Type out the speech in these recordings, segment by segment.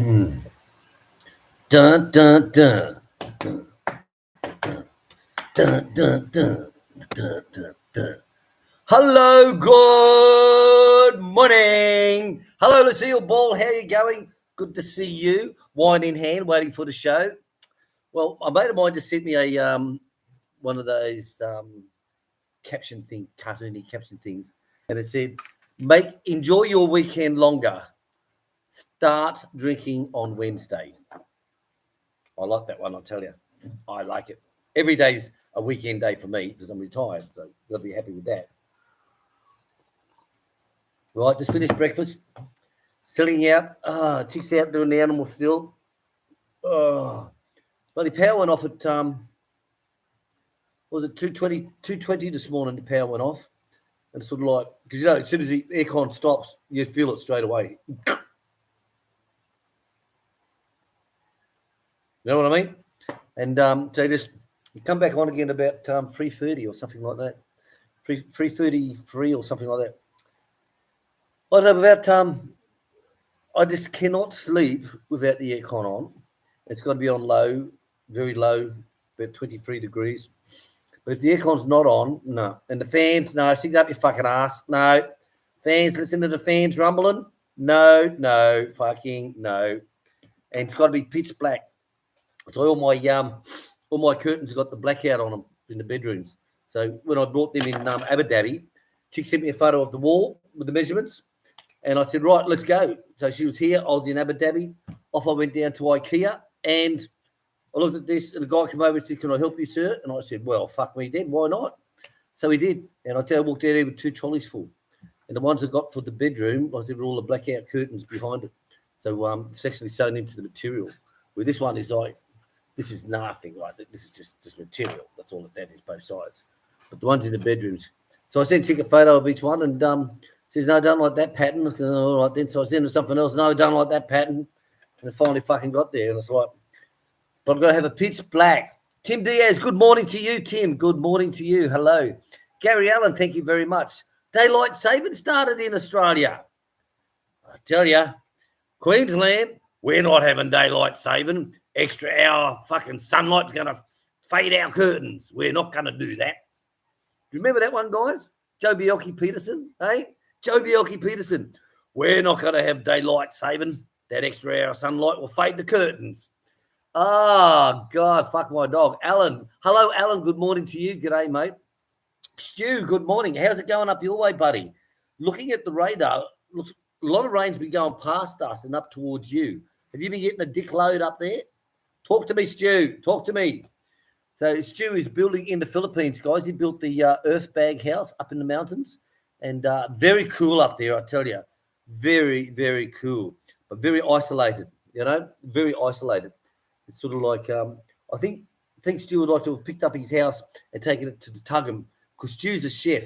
Dun, dun, dun. Dun, dun, dun. Dun, dun, dun. Hello, good morning. Hello, Lucille Ball. How are you going? Good to see you. Wine in hand, waiting for the show. Well, a mate of mine just sent me a one of those caption thing, cartoony caption things, and it said, enjoy your weekend longer. Start drinking on Wednesday. I like that one, I'll tell you. I like it. Every day's a weekend day for me because I'm retired, so you've got to be happy with that. Right, just finished breakfast. Selling out. Chicks out doing the animal still. Bloody power went off at, was it 220 this morning, the power went off. And it's sort of like, because, as soon as the aircon stops, you feel it straight away. You know what I mean? And so you come back on again about 3:30 or something like that. 3:33 or something like that. I don't know about I just cannot sleep without the aircon on. It's got to be on low, very low, about 23 degrees. But if the aircon's not on, no. And the fans, no. Stick up your fucking ass, no. Fans, listen to the fans rumbling, no, fucking no. And it's got to be pitch black. So all my curtains have got the blackout on them in the bedrooms. So when I brought them in Abu Dhabi, Chick sent me a photo of the wall with the measurements, and I said, right, let's go. So she was here, I was in Abu Dhabi. Off I went down to IKEA, and I looked at this, and the guy came over and said, can I help you, sir? And I said, well, fuck me then, why not? So he did, and I walked out here with 2 trolleys full. And the ones I got for the bedroom, I said, were all the blackout curtains behind it. So it's actually sewn into the material. Where this one is like, this is nothing like that. This is just material. That's all that is, both sides. But the ones in the bedrooms. So I sent Chick a photo of each one, and says, no, I don't like that pattern. I said, all right then. So I sent her something else. No, I don't like that pattern. And it finally fucking got there. And it's like, but I've got to have a pitch black. Tim Diaz, good morning to you, Tim. Good morning to you. Hello. Gary Allen, thank you very much. Daylight saving started in Australia. I tell you, Queensland, we're not having daylight saving. Extra hour fucking sunlight's going to fade our curtains. We're not going to do that. Do you remember that one, guys? Joe Bjelke-Peterson, eh? Joe Bjelke-Peterson. We're not going to have daylight saving. That extra hour of sunlight will fade the curtains. Oh, God, fuck my dog. Alan. Hello, Alan. Good morning to you. G'day, mate. Stu, good morning. How's it going up your way, buddy? Looking at the radar, looks a lot of rain's been going past us and up towards you. Have you been getting a dick load up there? Talk to me, Stu. Talk to me. So Stu is building in the Philippines, guys. He built the earth bag house up in the mountains. And very cool up there, I tell you. Very, very cool. But very isolated, very isolated. It's sort of like, I think Stu would like to have picked up his house and taken it to the Tuggum, because Stu's a chef,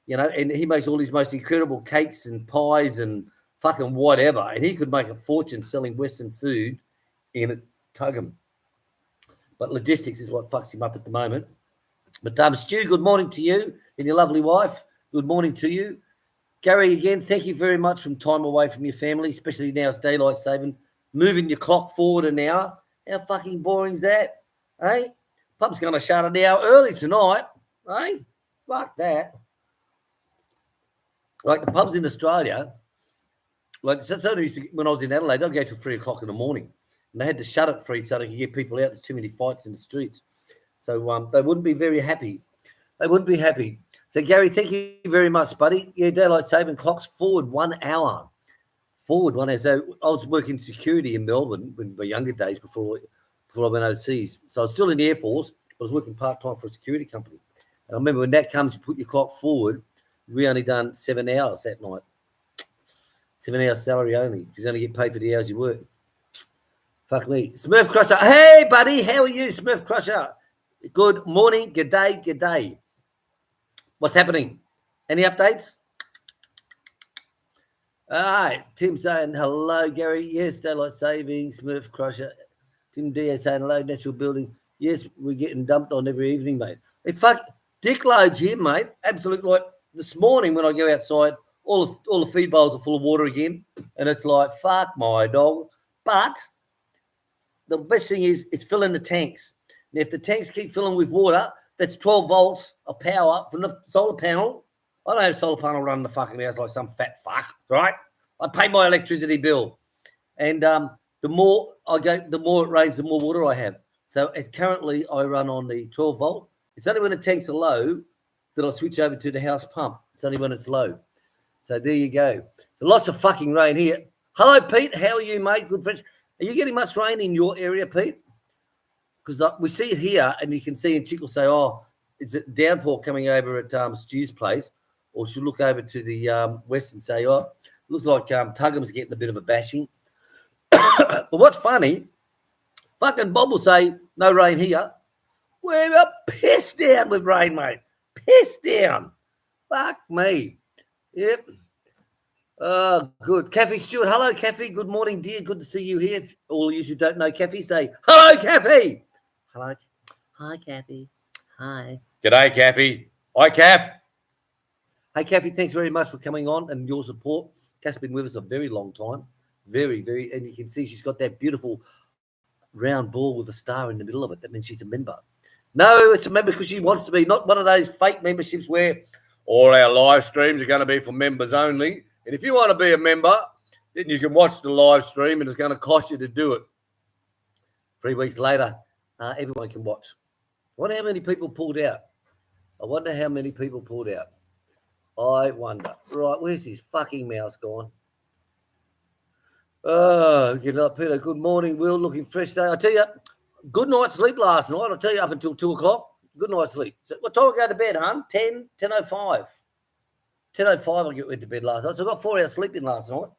and he makes all these most incredible cakes and pies and fucking whatever. And he could make a fortune selling Western food in a Tuggum. But logistics is what fucks him up at the moment. But Stu, good morning to you and your lovely wife. Good morning to you. Gary, again, thank you very much from time away from your family, especially now it's daylight saving. Moving your clock forward an hour. How fucking boring is that? Eh? Pub's going to shut an hour early tonight. Eh? Fuck that. Like the pubs in Australia, like when I was in Adelaide, I'd go till 3 o'clock in the morning. And they had to shut it free so they could get people out. There's too many fights in the streets. So they wouldn't be very happy. They wouldn't be happy. So, Gary, thank you very much, buddy. Yeah, daylight saving clocks forward 1 hour. Forward 1 hour. So I was working security in Melbourne in my younger days before I went overseas. So I was still in the Air Force, but I was working part-time for a security company. And I remember when that comes, you put your clock forward, we only done 7 hours that night. 7 hours salary only, because you only get paid for the hours you work. Fuck me. Smurf Crusher. Hey, buddy. How are you, Smurf Crusher? Good morning. Good day. Good day. What's happening? Any updates? All right. Tim saying hello, Gary. Yes, daylight saving. Smurf Crusher. Tim Diaz saying hello, natural building. Yes, we're getting dumped on every evening, mate. Hey, fuck. Dick loads here, mate. Absolutely. Like this morning when I go outside, all the feed bowls are full of water again. And it's like, fuck my dog. But the best thing is it's filling the tanks. And if the tanks keep filling with water, that's 12 volts of power from the solar panel. I don't have a solar panel running the fucking house like some fat fuck, right? I pay my electricity bill. And the more it rains, the more water I have. So currently I run on the 12 volt. It's only when the tanks are low that I switch over to the house pump. It's only when it's low. So there you go. So lots of fucking rain here. Hello, Pete. How are you, mate? Good friends. Are you getting much rain in your area, Pete? Because we see it here, and you can see, and Chick will say, oh, it's a downpour coming over at Stu's place. Or she'll look over to the west and say, oh, looks like Tuggum's getting a bit of a bashing. But what's funny, fucking Bob will say, no rain here. We're pissed down with rain, mate. Pissed down. Fuck me. Yep. Good. Kathy Stewart. Hello, Kathy. Good morning, dear. Good to see you here. All of you who don't know Kathy, say, hello, Kathy. Hello. Hi, Kathy. Hi. G'day, Kathy. Hi, Kath. Hey, Kathy, thanks very much for coming on and your support. Kath's been with us a very long time. Very, very. And you can see she's got that beautiful round ball with a star in the middle of it. That means she's a member. No, it's a member because she wants to be, not one of those fake memberships where all our live streams are going to be for members only. And if you want to be a member, then you can watch the live stream and it's going to cost you to do it. 3 weeks later, everyone can watch. I wonder how many people pulled out. I wonder. Right, where's his fucking mouse gone? Oh, good night, Peter. Good morning, Will. Looking fresh day. I tell you, good night's sleep last night. I'll tell you up until 2 o'clock. Good night's sleep. So what time I go to bed, hon? 10:05. 10:05 I went to bed last night. So I got 4 hours sleeping last night.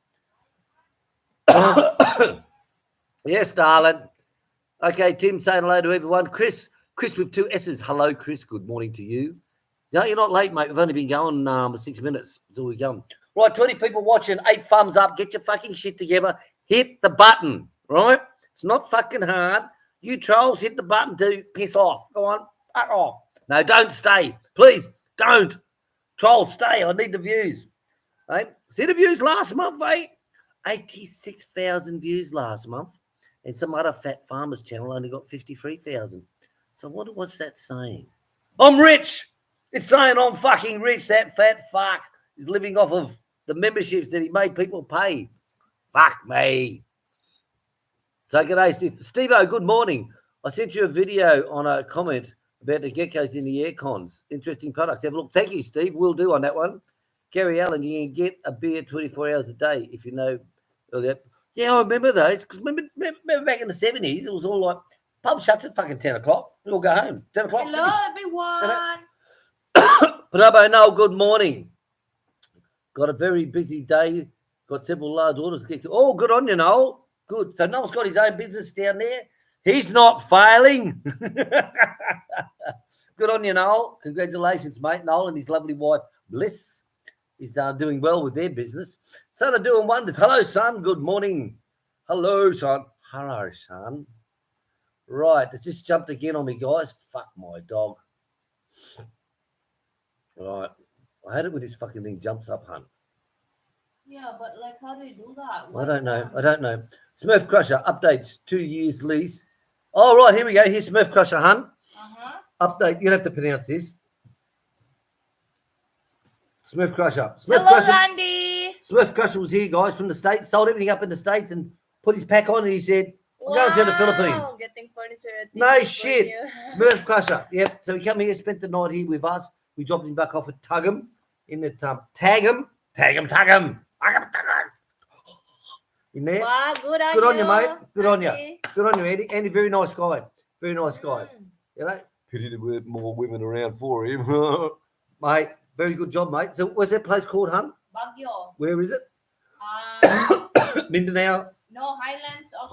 Yes, darling. Okay, Tim saying hello to everyone. Chris with 2 S's. Hello, Chris. Good morning to you. No, you're not late, mate. We've only been going 6 minutes. That's all we're going. Right, 20 people watching. 8 thumbs up. Get your fucking shit together. Hit the button, right? It's not fucking hard. You trolls, hit the button to piss off. Go on, fuck off. No, don't stay. Please, don't. Trolls, stay. I need the views. Right? See the views last month, mate? 86,000 views last month. And some other fat farmer's channel only got 53,000. So I wonder what's that saying? I'm rich. It's saying I'm fucking rich. That fat fuck is living off of the memberships that he made people pay. Fuck me. So good day, Steve. Steve-O, good morning. I sent you a video on a comment about the geckos in the air cons. Interesting products. Have a look. Thank you, Steve. Will do on that one. Gary Allen, you can get a beer 24 hours a day if you know. Yeah, I remember those. Because remember back in the 70s, it was all like, pub shuts at fucking 10 o'clock. We all go home. 10 o'clock. Hello, finish. everyone. Panabo, no, good morning. Got a very busy day. Got several large orders to get to. Oh, good on you, Noel. Good. So Noel's got his own business down there. He's not failing. Good on you, Noel. Congratulations, mate. Noel and his lovely wife, Bliss, is doing well with their business. Son are doing wonders. Hello, son. Good morning. Hello, son. Hello, son. Right. It's just jumped again on me, guys. Fuck my dog. Right. I hate it when this fucking thing jumps up, hun. Yeah, but like, how do you do that? I don't know. Smurf Crusher updates 2 years lease. Oh, right. Here we go. Here's Smurf Crusher, hun. Update. You'll have to pronounce this. Smurf Crusher. Hello, Andy. Smurf Crusher was here, guys, from the States. Sold everything up in the States and put his pack on and he said, I'm going to the Philippines. Getting furniture at No shit. Smurf Crusher. Yep. So he come here, spent the night here with us. We dropped him back off at Tuggum in the Tag him. In there. Wow, good on you, mate. Good on you. Good on you, Andy. Andy, very nice guy. Very nice guy. You know? Pity there weren't more women around for him. Mate, very good job, mate. So what's that place called, hun? Baguio. Where is it? Mindanao? No, Highlands of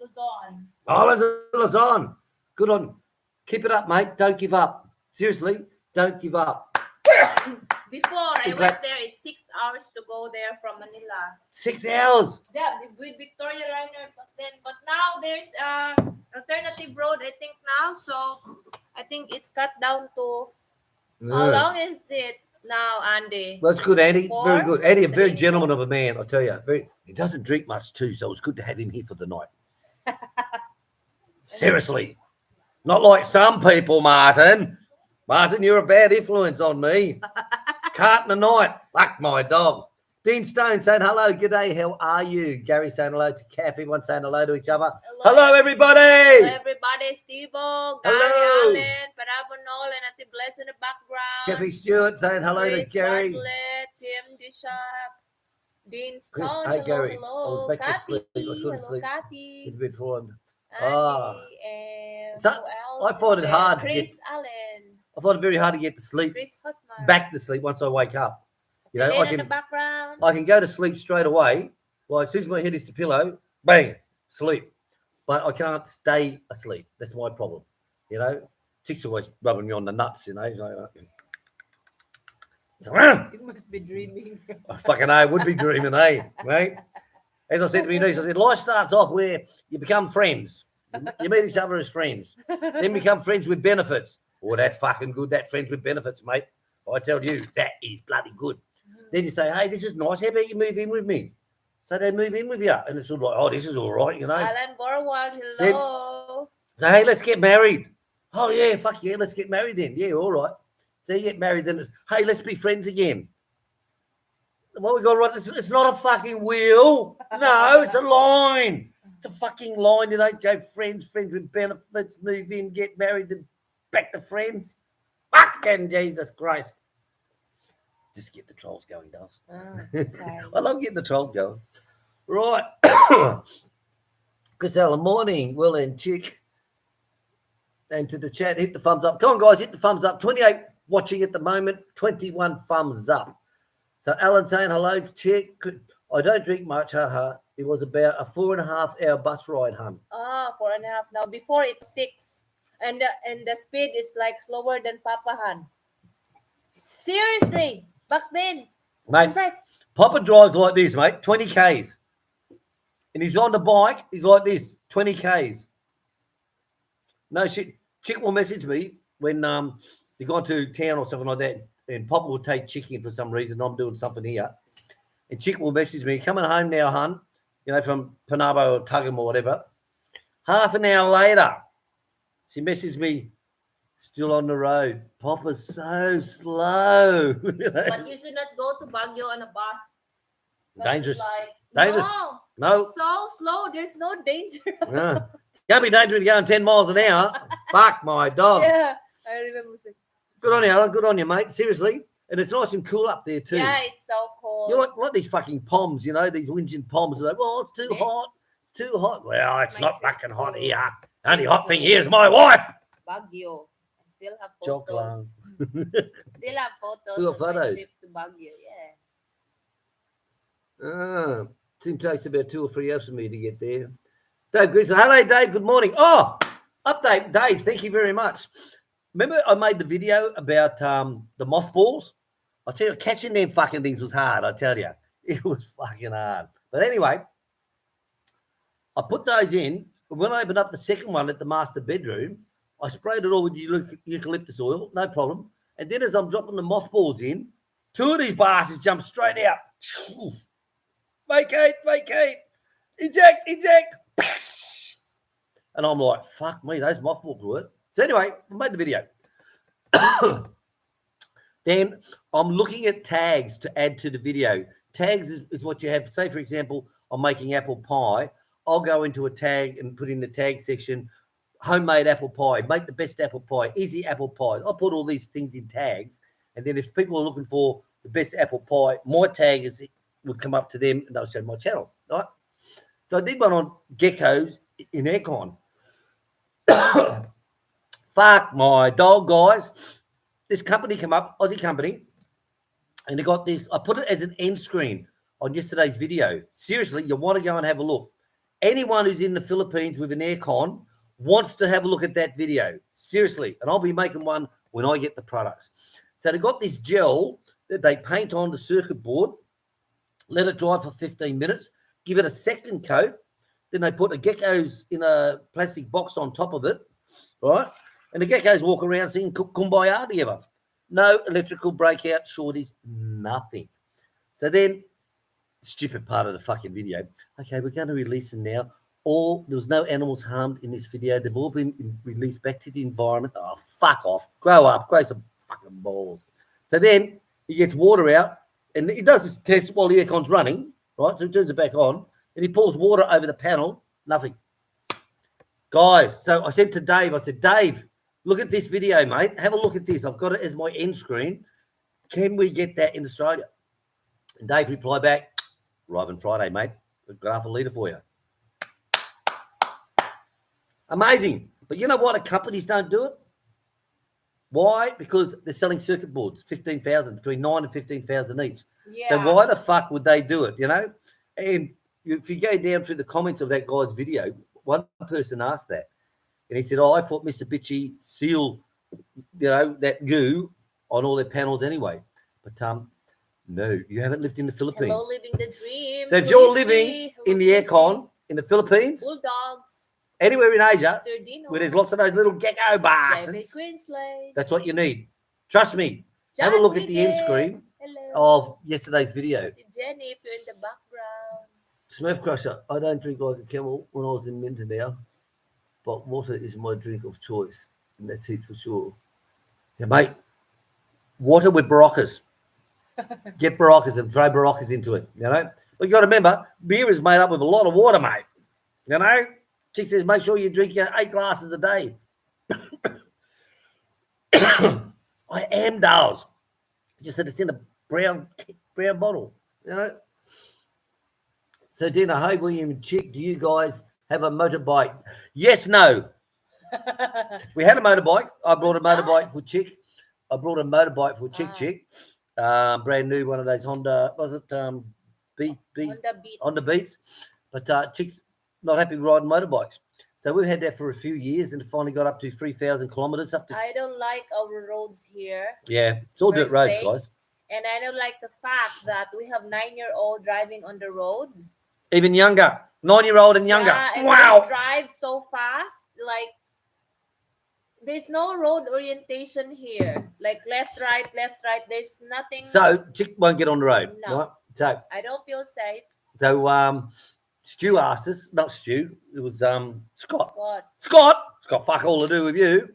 Luzon. Highlands of Luzon. Good on. Keep it up, mate. Don't give up. Seriously, don't give up. Before I went there, it's 6 hours to go there from Manila. 6 hours? Yeah, with Victoria Liner. But now there's alternative road, I think now. So I think it's cut down to, how long is it? Now, Andy. That's good, Andy. Very Four, good. Andy, a very three, gentleman of a man, I tell you. He doesn't drink much too, so it's good to have him here for the night. Seriously. Not like some people, Martin. Martin, you're a bad influence on me. Cart in the night. Fuck my dog. Dean Stone saying hello. G'day. How are you? Gary saying hello to Kath. Everyone saying hello to each other. Hello everybody. Hello, everybody. Steve-O, Gary Hello. Allen, Panabo Nolan, Ate Bless in the background. Kathy Stewart saying hello Chris to Gary. Bartlett, Tim Dishak, Dean Chris, Stone. hey hello, Gary. hello. I was back to Kathy. sleep. I couldn't Hello, sleep. Kathy. Get a bit forward. Andy, and So, who else? I find it is hard there? to get- Chris Allen, I find it very hard to get to sleep. Chris Hosmer. Back to sleep once I wake up. You know, Elaine I in the can background. go to sleep straight away. Well, as soon as my head hits the pillow, bang, sleep. But I can't stay asleep. That's my problem. You know, Chick's always rubbing me on the nuts. You know, he's like, You must be dreaming. I fucking know, would be dreaming, mate? As I said to me niece, I said, life starts off where you become friends. You meet each other as friends. Then become friends with benefits. Oh, that's fucking good. That friends with benefits, mate. I tell you, that is bloody good. Then you say, hey, this is nice. How about you move in with me? So they move in with you. And it's sort of like, oh, this is all right, you know. Alan Borwald, hello. So, hey, let's get married. Oh, yeah, fuck yeah, let's get married then. Yeah, all right. So you get married, then it's, hey, let's be friends again. What we got right? It's not a fucking wheel. No, it's a line. It's a fucking line. You don't go friends with benefits, move in, get married, then back to friends. Fucking Jesus Christ. Just get the trolls going, Dulce. Okay. I love getting the trolls going. Right. Chris Allen, morning. Will and Chick. And to the chat, hit the thumbs up. Come on, guys, hit the thumbs up. 28 watching at the moment, 21 thumbs up. So Alan saying hello, Chick. I don't drink much, haha. It was about a 4.5 hour bus ride, hun. 4.5 now. Before it's 6. And the speed is like slower than Papa Han. Seriously. Back then. Mate, It's like, Papa drives like this, mate, 20 Ks. And he's on the bike, he's like this, 20 Ks. No shit. Chick will message me when they gone to town or something like that, and Papa will take Chick in for some reason. I'm doing something here. And Chick will message me, coming home now, hun, you know, from Panabo or Tuggum or whatever. Half an hour later, she messaged me, still on the road. Papa's so slow. but you should not go to Baguio on a bus. That's Dangerous. Like, Dangerous. No. So slow. There's no danger. Yeah. Can't be dangerous going 10 miles an hour. Fuck my dog. Yeah, I remember saying. Good on you, Alan. Good on you, mate. Seriously. And it's nice and cool up there too. Yeah, it's so cool. You're like these fucking poms, you know, these whinging poms. They're like, well, it's too hot. It's too hot. Well, it's not fucking hot here. The only hot thing here is my wife. Baguio. I still have Joke photos. lang. Still have photos. Still of my photos? trip to Baguio. Yeah. Seems takes about 2 or 3 hours for me to get there. Dave Green, hello, Dave. Good morning. Oh, update, Dave. Thank you very much. Remember I made the video about the mothballs? I tell you, catching them fucking things was hard, I tell you. It was fucking hard. But anyway, I put those in. When I opened up the second one at the master bedroom, I sprayed it all with eucalyptus oil, no problem. And then as I'm dropping the mothballs in, 2 of these bastards jumped straight out. Vacate, eject. And I'm like, fuck me, those mothballs work. So anyway, I made the video. Then I'm looking at tags to add to the video. Tags is what you have. Say, for example, I'm making apple pie. I'll go into a tag and put in the tag section, homemade apple pie, make the best apple pie, easy apple pie. I'll put all these things in tags. And then if people are looking for the best apple pie, my tag would come up to them and they'll show my channel, right? So I did one on geckos in aircon. Fuck my dog, guys. This company come up, Aussie company, and they got this. I put it as an end screen on yesterday's video. Seriously, you want to go and have a look. Anyone who's in the Philippines with an aircon wants to have a look at that video. Seriously. And I'll be making one when I get the products. So they got this gel that they paint on the circuit board, let it dry for 15 minutes, give it a second coat. Then they put the geckos in a plastic box on top of it, right? And the geckos walk around singing Kumbaya together. No electrical breakout, shorties, nothing. So then, stupid part of the fucking video. Okay, we're going to release them now. There was no animals harmed in this video. They've all been released back to the environment. Oh, fuck off. Grow up. Grow some fucking balls. So then he gets water out and he does this test while the aircon's running, right? So he turns it back on and he pours water over the panel. Nothing. Guys, so I said to Dave, Dave, look at this video, mate. Have a look at this. I've got it as my end screen. Can we get that in Australia? And Dave replied back, arriving Friday, mate. We've got half a litre for you. Amazing. But you know why the companies don't do it? Why? Because they're selling circuit boards, 15,000, between 9 and 15,000 each. Yeah. So why the fuck would they do it, you know? And if you go down through the comments of that guy's video, one person asked that. And he said, I thought Mitsubishi seal, that goo on all their panels anyway. But no, you haven't lived in the Philippines. Hello, living the dream. So if you're living in the aircon in the Philippines, Bulldogs, anywhere in Asia, Sardino, where there's lots of those little gecko bastards, that's what you need. Trust me. Have a look at the end screen of yesterday's video. Jenny, if you're in the background. Smurf Crusher, I don't drink like a camel when I was in Mindanao, but water is my drink of choice, and that's it for sure. Yeah, mate, water with Barocas. Get Barocas and throw Barocas into it, you know? But you got to remember, beer is made up with a lot of water, mate. You know? Chick says, make sure you drink 8 glasses a day. I am Dales. Just said it's in a brown bottle, you know? So, Dina, hey, William and Chick, do you guys have a motorbike? Yes, no. We had a motorbike. I brought a motorbike for Chick. I brought a motorbike for Chick. Brand new, one of those Honda, was it Honda Beats? But Chick's not happy riding motorbikes. So we've had that for a few years and it finally got up to 3,000 kilometers. I don't like our roads here. Yeah, it's all dirt roads, guys. And I don't like the fact that we have 9-year-old driving on the road. Even younger, 9-year-old and younger. Yeah, and wow. they drive so fast. Like, there's no road orientation here. Like left, right. There's nothing. So Chick won't get on the road. No. Right? So I don't feel safe. So Stu asked us, not Stu, it was Scott, fuck all to do with you.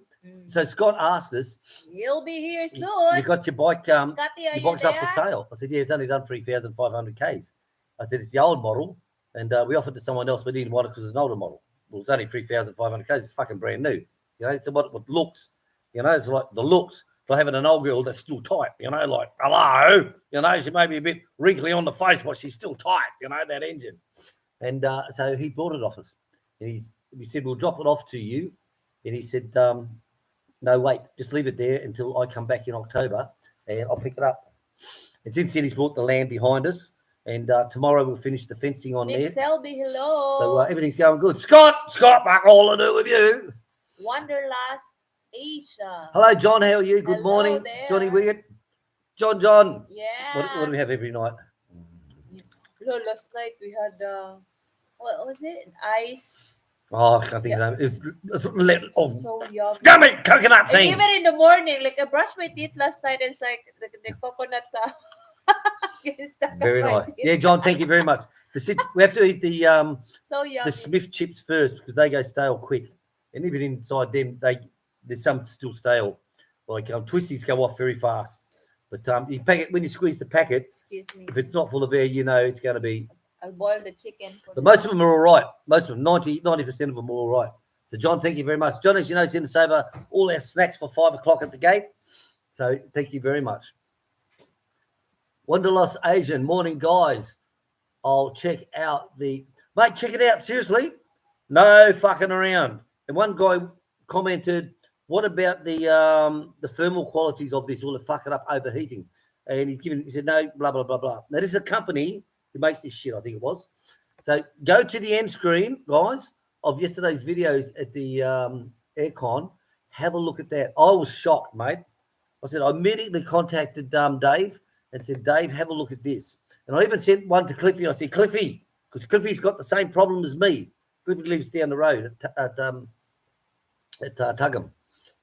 So Scott asked us, you'll be here soon. You got your bike, your bike's up for there? sale. I said, yeah, it's only done 3,500 Ks. I said, it's the old model. And we offered it to someone else, but didn't want it because it's an older model. Well, it's only 3,500 Ks. It's fucking brand new. You know, it's what looks, it's like the looks for having an old girl that's still tight, like, hello, she may be a bit wrinkly on the face, but she's still tight, that engine. And so he bought it off us. And we said, we'll drop it off to you. And he said, no, wait, just leave it there until I come back in October and I'll pick it up. And since then, he's bought the land behind us. And tomorrow we'll finish the fencing on there. Selby, hello. So everything's going good. Scott, fuck all to do with you. Wanderlust Asia. Hello, John. How are you? Good morning. There. Johnny Wiggett. John. Yeah. What do we have every night? Last night we had, what was it? Ice. Oh, I can't think of it. It's so yummy. Yummy coconut thing. And even in the morning, like I brushed my teeth last night and it's like the coconut. Very nice. Yeah, John, thank you very much. We have to eat the so yummy. The Smith chips first because they go stale quick. And even inside them, there's some still stale. Like twisties go off very fast. But you pack it when you squeeze the packet. Excuse me. If it's not full of air, it's going to be. I'll boil the chicken. But most of them are all right. Most of them, 90% of them are all right. So, John, thank you very much. John, as you know, sent us over all our snacks for 5 o'clock at the gate. So, thank you very much. Wanderlust Asian, morning, guys. I'll check out mate, check it out, seriously. No fucking around. And one guy commented, what about the thermal qualities of this? Will it fuck it up overheating? And he said, no, blah, blah, blah, blah. Now, this is a company who makes this shit, I think it was. So go to the end screen, guys, of yesterday's videos at the aircon. Have a look at that. I was shocked, mate. I immediately contacted Dave and said, Dave, have a look at this. And I even sent one to Cliffy. I said, Cliffy, because Cliffy's got the same problem as me. Cliffy lives down the road at Tuggum.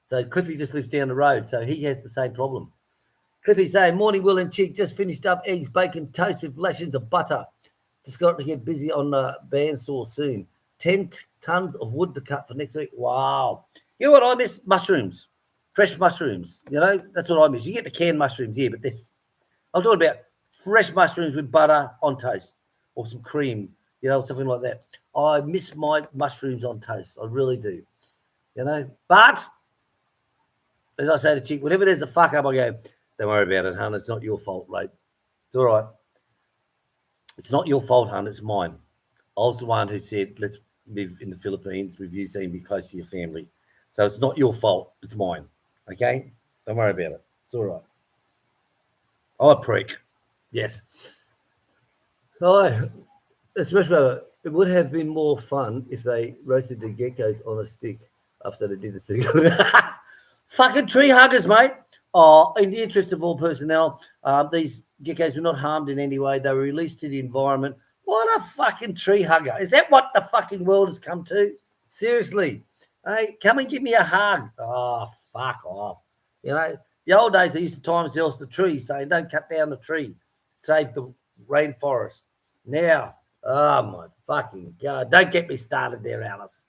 So Cliffy just lives down the road. So he has the same problem. Cliffy saying, morning, Will and Chick. Just finished up eggs, bacon, toast with lashings of butter. Just got to get busy on the bandsaw soon. 10 tons of wood to cut for next week. Wow. You know what I miss? Mushrooms. Fresh mushrooms. You know, that's what I miss. You get the canned mushrooms here, but I'm talking about fresh mushrooms with butter on toast or some cream, you know, something like that. I miss my mushrooms on toast. I really do. You know, but as I say to Chick, whenever there's a fuck up, I go, don't worry about it, hun. It's not your fault, mate. It's all right. It's not your fault, hun. It's mine. I was the one who said, let's live in the Philippines with you saying be close to your family. So it's not your fault. It's mine. Okay? Don't worry about it. It's all right. I'm a prick. Yes. Oh, especially, it would have been more fun if they roasted the geckos on a stick after they did the cigarette. Fucking tree huggers, mate. Oh, in the interest of all personnel, these geckos were not harmed in any way. They were released to the environment. What a fucking tree hugger. Is that what the fucking world has come to? Seriously. Hey, come and give me a hug. Oh, fuck off. You know, the old days they used to tie themselves to trees saying, don't cut down the tree. Save the rainforest. Now, oh my fucking God. Don't get me started there, Alice.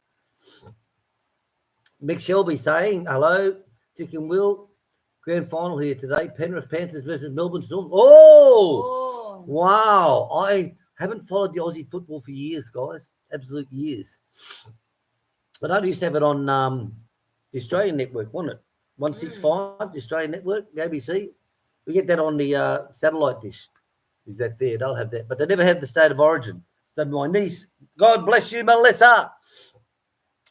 Mick Shelby saying, hello, Chick and Will. Grand final here today. Penrith Panthers versus Melbourne Storm. Oh, wow. I haven't followed the Aussie football for years, guys. Absolute years. But I used to have it on the Australian network, wasn't it? 165, the Australian network, the ABC. We get that on the satellite dish. Is that there? They'll have that. But they never had the state of origin. So my niece, God bless you, Melissa.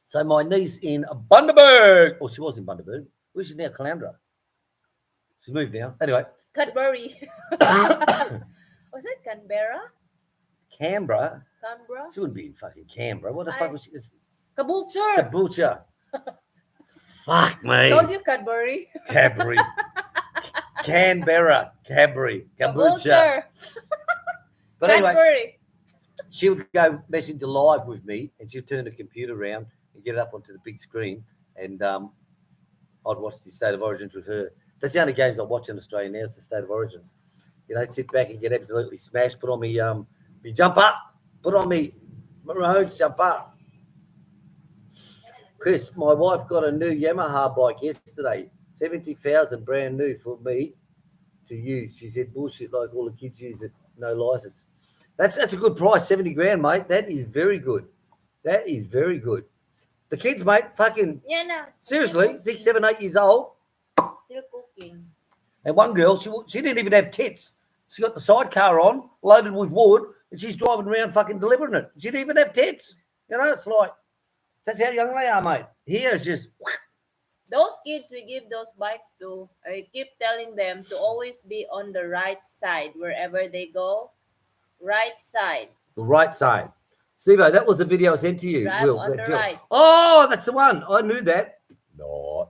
So my niece in Bundaberg. Well, she was in Bundaberg. Where's she now? Caloundra. She's moved now. Anyway. Cadbury. Was it Canberra? Canberra? Canberra? She wouldn't be in fucking Canberra. What the fuck was she? Caboolture. Caboolture. Fuck me. Told you Cadbury. Cadbury. Canberra. Cadbury. Caboolture. But Cadbury. Anyway, she would go Messenger Live with me and she'd turn the computer around and get it up onto the big screen and I'd watch the State of Origins with her. That's the only games I watch in Australia now is the State of Origins. You know, sit back and get absolutely smashed, put on me jumper, put on me Maroons jumper. Chris, my wife got a new Yamaha bike yesterday, 70,000 brand new for me to use. She said bullshit like all the kids use it, no license. That's a good price, 70 grand, mate. That is very good. That is very good. The kids, mate, fucking seriously, 6, 7, 8 years old. Still cooking. And one girl, she didn't even have tits. She got the sidecar on, loaded with wood, and she's driving around fucking delivering it. She didn't even have tits. You know, it's like, that's how young they are, mate. Here it's just... Those kids we give those bikes to, I keep telling them to always be on the right side wherever they go. Right side. The right side. Stevo, that was the video I sent to you. Drive Will, on the right. Oh, that's the one. I knew that. Not.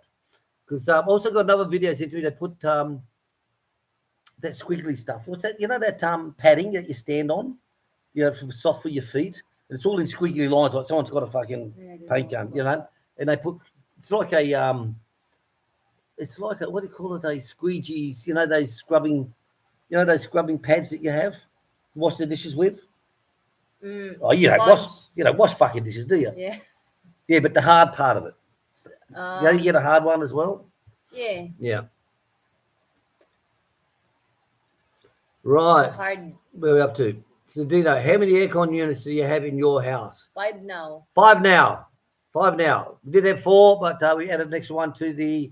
Because I've also got another video sent to me. They put that squiggly stuff. What's that? You know that padding that you stand on? You know, soft for your feet. And it's all in squiggly lines, like someone's got a fucking paint gun, you know? And they put, it's like a, what do you call it? Those squeegees, you know, those scrubbing pads that you have, wash the dishes with. Oh, you don't wash fucking dishes, do you? Yeah. Yeah, but the hard part of it. You get a hard one as well? Yeah. Yeah. Right. Hard. Where are we up to? So, Dino, how many aircon units do you have in your house? 5 now. 5 now. 5 now. We did have 4, but we added an extra one to the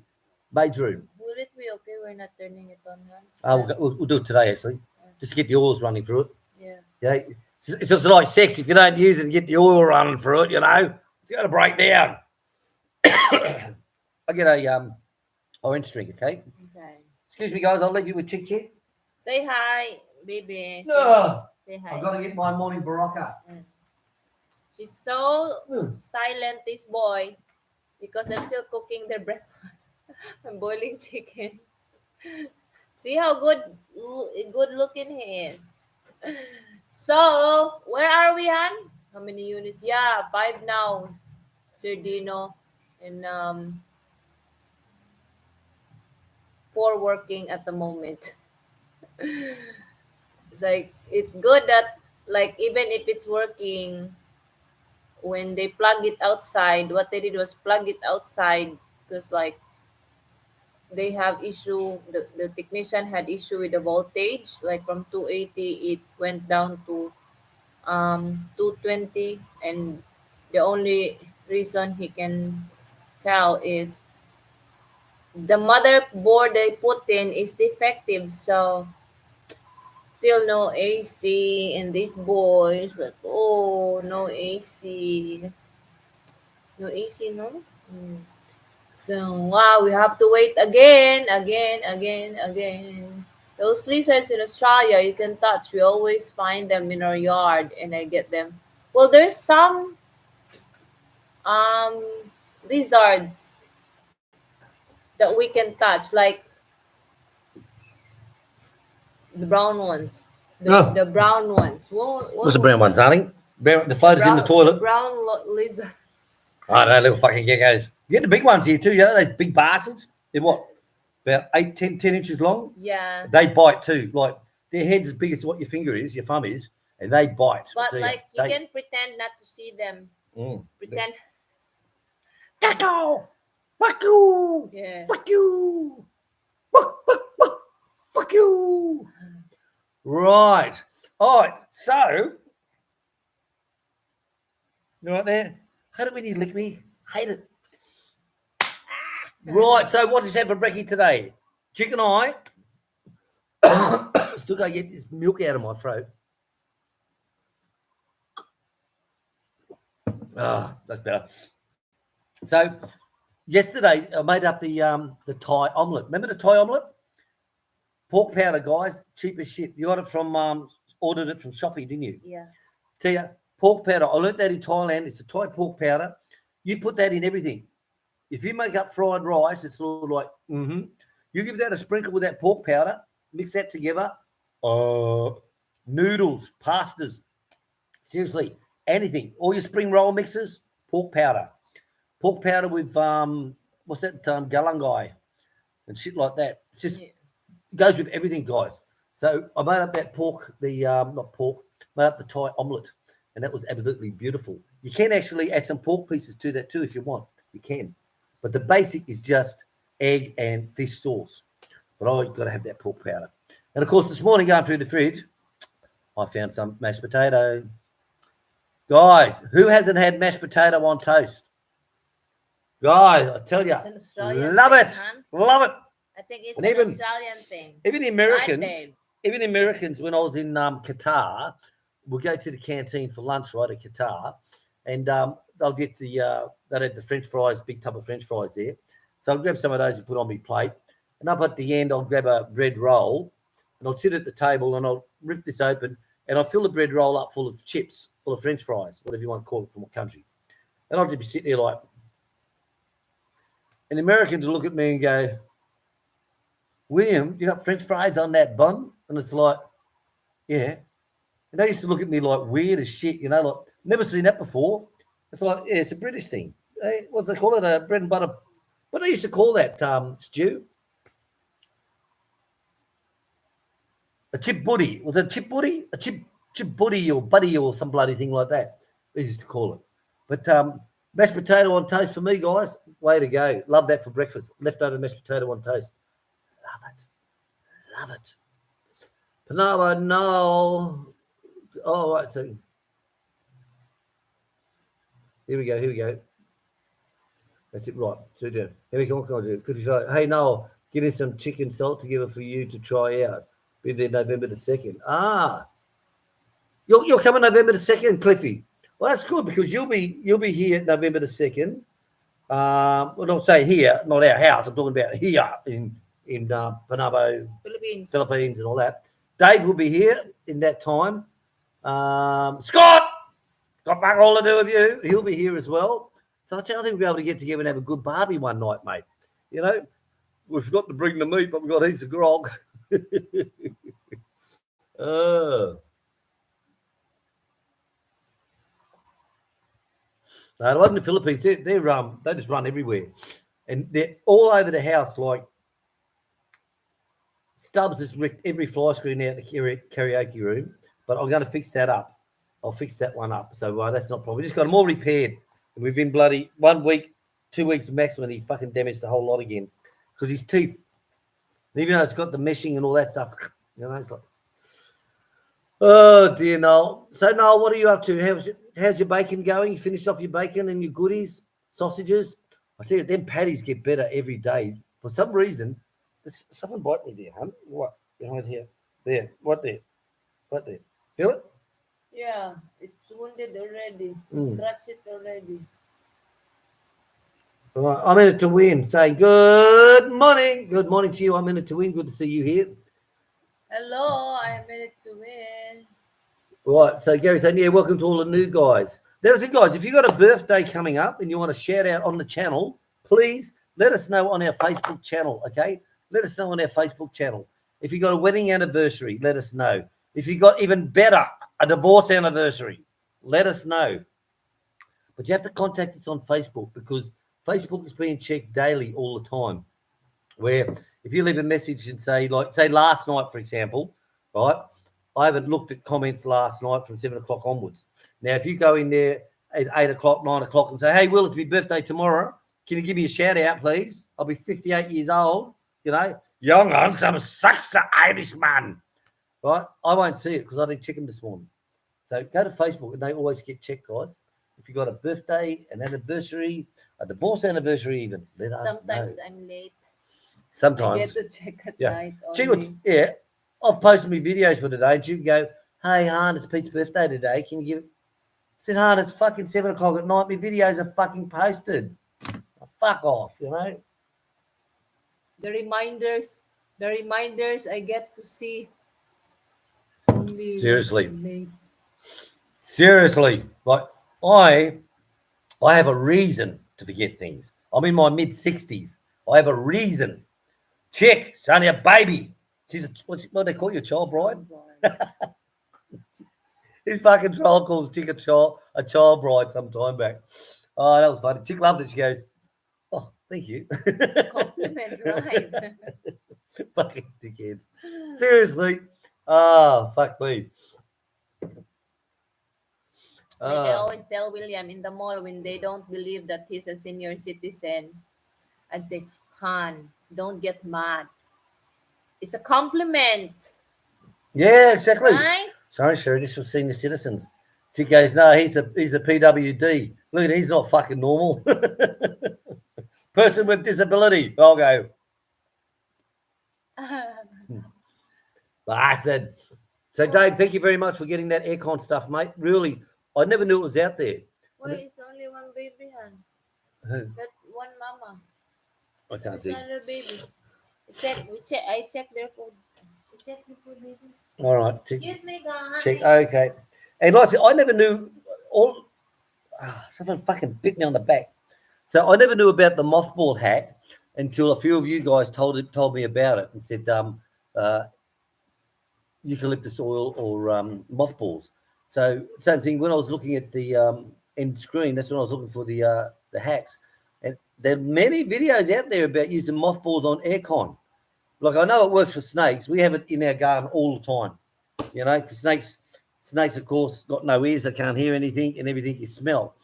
bedroom. Will it be okay? We're not turning it on, huh? We'll do it today, actually. Just to get the oils running through it. Yeah. It's just like sex. If you don't use it and get the oil running through it, you know, it's going to break down. I'll get a orange drink, okay? Okay. Excuse me, guys. I'll leave you with Chick Chick. Say hi, baby. Say hi. I've got to get my morning baraka. She's so silent, this boy, because I'm still cooking their breakfast. I'm boiling chicken. See how good looking he is. So, where are we, Han? How many units? Yeah, 5 now. Sir Dino. And for working at the moment. It's like it's good that like even if it's working, when they plug it outside, what they did was plug it outside because like they have issue. The technician had issue with the voltage, like from 280 it went down to 220, and the only reason he can tell is the motherboard they put in is defective, so still no AC. And these boys like, oh, no AC, no AC, no. So wow, we have to wait again. Those lizards in Australia you can touch. We always find them in our yard, and I get them. Well, there's some um lizards that we can touch, like the brown ones. No, The brown ones. what's the What brown one, darling? The the floaters in the toilet. lizard. I don't know, little fucking geckos. You get the big ones here too, you know, those big bastards. They're what? About 8, 10, 10 inches long. Yeah. They bite too. Like their head's as big as what your finger is, your thumb is, and they bite. I But tell like you They, can pretend not to see them. mm, Pretend. Gecko! Fuck you! Yeah. Fuck you! Fuck you! Right. All right. So, you right there? Hate it when you lick me. Hate it. Right. So, what is that for brekkie today? Chicken eye. Still got to get this milk out of my throat. Ah, that's better. So, yesterday I made up the Thai omelette. Remember the Thai omelette? Pork powder, guys, cheap as shit. You got it from ordered it from Shopee, didn't you? Yeah. Tell you, pork powder. I learnt that in Thailand. It's a Thai pork powder. You put that in everything. If you make up fried rice, it's sort of like, You give that a sprinkle with that pork powder, mix that together. Noodles, pastas, seriously, anything. All your spring roll mixes, pork powder. Pork powder with what's that? Galangai and shit like that. It's just Yeah. goes with everything, guys. So I made up that pork, the not pork, made up the Thai omelette, and that was absolutely beautiful. You can actually add some pork pieces to that too if you want. You can, but the basic is just egg and fish sauce. But I got to have that pork powder. And of course, this morning going through the fridge, I found some mashed potato. Guys, who hasn't had mashed potato on toast? Guys, I tell you, It's an Australian love thing, it, huh? love it. I think it's And an even Australian thing. even the Right, Americans, babe? even the Americans, when I was in Qatar, we'll go to the canteen for lunch, right, at Qatar, and they'll get they'll have the French fries, big tub of French fries there. So I'll grab some of those and put on my plate. And up at the end, I'll grab a bread roll, and I'll sit at the table and I'll rip this open, and I'll fill the bread roll up full of chips, full of French fries, whatever you want to call it from what country. And I'll just be sitting there like, and the Americans will look at me and go, William, you got French fries on that bun? And it's like, yeah. And they used to look at me like weird as shit, you know, like, never seen that before. It's like, yeah, it's a British thing. What's they call it? A bread and butter. What do they used to call that, stew? A chip buddy. Was it a chip buddy? A chip buddy or buddy or some bloody thing like that. They used to call it. But mashed potato on toast for me, guys. Way to go. Love that for breakfast. Leftover mashed potato on toast. Love it. Love it. Panabo, no. Oh, right. So here we go. That's it, right. So here we go. What can I do? Could you say, hey, Noel, getting some chicken salt together for you to try out. Be there November the 2nd. Ah, you're coming November the 2nd, Cliffy. Well, that's good because you'll be here November the 2nd. Well, don't say here, not our house. I'm talking about here in Panabo, Philippines, and all that. Dave will be here in that time. Scott, got fuck all to do with you. He'll be here as well. So I think we'll be able to get together and have a good barbie one night, mate. You know, we forgot to bring the meat, but we've got heaps of grog. No, it wasn't the Philippines. They just run everywhere, and they're all over the house. Like Stubbs has ripped every fly screen out the karaoke room, but I'm going to fix that up. I'll fix that one up. So that's not a problem. We just got them all repaired. And we've been bloody 1 week, 2 weeks maximum. He fucking damaged the whole lot again because his teeth, even though it's got the meshing and all that stuff, it's like, oh dear, Noel. So, Noel, what are you up to? How's your bacon going? You finished off your bacon and your goodies, sausages? I tell you, them patties get better every day. For some reason, someone bite me there, hun. What? Behind here. There. What there? What there? Feel it? Yeah, it's wounded already. Scratch it already. All right. I'm in it to win. Saying good morning. Good morning to you. I'm in it to win. Good to see you here. Hello, I'm in it to win. Right. So Gary saying, yeah, welcome to all the new guys. Now, listen, guys, if you've got a birthday coming up and you want to shout out on the channel, please let us know on our Facebook channel, okay? Let us know on our Facebook channel. If you've got a wedding anniversary, let us know. If you've got even better, a divorce anniversary, let us know. But you have to contact us on Facebook because Facebook is being checked daily all the time. Where if you leave a message and say last night, for example, right? I haven't looked at comments last night from 7 o'clock onwards. Now, if you go in there at 8 o'clock, 9 o'clock and say, hey, Will, it's my birthday tomorrow. Can you give me a shout out, please? I'll be 58 years old, young, handsome, sexy Irishman. Right? I won't see it because I didn't check them this morning. So go to Facebook and they always get checked, guys. If you've got a birthday, an anniversary, a divorce anniversary even, let us know. Sometimes I'm late. Sometimes. I get to check at night only. I've posted my videos for today and you can go, hey, Han, it's Pete's birthday today. Can you give it? I said, Han, it's fucking 7 o'clock at night. My videos are fucking posted. Fuck off, The reminders I get to see. Only Seriously. Seriously. Like, I have a reason to forget things. I'm in my mid-60s. I have a reason. Chick, it's only a baby. She's what do they call you, a child bride? His fucking troll calls Chick a child bride some time back. Oh, that was funny. Chick loved it. She goes, oh, thank you. It's a compliment, right? Fucking dickheads. Seriously. Oh, fuck me. Like I always tell William in the mall when they don't believe that he's a senior citizen, I'd say, Han, don't get mad. It's a compliment. Yeah, exactly. Right? Sorry, Sherry, this was senior citizens. She goes, no, he's a PWD. Look, he's not fucking normal. Person with disability. I'll go. Bastard. So, Dave, thank you very much for getting that aircon stuff, mate. Really, I never knew it was out there. Why it's only one baby, Han? Who? That one mama. I can't It's see. another baby. I check their food. Check the food, baby. All right. Excuse me, guys. Check. Okay. And like I said, I never knew someone fucking bit me on the back. So I never knew about the mothball hack until a few of you guys told me about it and said eucalyptus oil or mothballs. So same thing when I was looking at the end screen, that's when I was looking for the hacks. And there are many videos out there about using mothballs on aircon. Like I know it works for snakes. We have it in our garden all the time. Because snakes, of course, got no ears. They can't hear anything, and everything is smell.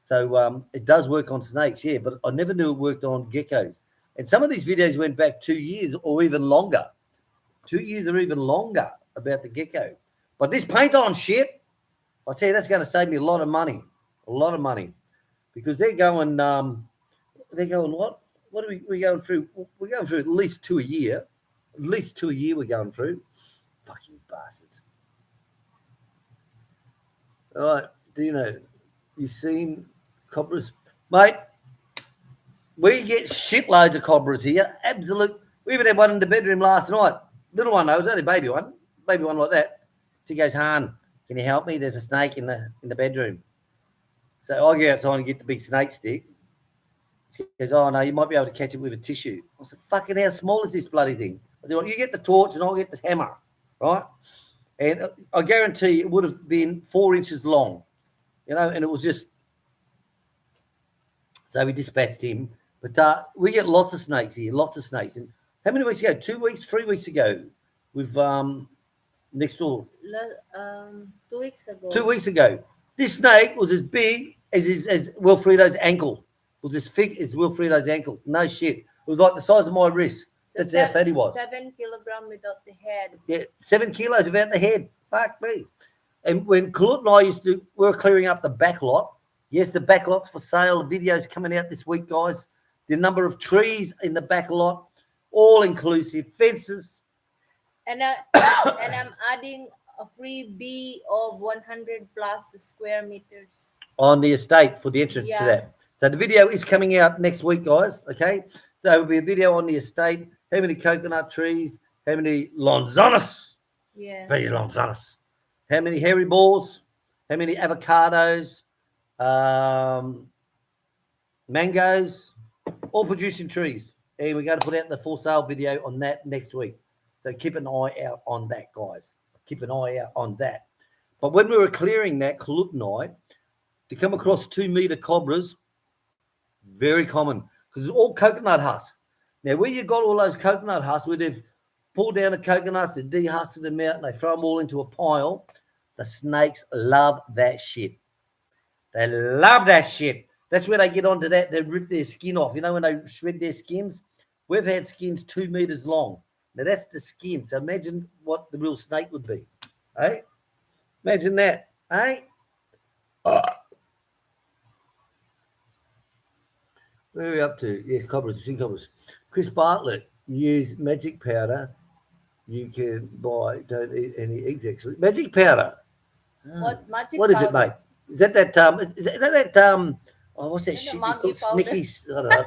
So it does work on snakes, yeah. But I never knew it worked on geckos. And some of these videos went back 2 years or even longer. 2 years or even longer about the gecko. But this paint-on shit, I tell you, that's going to save me a lot of money. A lot of money. Because they're going what? What are we going through? We're going through at least 2 a year. At least 2 a year we're going through. Fucking bastards. All right. Do you know, you've seen cobras? Mate, we get shitloads of cobras here. Absolute. We even had one in the bedroom last night. Little one, though. It was only a baby one. Baby one like that. She goes, Han, can you help me? There's a snake in the bedroom. So I go outside and get the big snake stick. She goes, oh, no, you might be able to catch it with a tissue. I said, fucking how small is this bloody thing? I said, well, you get the torch and I'll get the hammer, right? And I guarantee it would have been 4 inches long, and it was just, so we dispatched him. But we get lots of snakes here, lots of snakes. And How many weeks ago? 2 weeks, 3 weeks ago. We've next door. 2 weeks ago. 2 weeks ago. This snake was as big as Wilfredo's ankle. It was as thick as Wilfredo's ankle. No shit. It was like the size of my wrist. So That's how fat he was. 7 kilograms without the head. Yeah, 7 kilos without the head. Fuck me. And when Claude and I we were clearing up the back lot. Yes, the back lot's for sale. The video's coming out this week, guys. The number of trees in the back lot, all inclusive, fences. And I'm adding a freebie of 100 plus square meters On the estate for the entrance to that. So the video is coming out next week, guys. Okay. So it'll be a video on the estate. How many coconut trees? How many lonzanas? Yeah. Very lonzanas. How many hairy balls? How many avocados? Mangoes? All producing trees. And we're going to put out the for sale video on that next week. So keep an eye out on that, guys. Keep an eye out on that. But when we were clearing that, Kalut and I, to come across 2-meter cobras, very common because it's all coconut husk. Now, where you got all those coconut husks, where they've pulled down the coconuts, they dehusked them out, and they throw them all into a pile, the snakes love that shit. They love that shit. That's where they get onto that. They rip their skin off. You know, when they shred their skins? We've had skins 2 meters long. Now, that's the skin. So imagine what the real snake would be. Eh? Imagine that. Eh? Where are we up to? Yes, cobras, sin cobras. Chris Bartlett, use magic powder. You can buy, don't eat any eggs actually. Magic powder. What's magic What powder? is it, mate? Is that oh, what's that Is it shit? Maggi powder? Snickies. I don't know.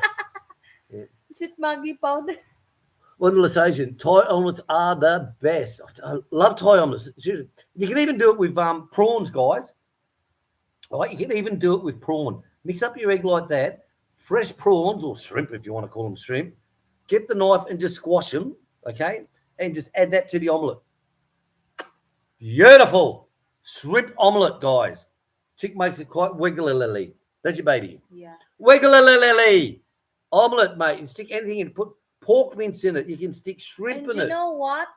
Is it Maggi powder? One little Asian. Thai omelets are the best. I love Thai omelets. Seriously. You can even do it with prawns, guys. All right, you can even do it with prawn. Mix up your egg like that. Fresh prawns or shrimp, if you want to call them shrimp. Get the knife and just squash them, okay? And just add that to the omelette. Beautiful. Shrimp omelette, guys. Chick makes it quite wiggly, don't you, baby? Yeah. Wiggly. Omelette, mate. You stick anything in. Put pork mince in it. You can stick shrimp And in you it. know what?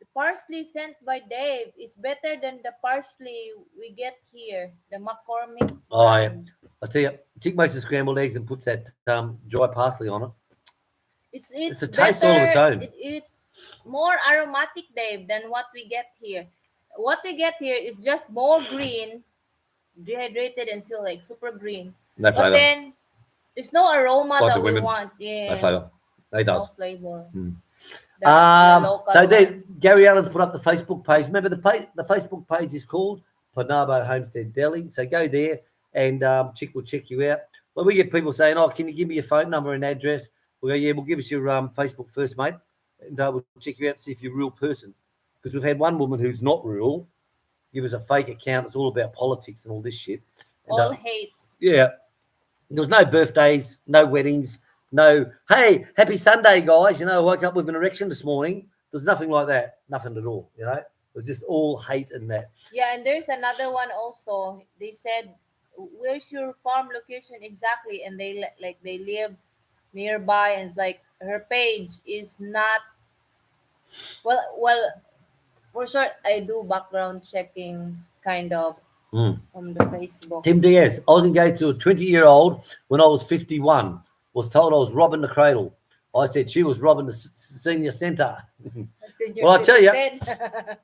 The parsley sent by Dave is better than the parsley we get here. The McCormick. Oh, yeah. I tell you, Chick makes the scrambled eggs and puts that dry parsley on it. It's a taste all of its own. It's more aromatic, Dave, than what we get here. What we get here is just more green, dehydrated, and still like super green. No But flavour. then there's no aroma Like that the we women. want. Yeah. No flavour. It No does. flavor. Mm. The local So one. there, Gary Allen's put up the Facebook page. Remember the Facebook page is called Panabo Homestead Deli. So go there and Chick will check you out. But we get people saying, "Oh, can you give me your phone number and address?" We go, "Yeah, we'll give us your Facebook first, mate, and we'll check you out to see if you're a real person." Because we've had one woman who's not real give us a fake account. It's all about politics and all this shit. And, All hates. yeah. There was no birthdays, no weddings, no, hey, happy Sunday, guys. You know, I woke up with an erection this morning. There's nothing like that. Nothing at all, you know. It was just all hate and that. Yeah, and there's another one also. They said, "Where's your farm location exactly?" And they they live nearby, and it's like her page is not well. For sure, I do background checking kind of from the Facebook. Tim Diaz, I was engaged to a 20-year-old when I was 51. Was told I was robbing the cradle. I said she was robbing the senior centre. Senior Well, I tell you, citizen.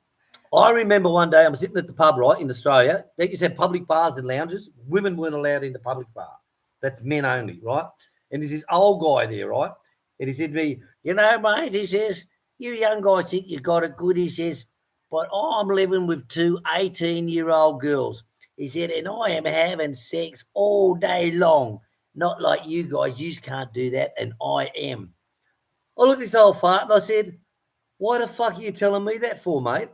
I remember one day I'm sitting at the pub, right, in Australia. They used to have public bars and lounges. Women weren't allowed in the public bar. That's men only, right? And there's this old guy there, right? And he said to me, "You know, mate," he says, "you young guys think you got it good," he says, "but I'm living with two 18-year-old girls." He said, "and I am having sex all day long. Not like you guys. You just can't do that, and I am." I looked at this old fart and I said, "Why the fuck are you telling me that for, mate?"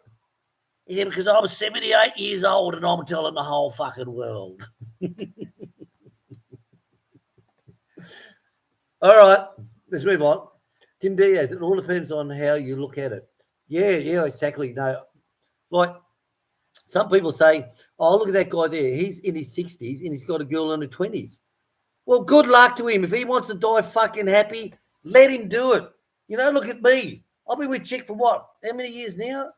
He said, "Because I'm 78 years old and I'm telling the whole fucking world." All right, let's move on. Tim Diaz, it all depends on how you look at it. Yeah, exactly. No, like some people say, "Oh, look at that guy there. He's in his 60s and he's got a girl in her 20s. Well, good luck to him. If he wants to die fucking happy, let him do it. You know, look at me. I've been with Chick for what? How many years now?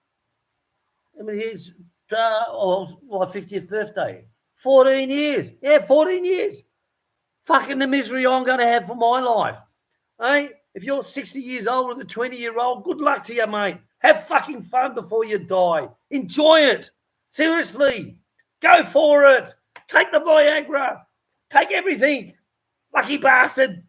How many years? My 50th birthday. 14 years. Yeah, 14 years. Fucking the misery I'm going to have for my life. Hey, if you're 60 years old with a 20-year-old, good luck to you, mate. Have fucking fun before you die. Enjoy it. Seriously. Go for it. Take the Viagra. Take everything. Lucky bastard.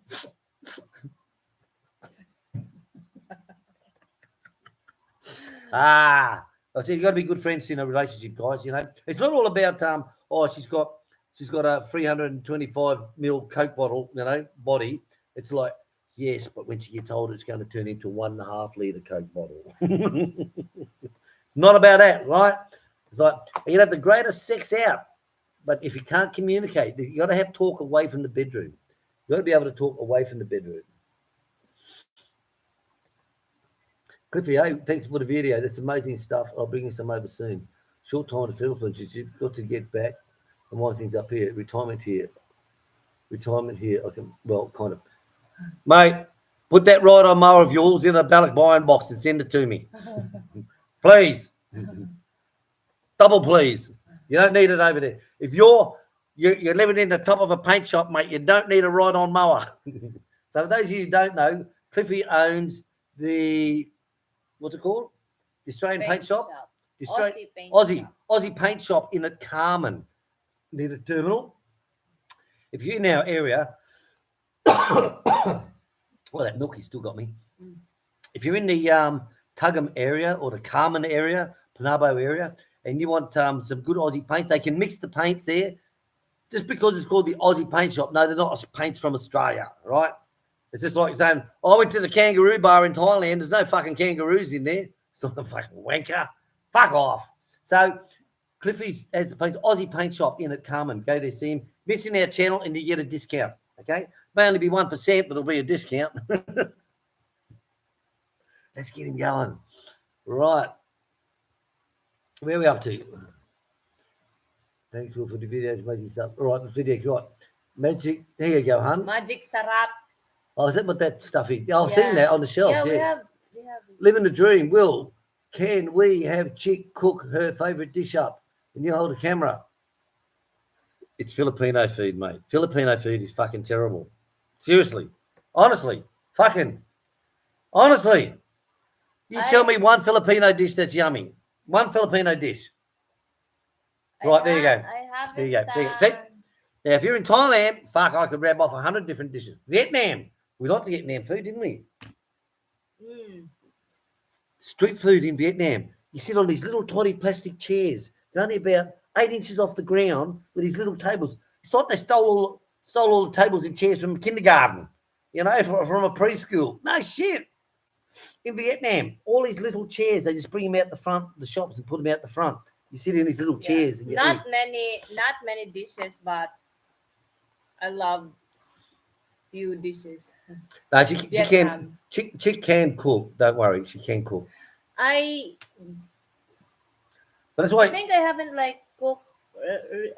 I see you've got to be good friends in a relationship, guys. You know, it's not all about she's got a 325 ml Coke bottle, you know, body. It's like, yes, but when she gets older, it's going to turn into 1.5 litre Coke bottle. It's not about that, right? It's like you can have the greatest sex out, but if you can't communicate, you got to have talk away from the bedroom. You got to be able to talk away from the bedroom. Cliffy, hey, thanks for the video. That's amazing stuff. I'll bring you some over soon. Short time to Philippines. You've got to get back and wind things up here. Retirement here. I can, well, kind of. Mate, put that ride-on mower of yours in a ballot buying box and send it to me. Please. Double please. You don't need it over there. If you're living in the top of a paint shop, mate, you don't need a ride-on mower. So for those of you who don't know, Cliffy owns the, what's it called? The Australian paint shop. The Aussie paint shop in at Carmen, near the terminal. If you're in our area, well, that milky's still got me. If you're in the Tuggum area or the Carmen area, Panabo area, and you want some good Aussie paints, they can mix the paints there. Just because it's called the Aussie paint shop, no, they're not paints from Australia, right? It's just like saying, I went to the kangaroo bar in Thailand. There's no fucking kangaroos in there. It's not a fucking wanker. Fuck off. So Cliffy's has the Aussie paint shop in at Carmen. Go there, see him. Mention our channel and you get a discount, okay? May only be 1%, but it'll be a discount. Let's get him going. Right. Where are we up to? Thanks for the videos, amazing stuff. All right, the video got magic. There you go, hun. Magic sarap. Oh, is that what that stuff is? I've seen that on the shelf. Yeah, we have. Living the dream. Will, can we have Chick cook her favourite dish up and you hold a camera? It's Filipino food, mate. Filipino food is fucking terrible. Seriously. Honestly. Honestly. You tell me one Filipino dish that's yummy. One Filipino dish. Right, there you go. There you go. See? Now, if you're in Thailand, fuck, I could grab off 100 different dishes. Vietnam. We liked the Vietnam food, didn't we? Street food in Vietnam. You sit on these little tiny plastic chairs. They're only about 8 inches off the ground with these little tables. It's like they stole all the tables and chairs from kindergarten, you know, from a preschool. No shit. In Vietnam, all these little chairs, they just bring them out the front of the shops and put them out the front. You sit in these little chairs. And not many dishes, but I love few dishes. No, she can. Chick can cook. Don't worry, she can cook. But that's why I think I haven't cooked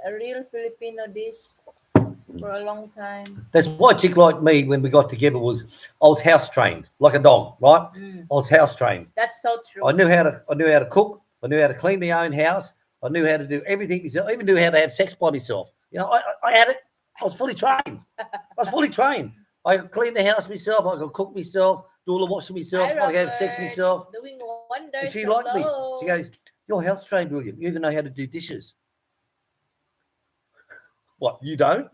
a real Filipino dish for a long time. That's why Chick like me when we got together was I was house trained like a dog, right? I was house trained. That's so true. I knew how to cook. I knew how to clean my own house. I knew how to do everything myself. I even knew how to have sex by myself. You know, I had it. I was fully trained. I could clean the house myself. I could cook myself, do all the washing myself. I could have sex myself. Doing wonders. And she liked me. She goes, "You're house trained, William. You even know how to do dishes." What, you don't?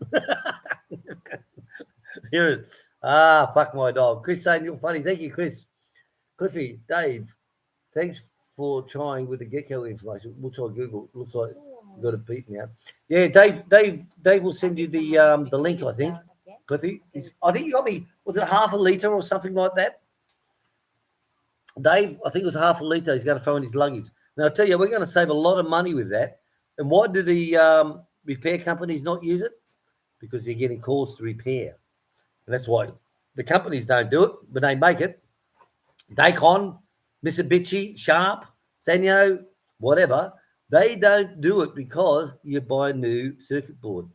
Here it is. Fuck my dog. Chris saying you're funny. Thank you, Chris. Cliffy, Dave, thanks for trying with the gecko information. We'll try Google. Looks like we've got it beat now. Yeah, Dave will send you the link, I think. Cliffy, I think you got me, was it half a litre or something like that? Dave, I think it was half a litre he's going to throw in his luggage. Now, I'll tell you, we're going to save a lot of money with that. And why do the repair companies not use it? Because they're getting calls to repair. And that's why the companies don't do it, but they make it. Dacon, Mitsubishi, Sharp, Sanyo, whatever, they don't do it because you buy a new circuit board.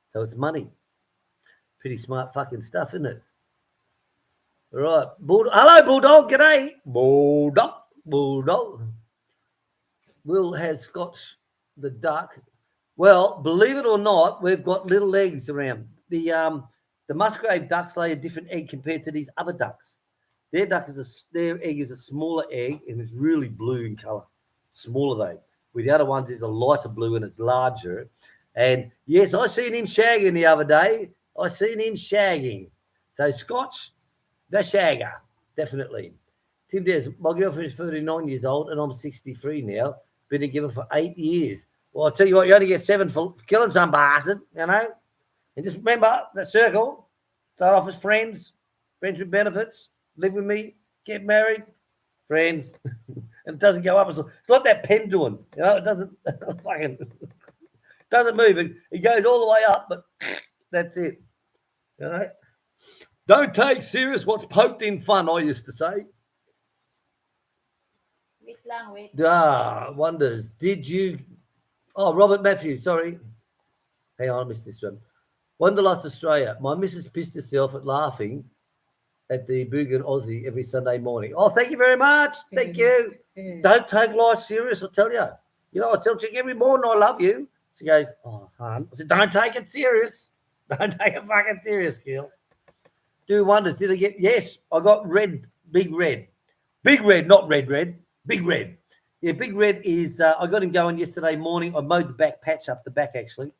So it's money. Pretty smart fucking stuff, isn't it? Right. Hello, Bulldog. G'day. Bulldog. Bulldog. Will has Scotch the duck. Well, believe it or not, we've got little eggs around. The Musgrave ducks lay a different egg compared to these other ducks. Their egg is a smaller egg and it's really blue in colour. Smaller though. With the other ones is a lighter blue and it's larger. And yes, I seen him shagging the other day. I seen him shagging. So Scotch, the shagger, definitely. Tim Des, my girlfriend is 39 years old and I'm 63 now. Been together for 8 years. Well, I'll tell you what, you only get 7 for killing some bastard, you know? And just remember the circle. Start off as friends, friends with benefits, live with me, get married, friends. And it doesn't go up. It's like that pendulum, you know, it doesn't fucking doesn't move. It goes all the way up, but that's it. You know? Don't take serious what's poked in fun, I used to say. Wait lang, wait. Wonders. Did you Robert Matthews, sorry. Hang on, I missed this one. Wanderlust Australia. My missus pissed herself at laughing at the Boogan Aussie every Sunday morning. Oh, thank you very much. Thank you. Don't take life serious, I tell you. You know, I tell Chick every morning I love you. She goes, oh, hon. I said, don't take it serious. Don't take it fucking serious, girl. Do wonders. Did I get? Yes, I got red, big red. Big red, not red, big red. Yeah, big red is, I got him going yesterday morning. I mowed the back patch up, the back actually.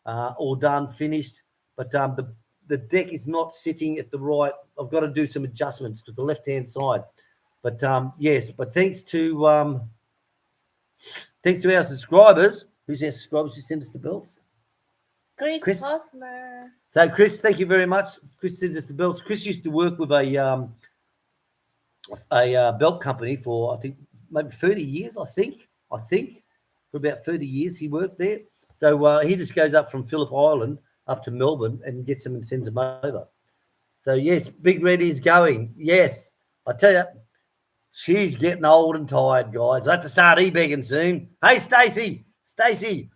All done, finished. But the deck is not sitting at the right. I've got to do some adjustments to the left-hand side. But yes, but thanks to our subscribers. Who's our subscribers who send us the belts? Chris Hosmer. So Chris, thank you very much. Chris sends us the belts. Chris used to work with a belt company for I think maybe 30 years. I think for about 30 years he worked there. So he just goes up from Phillip Island up to Melbourne and gets them and sends them over. So yes, Big Red is going. Yes, I tell you, she's getting old and tired, guys. I have to start e-begging soon. Hey, Stacey,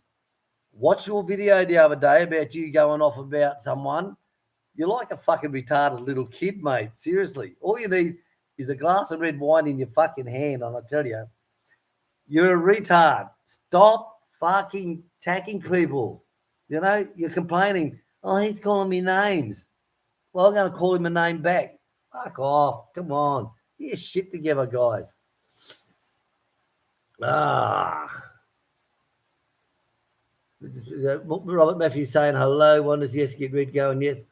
watch your video the other day about you going off about someone. You're like a fucking retarded little kid, mate. Seriously, all you need is a glass of red wine in your fucking hand, and I tell you, you're a retard. Stop fucking attacking people. You know, you're complaining, oh, he's calling me names. Well, I'm going to call him a name back. Fuck off. Come on. Get your shit together, guys. Robert Matthews saying hello. Wonders, yes, get red going. Yes,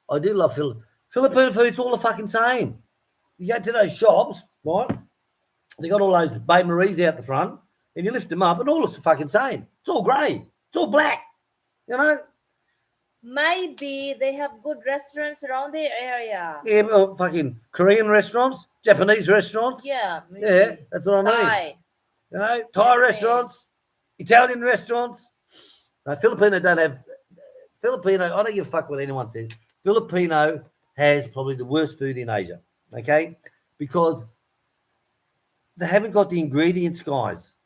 I do love Filipino food's all the fucking same. You go to those shops, right? They got all those Babe Marie's out the front, and you lift them up, and all looks the fucking same. It's all grey. It's all black. You know? Maybe they have good restaurants around the area. Yeah, well, fucking Korean restaurants, Japanese restaurants. Yeah, maybe. Yeah, that's what I mean. Thai. You know, Thai restaurants, Italian restaurants. No, Filipino don't have. Filipino, I don't give a fuck what anyone says. Filipino has probably the worst food in Asia, okay? Because they haven't got the ingredients, guys.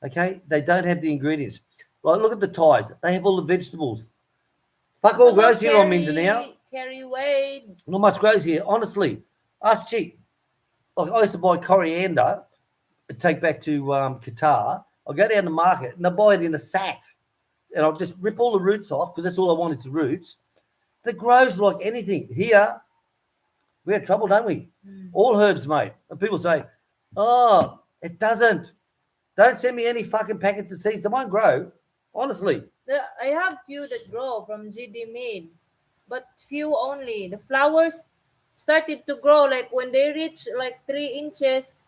Okay? They don't have the ingredients. Like, look at the Thais. They have all the vegetables. Fuck all grows here on Mindanao. Carry Wade. Not much grows here. Honestly, us cheap. Like, I used to buy coriander and take back to Qatar. I'll go down the market and I buy it in a sack. And I'll just rip all the roots off because that's all I want is the roots. That grows like anything. Here, we have trouble, don't we? All herbs, mate. And people say, oh, it doesn't. Don't send me any fucking packets of seeds. They won't grow. Honestly. I have few that grow from GD Made, but few only. The flowers started to grow like when they reach like 3 inches.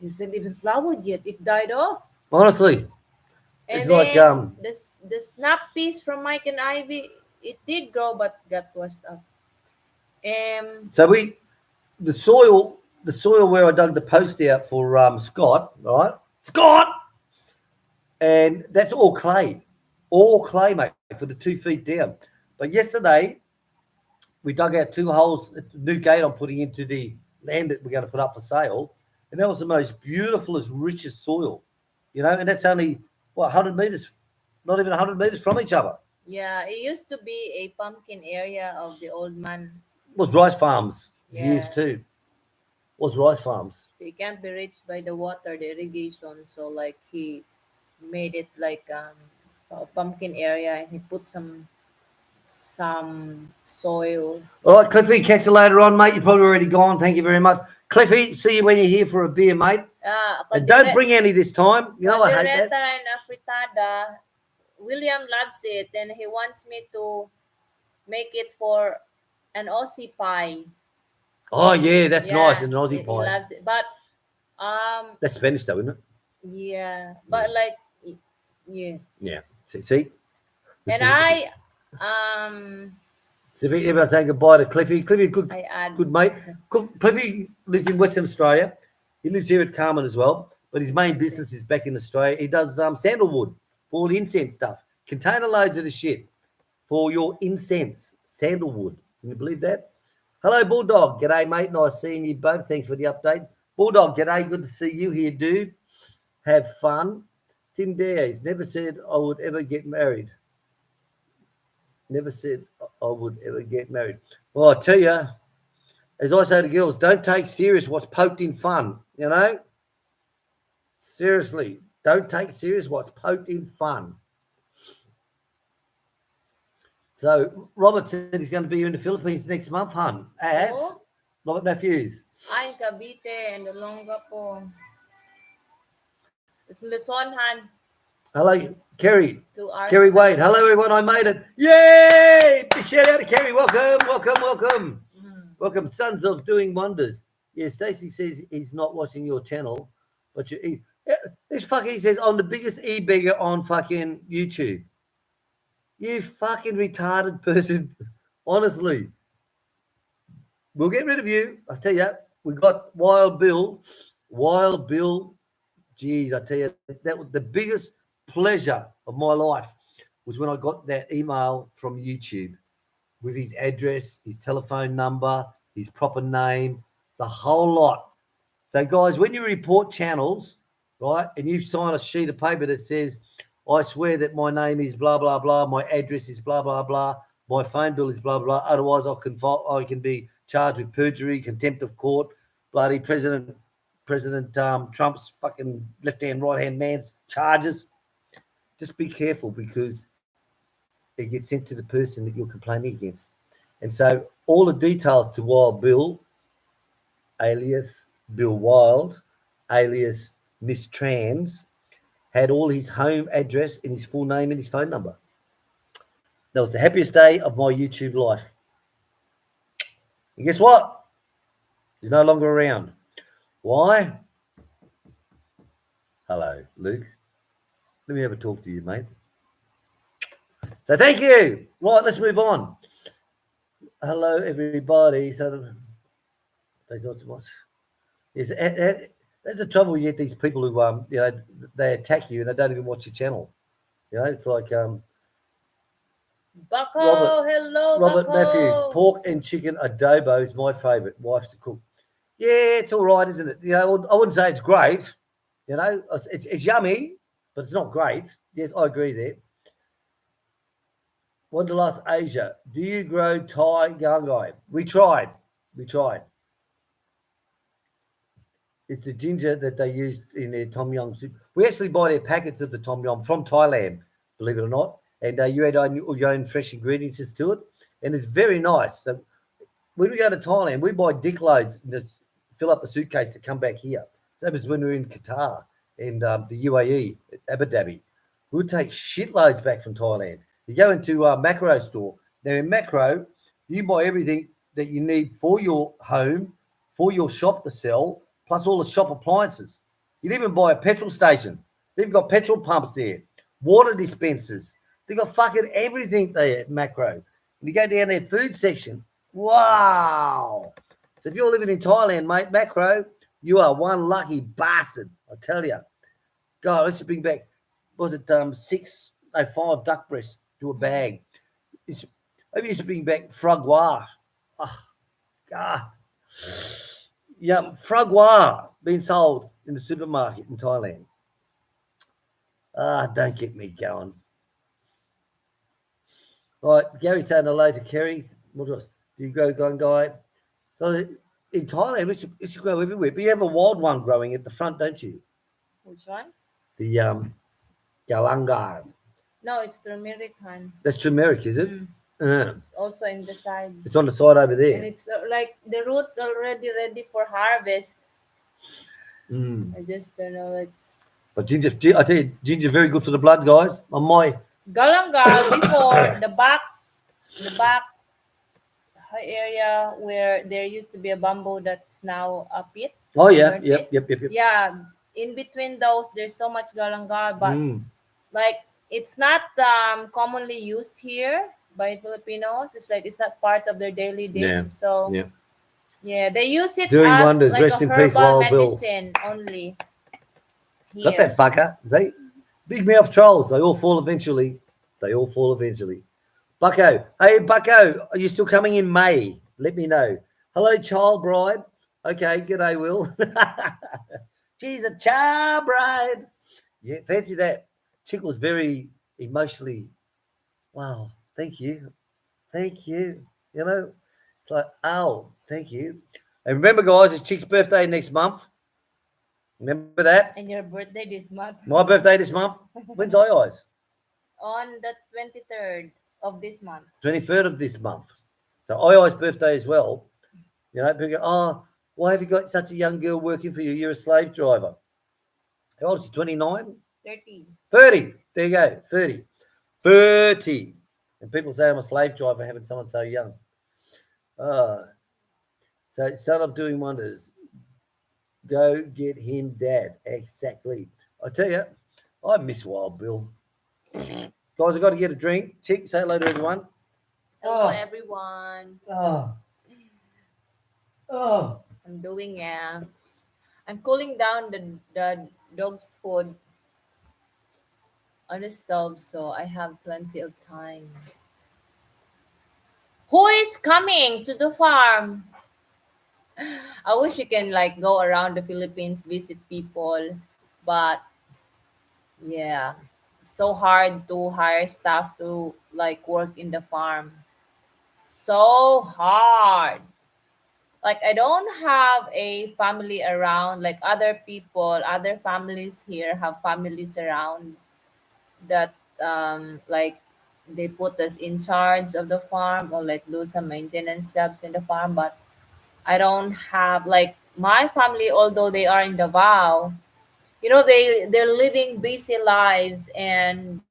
It isn't even flowered yet. It died off. Honestly. And it's then like the snap peas from Mike and Ivy, it did grow but got washed up. So the soil where I dug the post out for Scott, right? Scott, and that's all clay, mate, for the 2 feet down. But yesterday we dug out 2 holes at the new gate I'm putting into the land that we're going to put up for sale, and that was the most beautiful, richest soil, you know, and that's only 100 meters, not even 100 meters from each other. Yeah, it used to be a pumpkin area of the old man. It was rice farms. years Yeah. too. Was rice farms. So it can't be reached by the water, the irrigation. So like he made it like a pumpkin area, and he put some soil. All right, Cliffy, catch you later on, mate. You're probably already gone. Thank you very much. Cliffy, see you when you're here for a beer, mate. And don't bring any this time. You know I hate that. Caldereta and afritada. William loves it, and he wants me to make it for an Aussie pie. Oh, yeah, that's nice. Yeah, An Aussie he pie. loves it. But That's Spanish, though, isn't it? yeah, but like yeah. Yeah. See? And I um So if everyone say goodbye to Cliffy. Cliffy, I add good mate. Cliffy lives in Western Australia. He lives here at Carmen as well, but his main business is back in Australia. He does sandalwood for all the incense stuff. Container loads of the shit for your incense, sandalwood. Can you believe that? Hello, Bulldog. G'day, mate. Nice seeing you both. Thanks for the update. Bulldog, g'day. Good to see you here, dude. Have fun. Tim Diaz never said I would ever get married. Never said I would ever get married. Well, I tell you, as I say to girls, don't take serious what's poked in fun, you know? Seriously, don't take serious what's poked in fun. So Robert said he's going to be here in the Philippines next month, hun. At Oh? Robert Matthews. ay Cavite and Olonga po. It's Luzon, han. Hello, Kerry. 2 hours. Kerry Wade. Hello, everyone. I made it. Yay! Big shout out to Kerry. Welcome. Welcome, Sons of Doing Wonders. Yeah, Stacey says he's not watching your channel, but this fucking says I'm the biggest e-beggar on fucking YouTube. You fucking retarded person. Honestly. We'll get rid of you. I tell you, we got Wild Bill. Geez, I tell you, that was the biggest pleasure of my life was when I got that email from YouTube with his address, his telephone number, his proper name, the whole lot. So, guys, when you report channels, right, and you sign a sheet of paper that says, I swear that my name is blah, blah, blah, my address is blah, blah, blah, my phone bill is blah, blah, otherwise I can be charged with perjury, contempt of court, bloody President Trump's fucking left-hand, right-hand man's charges. Just be careful because it gets sent to the person that you're complaining against. And so all the details to Wild Bill, alias Bill Wild, alias Miss Trans, had all his home address and his full name and his phone number. That was the happiest day of my YouTube life. And guess what? He's no longer around. Why? Hello, Luke. Let me have a talk to you, mate. So thank you. Right, let's move on. Hello, everybody. So there's not so much. Yes, that's the trouble. You get these people who they attack you and they don't even watch your channel. You know, it's like Bako, hello, Robert Bako. Matthews. Pork and chicken adobo is my favourite. Wife's to cook. Yeah, it's all right, isn't it? You know, I wouldn't say it's great. You know, it's yummy, but it's not great. Yes, I agree there. Wanderlust Asia. Do you grow Thai gungai? We tried. It's the ginger that they used in their tom yum soup. We actually buy their packets of the tom yum from Thailand, believe it or not. And you add your own fresh ingredients to it. And it's very nice. So when we go to Thailand, we buy dick loads to fill up the suitcase to come back here. Same as when we were in Qatar and the UAE, Abu Dhabi. We would take shitloads back from Thailand. You go into a Macro store. Now in Macro, you buy everything that you need for your home, for your shop to sell, plus all the shop appliances. You'd even buy a petrol station. They've got petrol pumps there, water dispensers. They've got fucking everything there at Macro. And you go down their food section. Wow. So if you're living in Thailand, mate, Macro, you are one lucky bastard, I tell you. God, let's bring back, was it 5 duck breasts to a bag. Maybe used to bring back frogwa. Oh, God. Yeah, frogwa being sold in the supermarket in Thailand. Don't get me going. All right, Gary saying hello to Kerry. What else? Do you go gungai? So in Thailand, it should grow everywhere. But you have a wild one growing at the front, don't you? Which one? The galangal. No, it's turmeric, hun. That's turmeric, is it? Mm. Uh, It's also in the side. it's on the side over And there. it's like the roots already ready for harvest. Mm. I just don't know it. But I tell you, ginger's very good for the blood, guys. On my, Galangal before the back area where there used to be a bamboo that's now a pit, oh yeah, burnt yep, pit. yep, yep, yep. Yeah, in between those, there's so much galangal, but Mm. like it's not commonly used here by Filipinos. It's like it's not part of their daily dish. Yeah, So yeah. yeah, they use it Doing as wonders. like Rest a in peace, herbal Wild Bill. medicine only Got that here. fucker? They big mouth trolls. They all fall eventually. They all fall eventually. Bucko, hey Bucko, are you still coming in May? Let me know. Hello, child bride. Okay, g'day, Will. She's a child bride. Yeah, fancy that. Chick was very emotionally. Wow, thank you, thank you. You know, it's like, oh, thank you. And remember, guys, it's Chick's birthday next month. Remember that? And your birthday this month My birthday this month. When's I eyes? on the 23rd of this month. 23rd of this month. So I eyes birthday as well. You know, people go, oh, why have you got such a young girl working for you? You're a slave driver. How old is she? 29? 30. 30. There you go. 30. 30. And people say I'm a slave driver having someone so young. Uh, so son of doing wonders. Go get him, Dad. Exactly. I tell you, I miss Wild Bill. Guys, I've got to get a drink. Chick, say hello to everyone. Hello, Oh, everyone. oh, oh. I'm doing, yeah. I'm cooling down the dog's food on the stove, so I have plenty of time. Who is coming to the farm? I wish we can like go around the Philippines, visit people, but yeah, it's so hard to hire staff to like work in the farm. So hard. Like I don't have a family around like other people, other families here have families around that like they put us in charge of the farm or like do some maintenance jobs in the farm, but I don't have like my family, although they are in Davao, they're living busy lives, and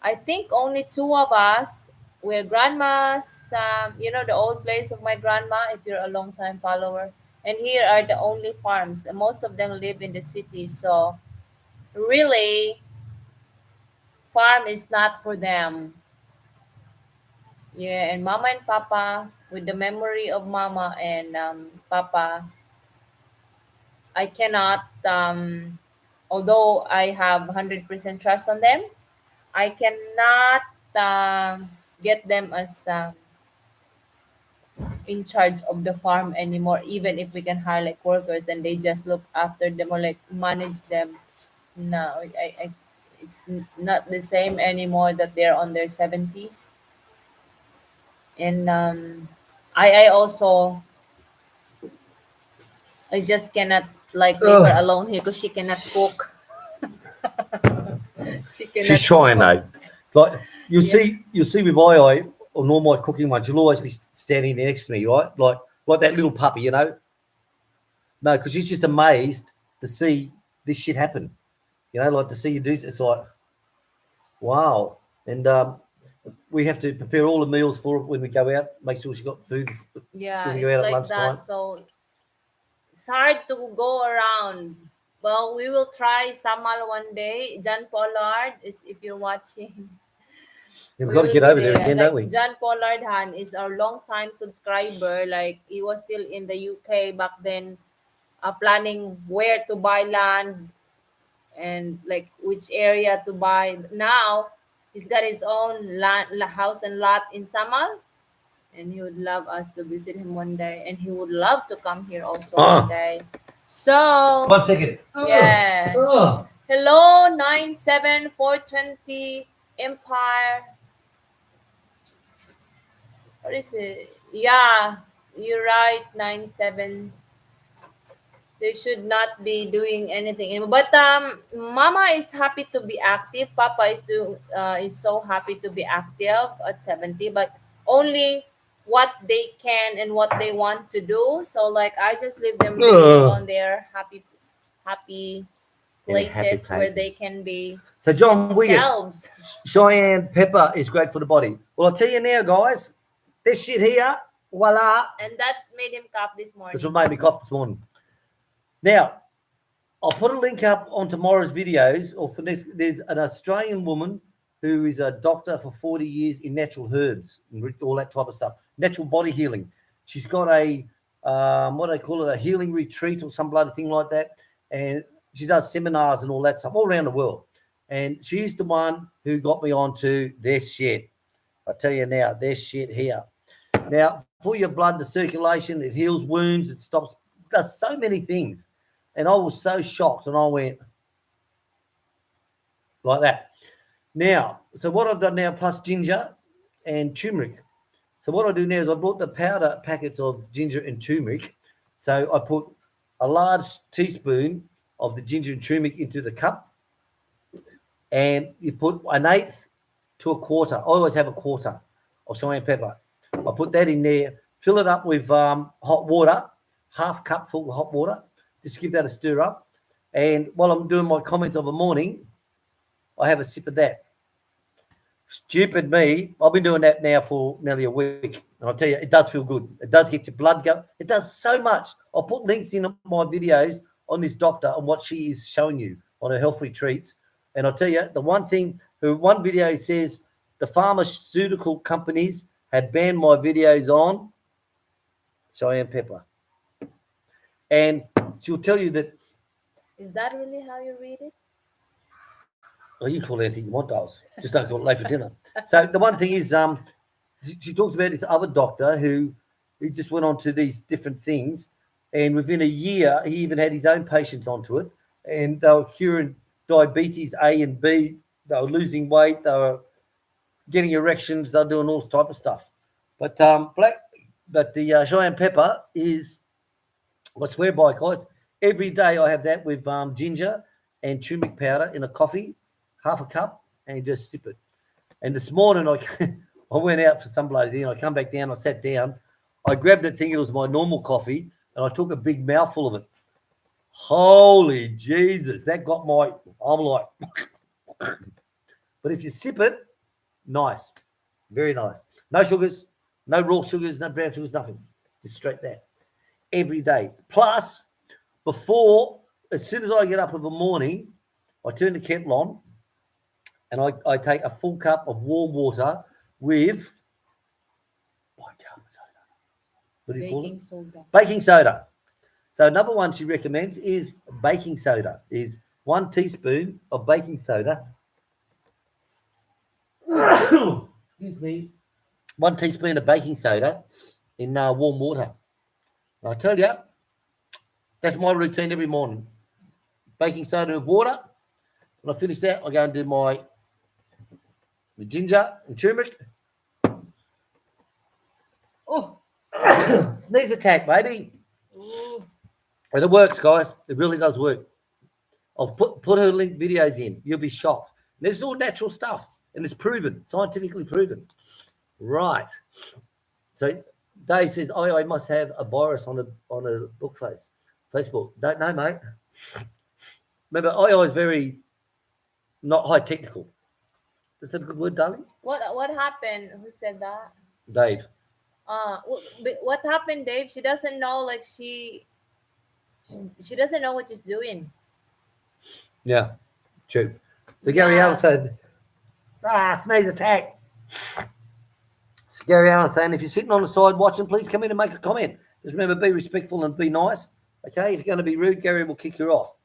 I think only two of us. We're grandmas, the old place of my grandma, if you're a long time follower. And here are the only farms. And most of them live in the city. So, really, farm is not for them. Yeah, and mama and papa, with the memory of mama and papa, I cannot, although I have 100% trust on them, I cannot get them as in charge of the farm anymore, even if we can hire like workers and they just look after them or like manage them. No, it's not the same anymore that they're on their 70s. And I also, I just cannot like leave her Ugh. alone here because she cannot cook. She She's cannot trying cook. though. Like Yeah. you'll see with I on all my cooking ones, you'll always be standing next to me, right? Like that little puppy, you know. No, because she's just amazed to see this shit happen. You know, like to see you do. It's like wow. And we have to prepare all the meals for her when we go out. Make sure she got food Yeah, when we go it's out at like that. lunchtime. So it's hard to go around. Well, we will try Samal one day. John Pollard is if you're watching. Yeah, we've We got to will get be over there there. again, don't Like we? John Pollard Han is our long-time subscriber. Like he was still in the UK back then, planning where to buy land and like which area to buy. Now he's got his own house and lot in Samal, and he would love us to visit him one day, and he would love to come here also one Ah, day. So 1 second. yeah. Oh. Hello 97420 Empire. What is it? Yeah. You're right, 9-7. They should not be doing anything anymore. But Mama is happy to be active. Papa is so happy to be active at 70, but only what they can and what they want to do. So like I just leave them be Ugh. on their happy In a happy places where they places. can be So John William, themselves. Cheyenne pepper is great for the body. Well, I'll tell you now, guys, this shit here, voila, And that made him cough this that's what morning. made me cough this morning. Now, I'll put a link up on tomorrow's videos, or for this, there's an Australian woman who is a doctor for 40 years in natural herbs and all that type of stuff, natural body healing. She's got a, what do they call it, a healing retreat or some bloody thing like that. And she does seminars and all that stuff all around the world. And she's the one who got me onto this shit. I tell you now, this shit here. Now, for your blood, the circulation, it heals wounds, it stops, does so many things. And I was so shocked, and I went like that. Now, so what I've done now, plus ginger and turmeric. So what I do now is I bought the powder packets of ginger and turmeric. So I put a large teaspoon of the ginger and turmeric into the cup, and you put an eighth to a quarter. I always have a quarter of cayenne pepper. I put that in there, fill it up with hot water, half cup full of hot water. Just give that a stir up. And while I'm doing my comments of the morning, I have a sip of that. Stupid me. I've been doing that now for nearly a week. And I'll tell you, it does feel good. It does get your blood go. It does so much. I'll put links in my videos on this doctor and what she is showing you on her health retreats. And I'll tell you, the one thing, one video says the pharmaceutical companies had banned my videos on cayenne pepper. And she'll tell you that, Is that really how you read it? well, you call it anything you want, dolls. Just don't call it late for dinner. So the one thing is, she talks about this other doctor who just went on to these different things, and within a year, he even had his own patients onto it, and they were curing diabetes A and B. They were losing weight. They were getting erections. They were doing all type of stuff. But the cayenne pepper is, I swear by, guys, every day I have that with ginger and turmeric powder in a coffee, half a cup, and you just sip it. And this morning I went out for some bloody thing. I come back down, I sat down, I grabbed it thinking it was my normal coffee, and I took a big mouthful of it. Holy Jesus, that got I'm like, but if you sip it, nice, very nice. No sugars, no raw sugars, no brown sugars, nothing. Just straight there. Every day. Plus, as soon as I get up in the morning, I turn the kettle on and I take a full cup of warm water with bicarbonate soda. What do you call Baking it? soda. Baking soda. So another one she recommends is baking soda. Is 1 teaspoon of baking soda. Excuse me. 1 teaspoon of baking soda in warm water. And I tell you, that's my routine every morning. Baking soda with water. When I finish that, I go and do my ginger and turmeric. Oh, sneeze attack, baby. Ooh. And it works, guys. It really does work. I'll put her link videos in. You'll be shocked. And it's all natural stuff, and it's proven, scientifically proven. Right. So Dave says, I must have a virus on a book face. Facebook. Don't know, mate. Remember, I was very not high technical. Is that a good word, darling? What happened? Who said that? Dave. What happened, Dave? She doesn't know. Like she doesn't know what she's doing. Yeah, true. So Gary Yeah. Allen said, sneeze attack. So Gary Allen saying, if you're sitting on the side watching, please come in and make a comment. Just remember, be respectful and be nice. Okay, if you're going to be rude, Gary will kick you off.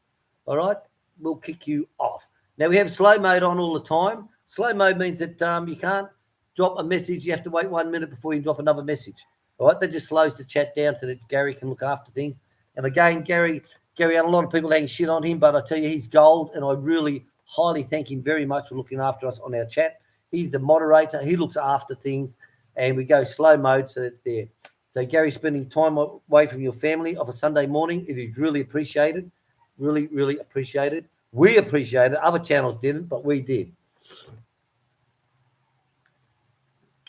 All right, we'll kick you off. Now we have slow mode on all the time. Slow mode means that you can't drop a message. You have to wait 1 minute before you drop another message. All right, that just slows the chat down so that Gary can look after things. And again, Gary, a lot of people hang shit on him, but I tell you, he's gold, and I really highly thank him very much for looking after us on our chat. He's the moderator. He looks after things, and we go slow mode so it's there. So, Gary, spending time away from your family of a Sunday morning, it is really appreciated. Really, really appreciated. We appreciate it. Other channels didn't, but we did.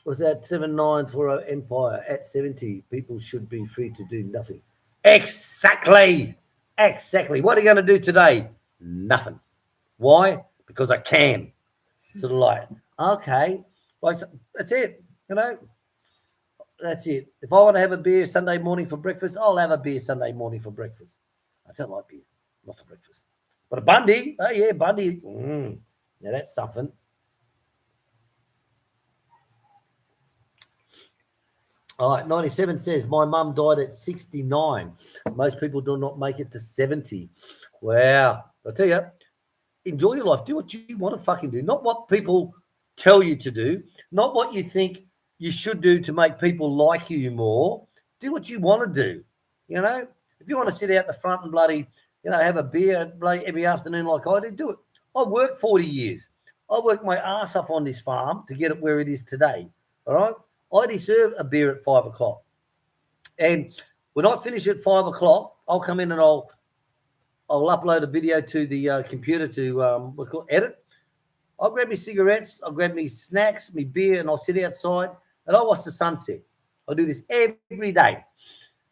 Was that 7940 Empire at 70? People should be free to do nothing. Exactly. Exactly. What are you going to do today? Nothing. Why? Because I can. Sort of like, okay, like that's it. You know, that's it. If I want to have a beer Sunday morning for breakfast, I'll have a beer Sunday morning for breakfast. I don't like beer, not for breakfast. But a Bundy, oh yeah, Bundy. Now that's something. All right, 97 says, my mum died at 69. Most people do not make it to 70. Wow. I'll tell you, enjoy your life. Do what you want to fucking do, not what people tell you to do, not what you think you should do to make people like you more. Do what you want to do. You know, if you want to sit out the front and bloody, have a beer bloody every afternoon like I did, do it. I worked 40 years. I worked my ass off on this farm to get it where it is today. All right. I deserve a beer at 5 o'clock. And when I finish at 5 o'clock, I'll come in and I'll upload a video to the computer to edit. I'll grab me cigarettes, I'll grab me snacks, me beer, and I'll sit outside and I'll watch the sunset. I do this every day.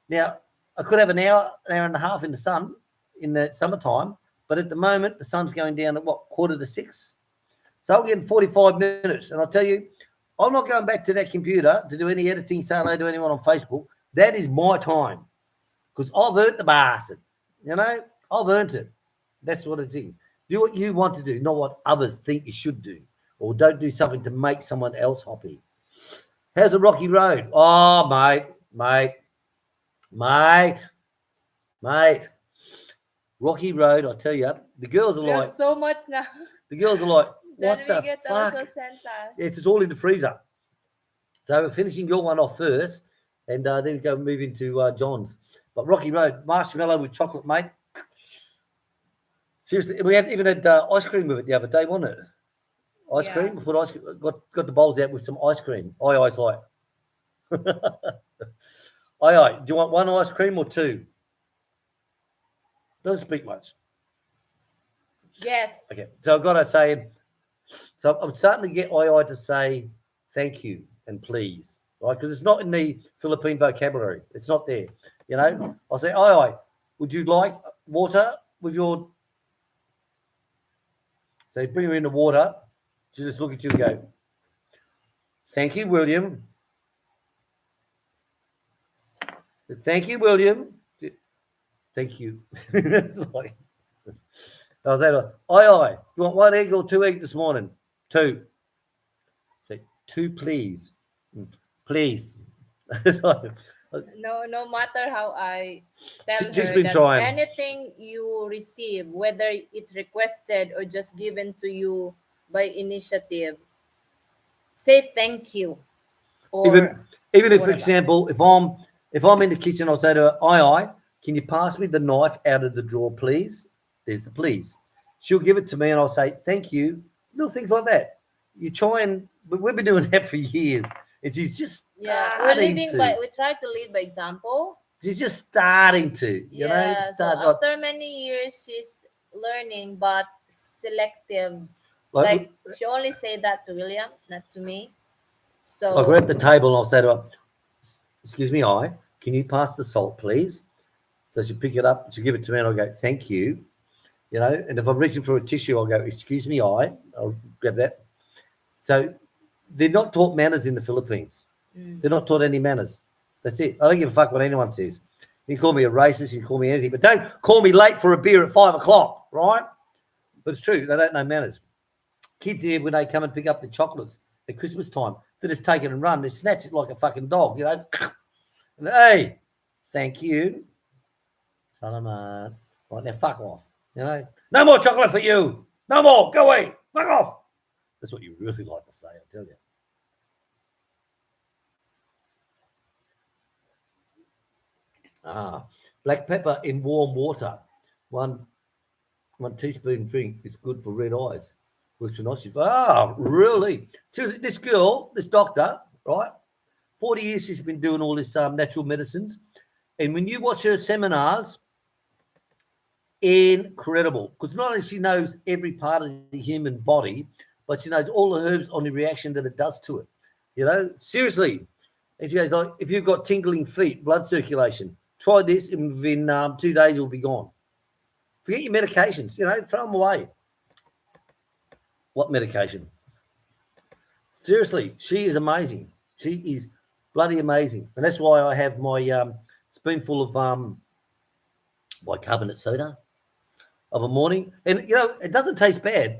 Now, I could have an hour and a half in the sun in the summertime, but at the moment, the sun's going down at 5:45? So I'll get 45 minutes. And I'll tell you, I'm not going back to that computer to do any editing, say hello to anyone on Facebook. That is my time because I've earned the bastard. I've earned it. That's what it's in. Do what you want to do, not what others think you should do. Or don't do something to make someone else happy. How's the rocky road? Oh, mate. Rocky road, I tell you, the girls are like... so much now. The girls are like, what the fuck? Yes, it's all in the freezer. So we're finishing your one off first, and then we go move into John's. But Rocky Road, marshmallow with chocolate, mate. Seriously, we even had ice cream with it the other day, wasn't it? Ice cream. We put ice cream. Got the bowls out with some ice cream. I's like. Aye. Do you want one ice cream or two? Doesn't speak much. Yes. Okay. So I've got to say, so I'm starting to get I to say thank you and please, right? Because it's not in the Philippine vocabulary. It's not there. I'll say, aye. Would you like water with your... So you bring her in the water. She just look at you and go, thank you, William. Thank you, William. Thank you. That's like... I was like, aye. You want one egg or two eggs this morning? Two. Say, two, please. Please. No matter how I tell Just her been that trying. anything you receive, whether it's requested or just given to you by initiative, say thank you. Or even if, for whatever. example, if I'm in the kitchen, I'll say to her, aye, can you pass me the knife out of the drawer, please? There's the please. She'll give it to me and I'll say, thank you. Little things like that. You try and... We've been doing that for years. And she's just starting we try to lead by example. She's just starting to, So after many years, she's learning, but selective. Like she only say that to William, not to me. So Like we're at the table and I'll say to her, excuse me, can you pass the salt, please? So she'll pick it up, she'll give it to me and I'll go, thank you. And if I'm reaching for a tissue, I'll go, excuse me, I'll grab that. So they're not taught manners in the Philippines. They're not taught any manners. That's it. I don't give a fuck what anyone says. You can call me a racist, you can call me anything, but don't call me late for a beer at 5 o'clock, right? But it's true, they don't know manners. Kids here, when they come and pick up the chocolates at Christmas time, they just take it and run. They snatch it like a fucking dog, And, hey, thank you. Salamat. Right, now fuck off, No more chocolate for you. No more. Go away. Fuck off. That's what you really like to say, I tell you. Black pepper in warm water. One teaspoon drink is good for red eyes. Works for nostrils. Really? Seriously, this girl, this doctor, right? 40 years she's been doing all this natural medicines. And when you watch her seminars, incredible. Because not only she knows every part of the human body, but she knows all the herbs on the reaction that it does to it. You know, seriously. And she goes, like, if you've got tingling feet, blood circulation, try this, and within 2 days it'll be gone. Forget your medications, you know, throw them away. What medication? Seriously, she is amazing. She is bloody amazing. And that's why I have my spoonful of bicarbonate soda of a morning. And, you know, it doesn't taste bad.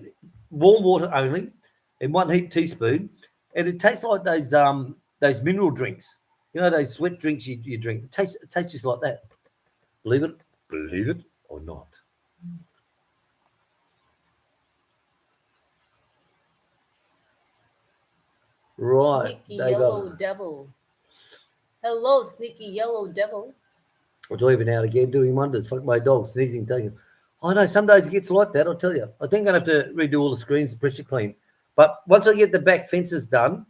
Warm water only in 1 heaped teaspoon. And it tastes like those mineral drinks. You know, those sweat drinks you drink. It tastes just like that. Believe it or not. Right. Sneaky Davao. yellow devil. Hello, sneaky yellow devil. I'll driving out again, doing wonders. Fuck my dog, sneezing, taking. I know some days it gets like that, I'll tell you. I think I'm going to have to redo all the screens and pressure clean. But once I get the back fences done,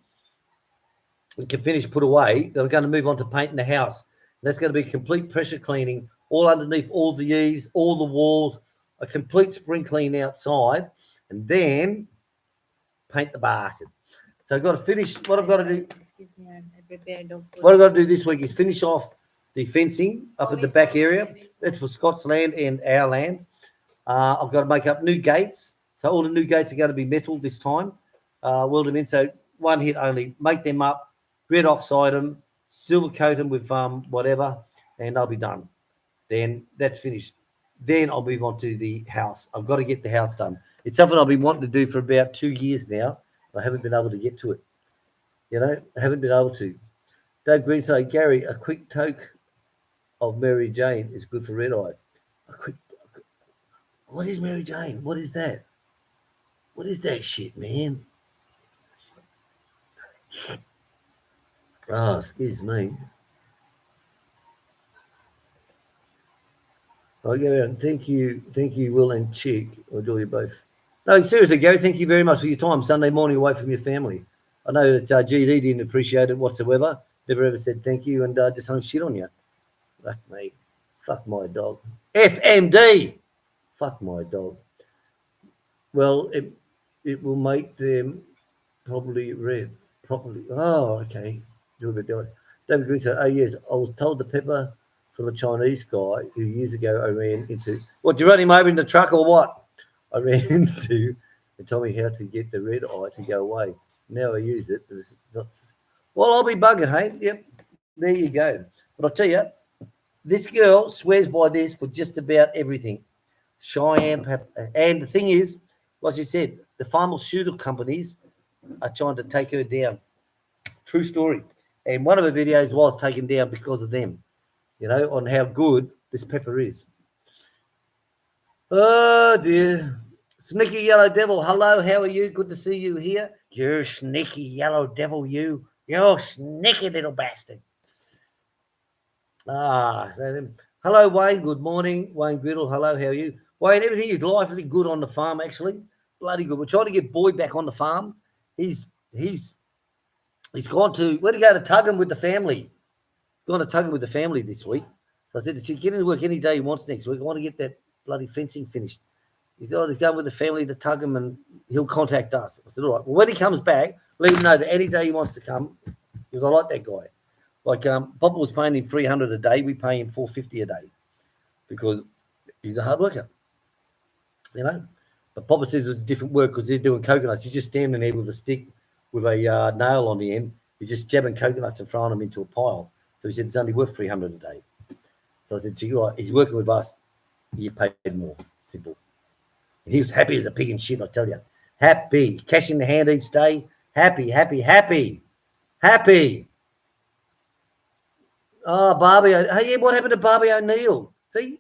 we can finish put away, then I'm going to move on to painting the house. And that's going to be complete pressure cleaning, all underneath all the eaves, all the walls, a complete spring clean outside, and then paint the bastard. So I've got to finish, what I've got to do, Excuse me, I prepared dog food. what I've got to do this week is finish off the fencing up at the back area. That's for Scott's land and our land. I've got to make up new gates. So all the new gates are going to be metal this time. Weld them in. So one hit only. Make them up, red oxide them, silver coat them with whatever, and they'll be done. Then that's finished. Then I'll move on to the house. I've got to get the house done. It's something I've been wanting to do for about 2 years now. I haven't been able to get to it. You know, I haven't been able to. Dave Green say, Gary, a quick toke of Mary Jane is good for red eye. What is Mary Jane? What is that? What is that shit, man? Oh, excuse me. I'll go out and thank you, Will and Chick. I'll do you both. No, seriously, Gary, thank you very much for your time Sunday morning away from your family. I know that GD didn't appreciate it whatsoever. Never ever said thank you and just hung shit on you. Fuck me. Fuck my dog. FMD. Fuck my dog. Well, it will make them probably red. Properly. Oh, okay. Do it. David Green said, oh, yes, I was told the pepper from a Chinese guy who years ago I ran into. What, you run him over in the truck or what? I ran into and told me how to get the red eye to go away. Now I use it, but it's not. Well, I'll be bugging, hey? Yep. There you go. But I'll tell you, this girl swears by this for just about everything. Cheyenne pepper. And the thing is, like you said, the pharmaceutical companies are trying to take her down. True story. And one of her videos was taken down because of them, you know, on how good this pepper is. Oh, dear. Sneaky Yellow Devil, hello, how are you? Good to see you here. You sneaky yellow devil, you. You sneaky little bastard. Hello, Wayne. Good morning. Wayne Griddle, hello, how are you? Wayne, everything is lively good on the farm, actually. Bloody good. We're trying to get Boy back on the farm. He's gone to, where'd he go to Tuggum with the family? He's gone to Tuggum with the family this week. So I said, get into work any day he wants next week. I want to get that bloody fencing finished. He said, he's going with the family to Tuggum and he'll contact us. I said, all right. Well, when he comes back, let him know that any day he wants to come, because I like that guy. Like Papa was paying him $300 a day. We pay him $450 a day because he's a hard worker, you know. But Papa says it's different work because they're doing coconuts. He's just standing there with a stick with a nail on the end. He's just jabbing coconuts and throwing them into a pile. So he said it's only worth $300 a day. So I said, to you, right, he's working with us. You paid more. Simple. And he was happy as a pig in shit, I tell you. Happy. Cash in the hand each day. Happy, happy, happy. Happy. Oh, Barbie. Hey, yeah, what happened to Barbie O'Neill? See,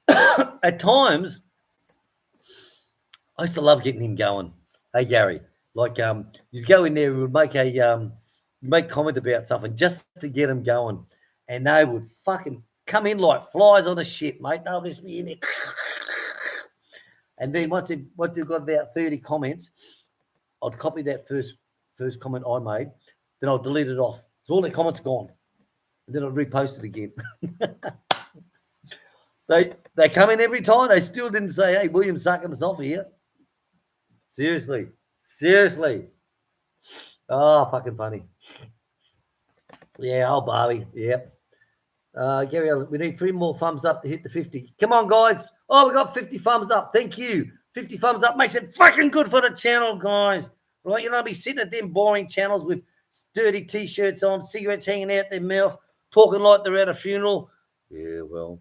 at times, I used to love getting him going. Hey, Gary, like you'd go in there and would make comment about something just to get him going, and they would fucking come in like flies on a shit, mate. They'll just be in there. And then once they've got about 30 comments, I'd copy that first comment I made, then I'll delete it off. So all their comments are gone. And then I'll repost it again. They come in every time. They still didn't say, hey, William's sucking us off here. Seriously. Oh, fucking funny. Yeah, old Barbie. Yep. Gary, we need 3 more thumbs up to hit the 50. Come on, guys. Oh, we got 50 thumbs up. Thank you. 50 thumbs up makes it fucking good for the channel, guys. Right? You don't be sitting at them boring channels with dirty T-shirts on, cigarettes hanging out their mouth, talking like they're at a funeral. Yeah, well,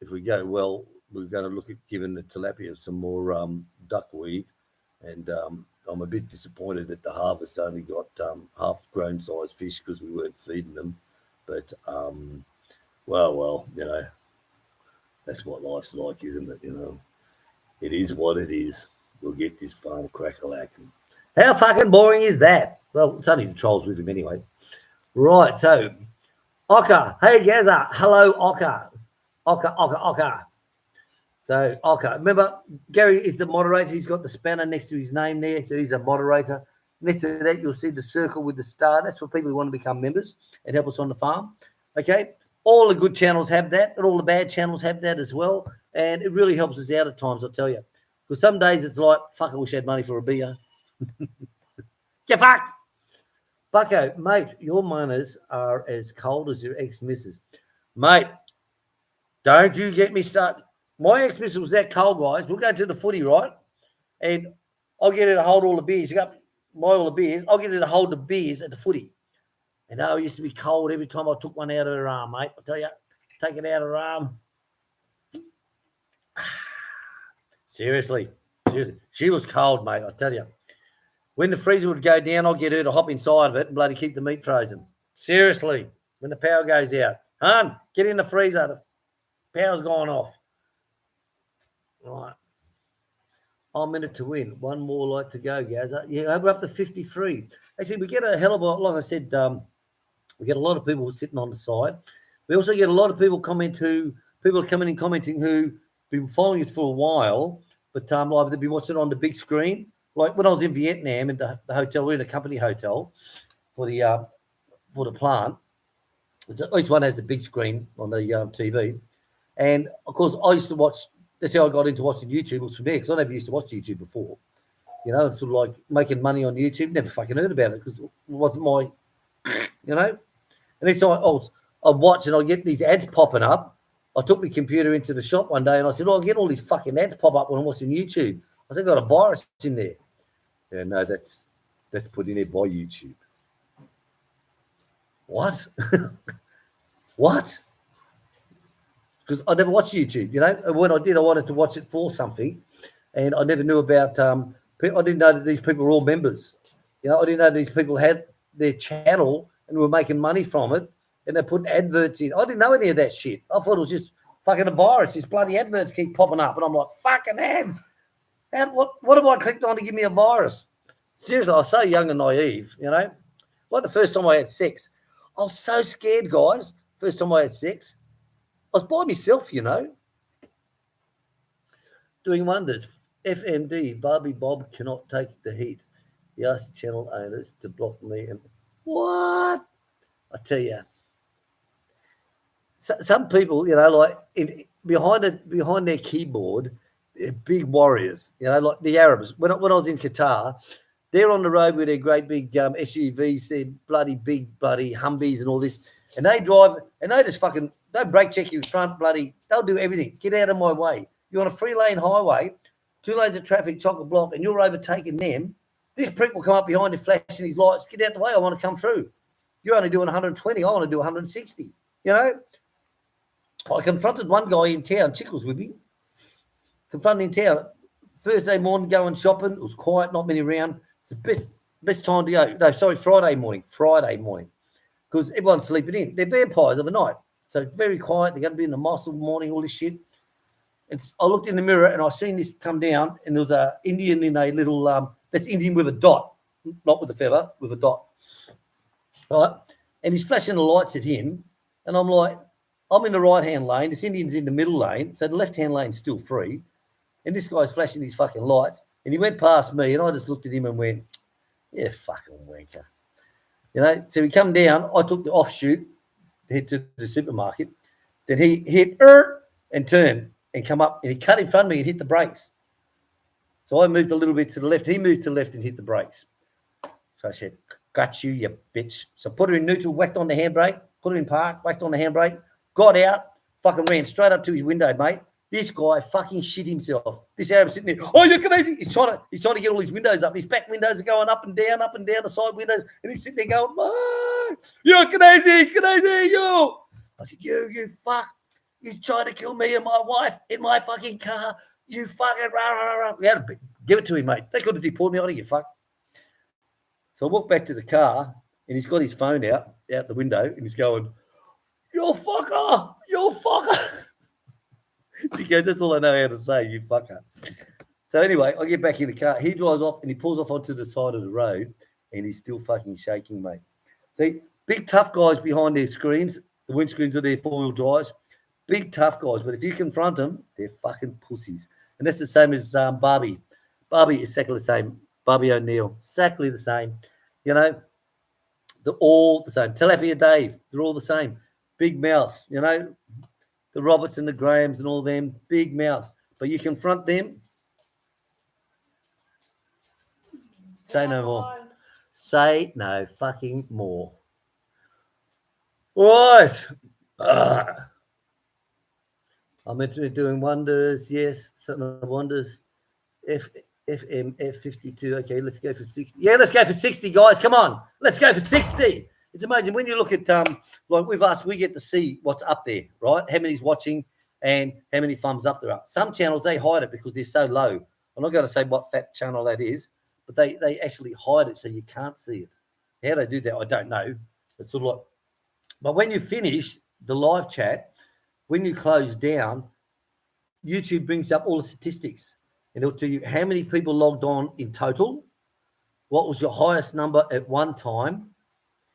if we go well, we're going to look at giving the tilapia some more duckweed. And I'm a bit disappointed that the harvest only got half-grown size fish because we weren't feeding them. But, well, you know, that's what life's like, isn't it? You know, it is what it is. We'll get this farm crack-a-lacking. How fucking boring is that? Well, it's only the trolls with him anyway. Right, so, Oka. Hey, Gaza. Hello, Oka. Oka. So, Oka. Remember, Gary is the moderator. He's got the spanner next to his name there, so he's a moderator. Next to that, you'll see the circle with the star. That's for people who want to become members and help us on the farm. Okay? All the good channels have that, but all the bad channels have that as well. And it really helps us out at times, I'll tell you. Because some days it's like, fuck, I wish I had money for a beer. Get fucked. Bucko, mate, your manners are as cold as your ex-missus. Mate, don't you get me started. My ex-missus was that cold, guys. We'll go to the footy, right? And I'll get her to hold all the beers. You got buy all the beers. I'll get her to hold the beers at the footy. And it used to be cold every time I took one out of her arm, mate. I tell you, take it out of her arm. Seriously. She was cold, mate, I tell you. When the freezer would go down, I'll get her to hop inside of it and bloody keep the meat frozen. Seriously. When the power goes out. Hun, get in the freezer. The power's gone off. Right. I'm in it to win. One more light to go, Gaza. Yeah, we're up to 53. Actually, we get a hell of a lot. Like I said, we get a lot of people sitting on the side. We also get a lot of people people are coming in commenting who been following us for a while, but like they've been watching it on the big screen. Like when I was in Vietnam at the hotel, we're in a company hotel for the plant. Each one has a big screen on the TV. And, of course, I used to watch. That's how I got into watching YouTube. It was from there because I never used to watch YouTube before. You know, it's sort of like making money on YouTube. Never fucking heard about it because it wasn't my, you know. And then so I'd watch and I'd get these ads popping up. I took my computer into the shop one day and I said, I get all these fucking ads pop up when I'm watching YouTube. I said, I got a virus in there. Yeah, no, that's put in there by YouTube. What? What? Because I never watched YouTube, you know. And when I did, I wanted to watch it for something. And I never knew about, I didn't know that these people were all members. You know, I didn't know these people had their channel and were making money from it. And they put adverts in. I didn't know any of that shit. I thought it was just fucking a virus. These bloody adverts keep popping up. And I'm like, fucking ads. What have I clicked on to give me a virus? Seriously, I was so young and naive, you know. Like the first time I had sex. I was so scared, guys. First time I had sex. I was by myself, you know. Doing wonders. FMD, Barbie Bob cannot take the heat. He asked channel owners to block me. And what? I tell you. Some people, you know, like behind their keyboard, they're big warriors, you know, like the Arabs. When I was in Qatar, they're on the road with their great big SUVs, their bloody big bloody Humvees and all this, and they drive and they just fucking they brake check you front bloody. They'll do everything. Get out of my way. You're on a 3-lane highway, 2 lanes of traffic, chock-a-block, and you're overtaking them. This prick will come up behind you, flashing his lights. Get out the way. I want to come through. You're only doing 120. I want to do 160. You know. I confronted one guy in town. Chick was with me. Confronted in town. Thursday morning, going shopping. It was quiet, not many around. It's the best time to go. No, sorry, Friday morning. Because everyone's sleeping in. They're vampires of the night. So very quiet. They're going to be in the mosque all morning, all this shit. And I looked in the mirror and I seen this come down and there was an Indian in a little, that's Indian with a dot. Not with a feather, with a dot. Right? And he's flashing the lights at him. And I'm like, I'm in the right-hand lane. This Indian's in the middle lane. So the left-hand lane's still free. And this guy's flashing his fucking lights. And he went past me and I just looked at him and went, yeah, fucking wanker. You know, so he come down. I took the offshoot, head to the supermarket. Then he hit and turned and come up and he cut in front of me and hit the brakes. So I moved a little bit to the left. He moved to the left and hit the brakes. So I said, got you, you bitch. So put her in neutral, whacked on the handbrake, put her in park, whacked on the handbrake, got out, fucking ran straight up to his window, mate. This guy fucking shit himself. This Arab sitting there, oh, you're crazy. He's trying to get all his windows up. His back windows are going up and down, the side windows. And he's sitting there going, oh, you're crazy, you. I said, you fuck. You tried to kill me and my wife in my fucking car. You fucking rah, rah, rah. We had to give it to him, mate. They could have deported me on it, you fuck. So I walked back to the car and he's got his phone out the window and he's going, you fucker. She goes, that's all I know how to say, you fucker. So anyway, I get back in the car. He drives off and he pulls off onto the side of the road and he's still fucking shaking, mate. See, big tough guys behind their screens, the windscreens of their four-wheel drives, big tough guys. But if you confront them, they're fucking pussies. And that's the same as Barbie. Barbie is exactly the same. Barbie O'Neill, exactly the same. You know, they're all the same. Tilapia Dave, they're all the same. Big mouths, you know, the Roberts and the Grahams and all them, big mouths. But you confront them, say no more. Say no fucking more. All right. I'm into doing wonders. Yes, something of wonders. FM F52. Okay, let's go for 60. Yeah, let's go for 60, guys. Come on. Let's go for 60. It's amazing. When you look at, like with us, we get to see what's up there, right? How many's watching and how many thumbs up there are. Some channels, they hide it because they're so low. I'm not going to say what fat channel that is, but they actually hide it so you can't see it. How they do that, I don't know. It's sort of like, but when you finish the live chat, when you close down, YouTube brings up all the statistics and it'll tell you how many people logged on in total, what was your highest number at one time,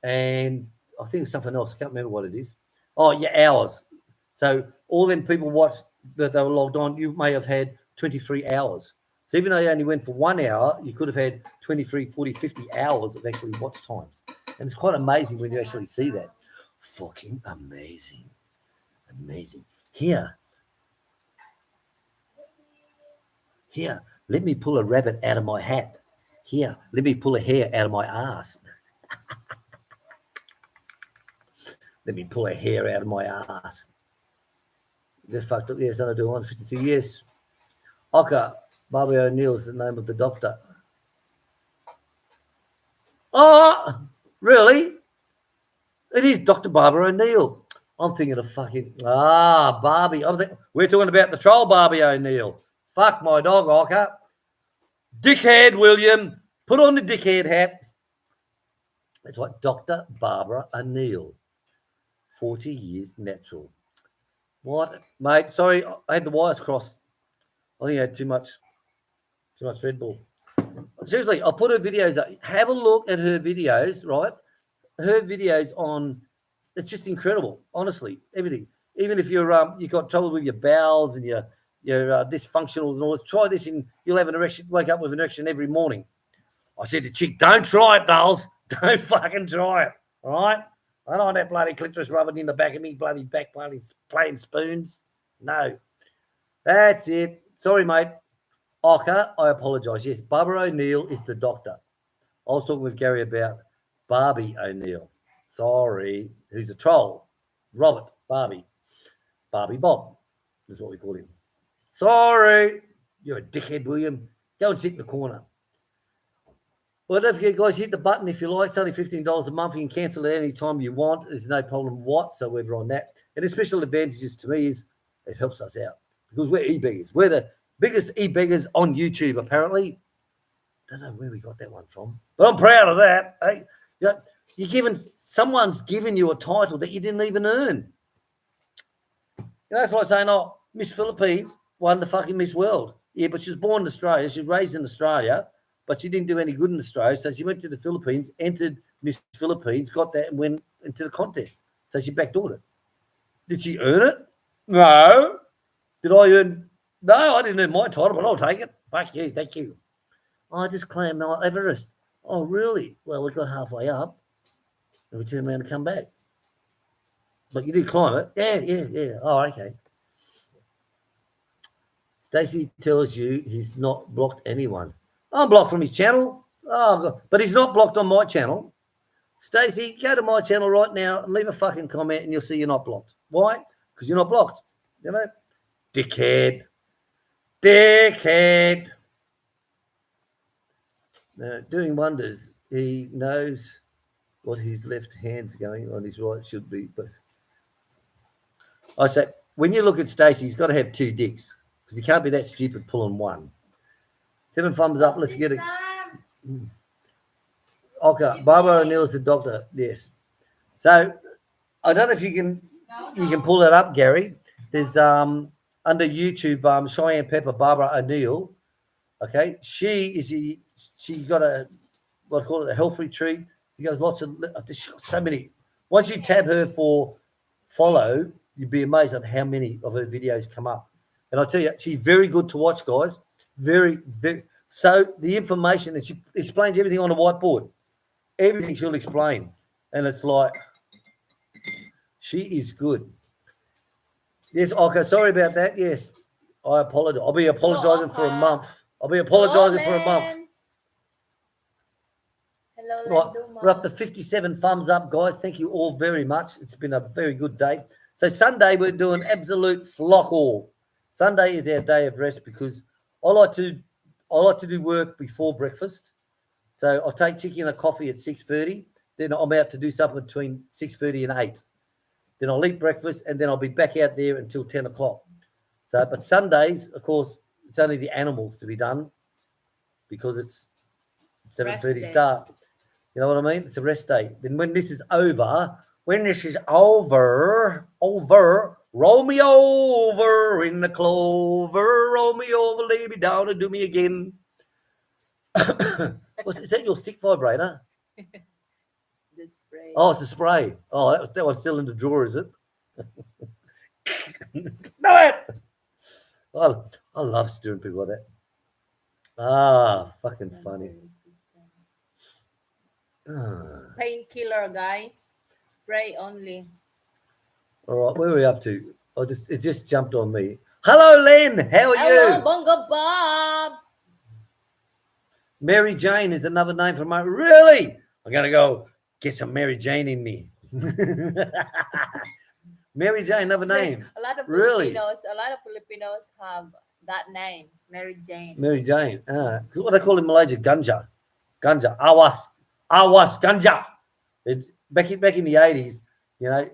and I think it's something else. I can't remember what it is. Oh, yeah, hours. So all them people watched that they were logged on, you may have had 23 hours. So even though you only went for 1 hour, you could have had 23, 40, 50 hours of actually watch times. And it's quite amazing when you actually see that. Fucking amazing. Amazing. Here, let me pull a rabbit out of my hat. Here, let me pull a hair out of my ass. Let me pull a hair out of my ass. Just fucked up. Yes, I do 152. Yes. Oka, Barbie O'Neill's the name of the doctor. Oh, really? It is Dr. Barbara O'Neill. I'm thinking of fucking, Barbie. We're talking about the troll Barbie O'Neill. Fuck my dog, Oka. Dickhead William. Put on the dickhead hat. That's right, Dr. Barbara O'Neill. 40 years natural. What? Mate, sorry, I had the wires crossed. I think I had too much Red Bull. Seriously, I'll put her videos up. Have a look at her videos, right? Her videos on, it's just incredible, honestly, everything. Even if you've got trouble with your bowels and your dysfunctionals and all this, try this and you'll have an erection, wake up with an erection every morning. I said to Chick, don't try it, dolls. Don't fucking try it, all right? I don't want that bloody clitoris rubbing in the back of me, bloody back, bloody playing spoons. No. That's it. Sorry, mate. Oka, I apologise. Yes, Barbara O'Neill is the doctor. I was talking with Gary about Barbie O'Neill. Sorry. Who's a troll? Robert, Barbie. Barbie Bob is what we call him. Sorry. You're a dickhead, William. Go and sit in the corner. Well, don't forget, guys, hit the button if you like. It's only $15 a month. You can cancel it any time you want. There's no problem whatsoever on that. And the special advantages to me is it helps us out because we're e-beggars. We're the biggest e-beggars on YouTube, apparently. Don't know where we got that one from, but I'm proud of that. Hey, someone's given you a title that you didn't even earn. That's like saying, oh, Miss Philippines won the fucking Miss World. Yeah, but she was born in Australia. She was raised in Australia. But she didn't do any good in Australia, so she went to the Philippines, entered Miss Philippines, got that, and went into the contest. So she backdoored it. Did she earn it? No. Did I earn? No, I didn't earn my title, but I'll take it. Fuck you, thank you. I just claimed Mount Everest. Oh, really? Well, we got halfway up. And we turn around and come back. But you did climb it? Yeah. Oh, okay. Stacey tells you he's not blocked anyone. I'm blocked from his channel. Oh, God. But he's not blocked on my channel. Stacey, go to my channel right now and leave a fucking comment and you'll see you're not blocked. Why? Because you're not blocked. You know? Dickhead. Doing wonders. He knows what his left hand's going on, his right should be. But I say, when you look at Stacey, he's got to have two dicks because he can't be that stupid pulling one. 7 thumbs up. Let's get it. Okay, Barbara O'Neill's the doctor. Yes. So I don't know if you can pull that up, Gary. There's under YouTube Cheyenne Pepper Barbara O'Neill. Okay, she got a what I call it a health retreat. She goes lots of so many. Once you tab her for follow, you'd be amazed at how many of her videos come up. And I tell you, she's very good to watch, guys. Very. So the information, and she explains everything on a whiteboard. Everything she'll explain. And it's like, she is good. Yes, okay, sorry about that. Yes, I apologize. I'll be apologizing for a month. I'll be apologizing for a month. Hello, Right, we're up to 57 thumbs up, guys. Thank you all very much. It's been a very good day. So Sunday, we're doing absolute flock all. Sunday is our day of rest because I like to do work before breakfast. So I'll take Chicky and a coffee at 6:30. Then I'm out to do something between 6:30 and 8. Then I'll eat breakfast and then I'll be back out there until 10 o'clock. So, but Sundays, of course, it's only the animals to be done because it's 7:30 start. You know what I mean? It's a rest day. Then when this is over, roll me over in the clover, roll me over, lay me down and do me again. Is that your stick vibrator? The spray. Oh, it's a spray. Oh, that one's still in the drawer, is it? No, it. I love stirring people like that. Ah, fucking funny. Painkiller, guys. Spray only. All right, where are we up to? It just jumped on me. Hello, Len. How are you? Hello, Bongo Bob. Mary Jane is another name for my. Really? I'm gonna go get some Mary Jane in me. Mary Jane, another name. A lot of Really? Filipinos have that name, Mary Jane. Mary Jane. Because what they call in Malaysia, ganja. Awas ganja. Back in the 80s, you know,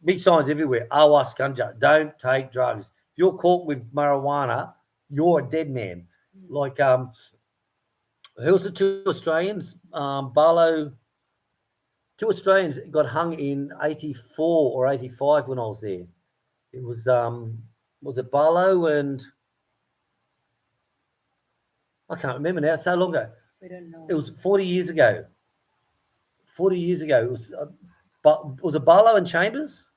big signs everywhere. Awas ganja. Don't take drugs. If you're caught with marijuana, you're a dead man. Like who's the two Australians? Barlow. 2 Australians got hung in 84 or 85 when I was there. It was it Barlow and I can't remember now. It's so long ago. We don't know. It was 40 years ago. 40 years ago. It was was it Barlow and Chambers?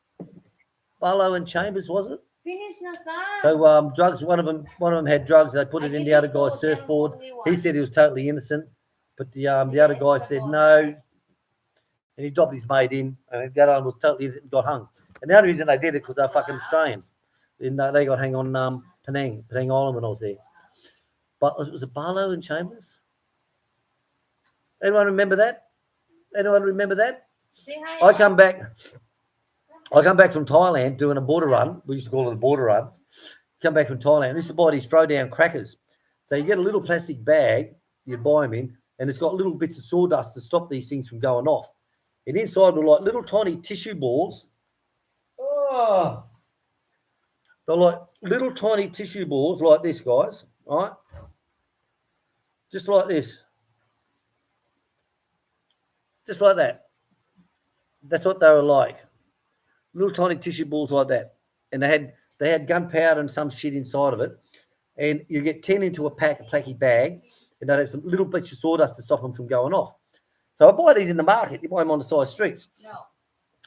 Barlow and Chambers, was it? Finish na, son. So drugs. One of them had drugs. They put it in the other guy's surfboard. He said he was totally innocent, but the other guy said no. And he dropped his mate in, and the other one was totally innocent and got hung. And the only reason they did it because they're fucking Australians. And they got hung on Penang Island when I was there. But was it Barlow and Chambers? Anyone remember that? Say hi. I come back from Thailand doing a border run. We used to call it a border run. Come back from Thailand. I used to buy these throw-down crackers. So you get a little plastic bag, you buy them in, and it's got little bits of sawdust to stop these things from going off. And inside were like little tiny tissue balls. Oh, they're like little tiny tissue balls like this, guys. All right? Just like this. Just like that. That's what they were like. Little tiny tissue balls like that. And they had gunpowder and some shit inside of it. And you get 10 into a placky bag, and they have some little bits of sawdust to stop them from going off. So I buy these in the market. You buy them on the side streets. No.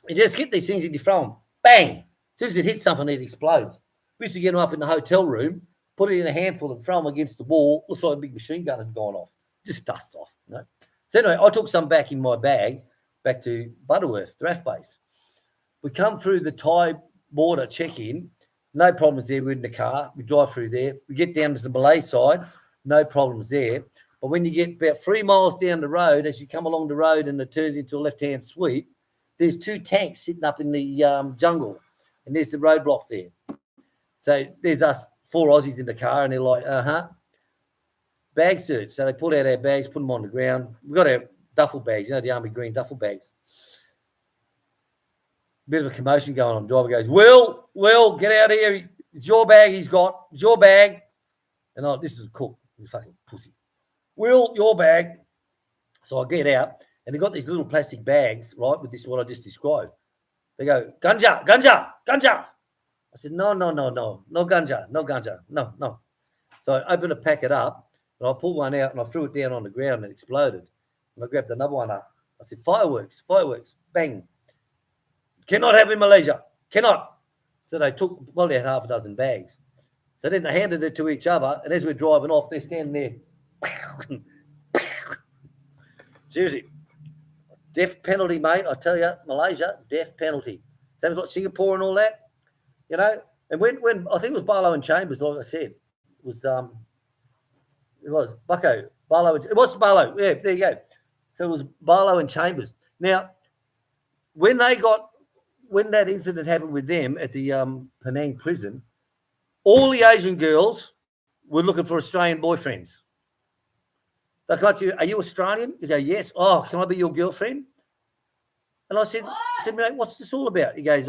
You just get these things and you throw them. Bang! As soon as it hits something, it explodes. We used to get them up in the hotel room, put it in a handful and throw them against the wall. Looks like a big machine gun had gone off. Just dust off, you know. So anyway, I took some back in my bag, back to Butterworth, the RAF base. We come through the Thai border check-in, no problems there. We're in the car. We drive through there. We get down to the Malay side, no problems there. But when you get about 3 miles down the road, as you come along the road and it turns into a left-hand sweep, there's 2 tanks sitting up in the jungle, and there's the roadblock there. So there's us 4 Aussies in the car, and they're like, bag search. So they pulled out our bags, put them on the ground. We've got our duffel bags, the army green duffel bags. Bit of a commotion going on. The driver goes, Will, get out of here. It's your bag he's got. It's your bag. And this is a cook. You fucking pussy. Will, your bag. So I get out, and they got these little plastic bags, right, with this, what I just described. They go, ganja. I said, no ganja, no. So I opened a packet up, and I pulled one out, and I threw it down on the ground, and it exploded. And I grabbed another one up. I said, fireworks, bang. Cannot have in Malaysia, cannot. So they took probably half a dozen bags. So then they handed it to each other, and as we're driving off, they're standing there. Seriously, death penalty, mate. I tell you, Malaysia, death penalty. Same as like Singapore and all that, you know. And when I think it was Barlow and Chambers, like I said, it was Bucko, Barlow. It was Barlow. Yeah, there you go. So it was Barlow and Chambers. Now, when that incident happened with them at the Penang prison, all the Asian girls were looking for Australian boyfriends. They come up to you, are you Australian? You go, yes. Oh, can I be your girlfriend? And I said, mate, what's this all about? He goes,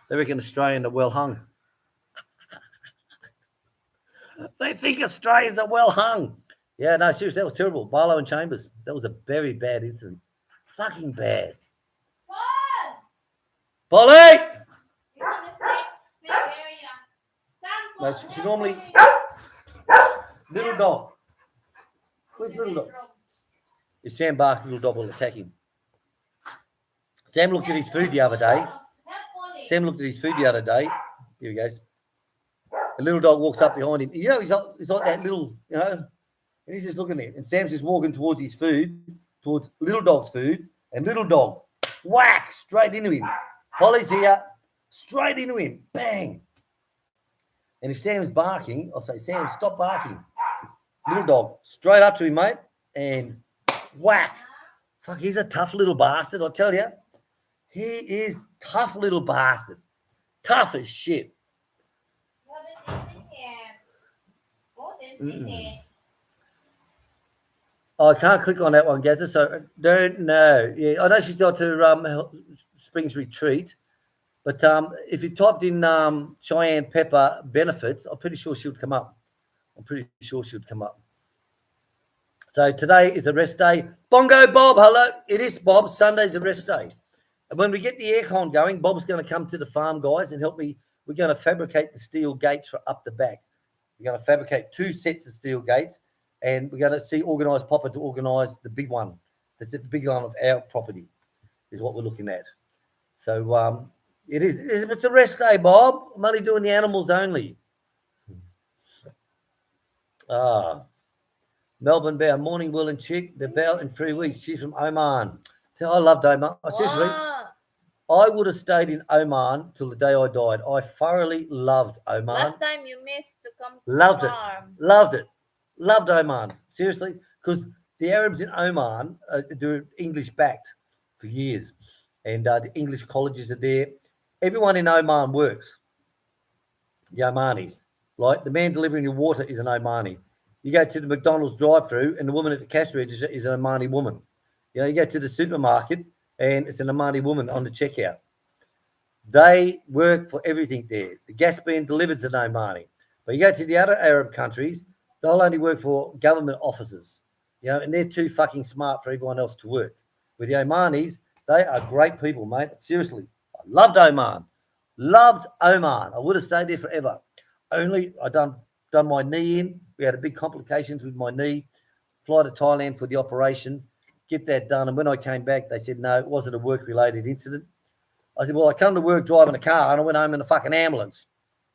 they reckon Australians are well hung. They think Australians are well hung. Yeah, no, seriously, that was terrible. Barlow and Chambers. That was a very bad incident. Fucking bad. Polly! It's in the snake area. No, she normally... Little dog. Where's little dog? If Sam barks, little dog will attack him. Sam looked at his food the other day. Here he goes. The little dog walks up behind him. You know, he's like that little, you know, and he's just looking at it. And Sam's just walking towards his food, towards little dog's food, and little dog, whack, straight into him. Polly's here, straight into him, bang. And if Sam's barking, I'll say, Sam, stop barking. Little dog, straight up to him, mate, and whack. Fuck, he's a tough little bastard, I tell you. He is tough little bastard. Tough as shit. I can't click on that one, Gazza, so don't know. Yeah, I know she's got to Springs Retreat, but if you typed in Cheyenne Pepper benefits, I'm pretty sure she would come up. So today is a rest day. Bongo Bob, hello. It is, Bob. Sunday's a rest day. And when we get the aircon going, Bob's going to come to the farm, guys, and help me. We're going to fabricate the steel gates for up the back. We're going to fabricate 2 sets of steel gates, and we're going to see organise Popper to organise the big one. That's at the big one of our property, is what we're looking at. So it is. It's a rest day, Bob. I'm only doing the animals only. Melbourne Bear, morning, Will and Chick. Davao in 3 weeks. She's from Oman. I loved Oman. Seriously, I would have stayed in Oman till the day I died. I thoroughly loved Oman. Last time you missed to come to loved the farm. Loved Oman. Seriously, because the Arabs in Oman do English backed for years, and the English colleges are there. Everyone in Oman works. The Omanis, right? The man delivering your water is an Omani. You go to the McDonald's drive-through, and the woman at the cash register is an Omani woman. You know, you go to the supermarket, and it's an Omani woman on the checkout. They work for everything there. The gas being delivered is an Omani. But you go to the other Arab countries, they'll only work for government offices. You know, and they're too fucking smart for everyone else to work. With the Omanis, they are great people, mate. Seriously, I loved Oman. I would have stayed there forever. Only I done my knee in. We had a big complications with my knee. Fly to Thailand for the operation. Get that done. And when I came back, they said, no, it wasn't a work-related incident. I said, well, I come to work driving a car and I went home in a fucking ambulance.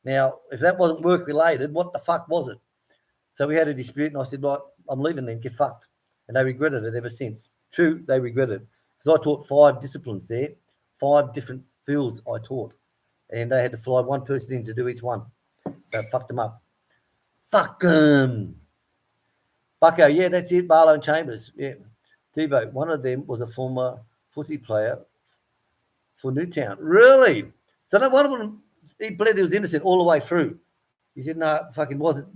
Now, if that wasn't work-related, what the fuck was it? So we had a dispute and I said, right, I'm leaving then, get fucked. And they regretted it ever since. True, they regretted it. because I taught 5 disciplines there, 5 different fields I taught, and they had to fly one person in to do each one. So it fucked them up. Fuck them. Bucko, yeah, that's it. Barlow and Chambers, yeah. Devo, one of them was a former footy player for Newtown. Really? So that one of them, he believed he was innocent all the way through. He said, no, fucking wasn't,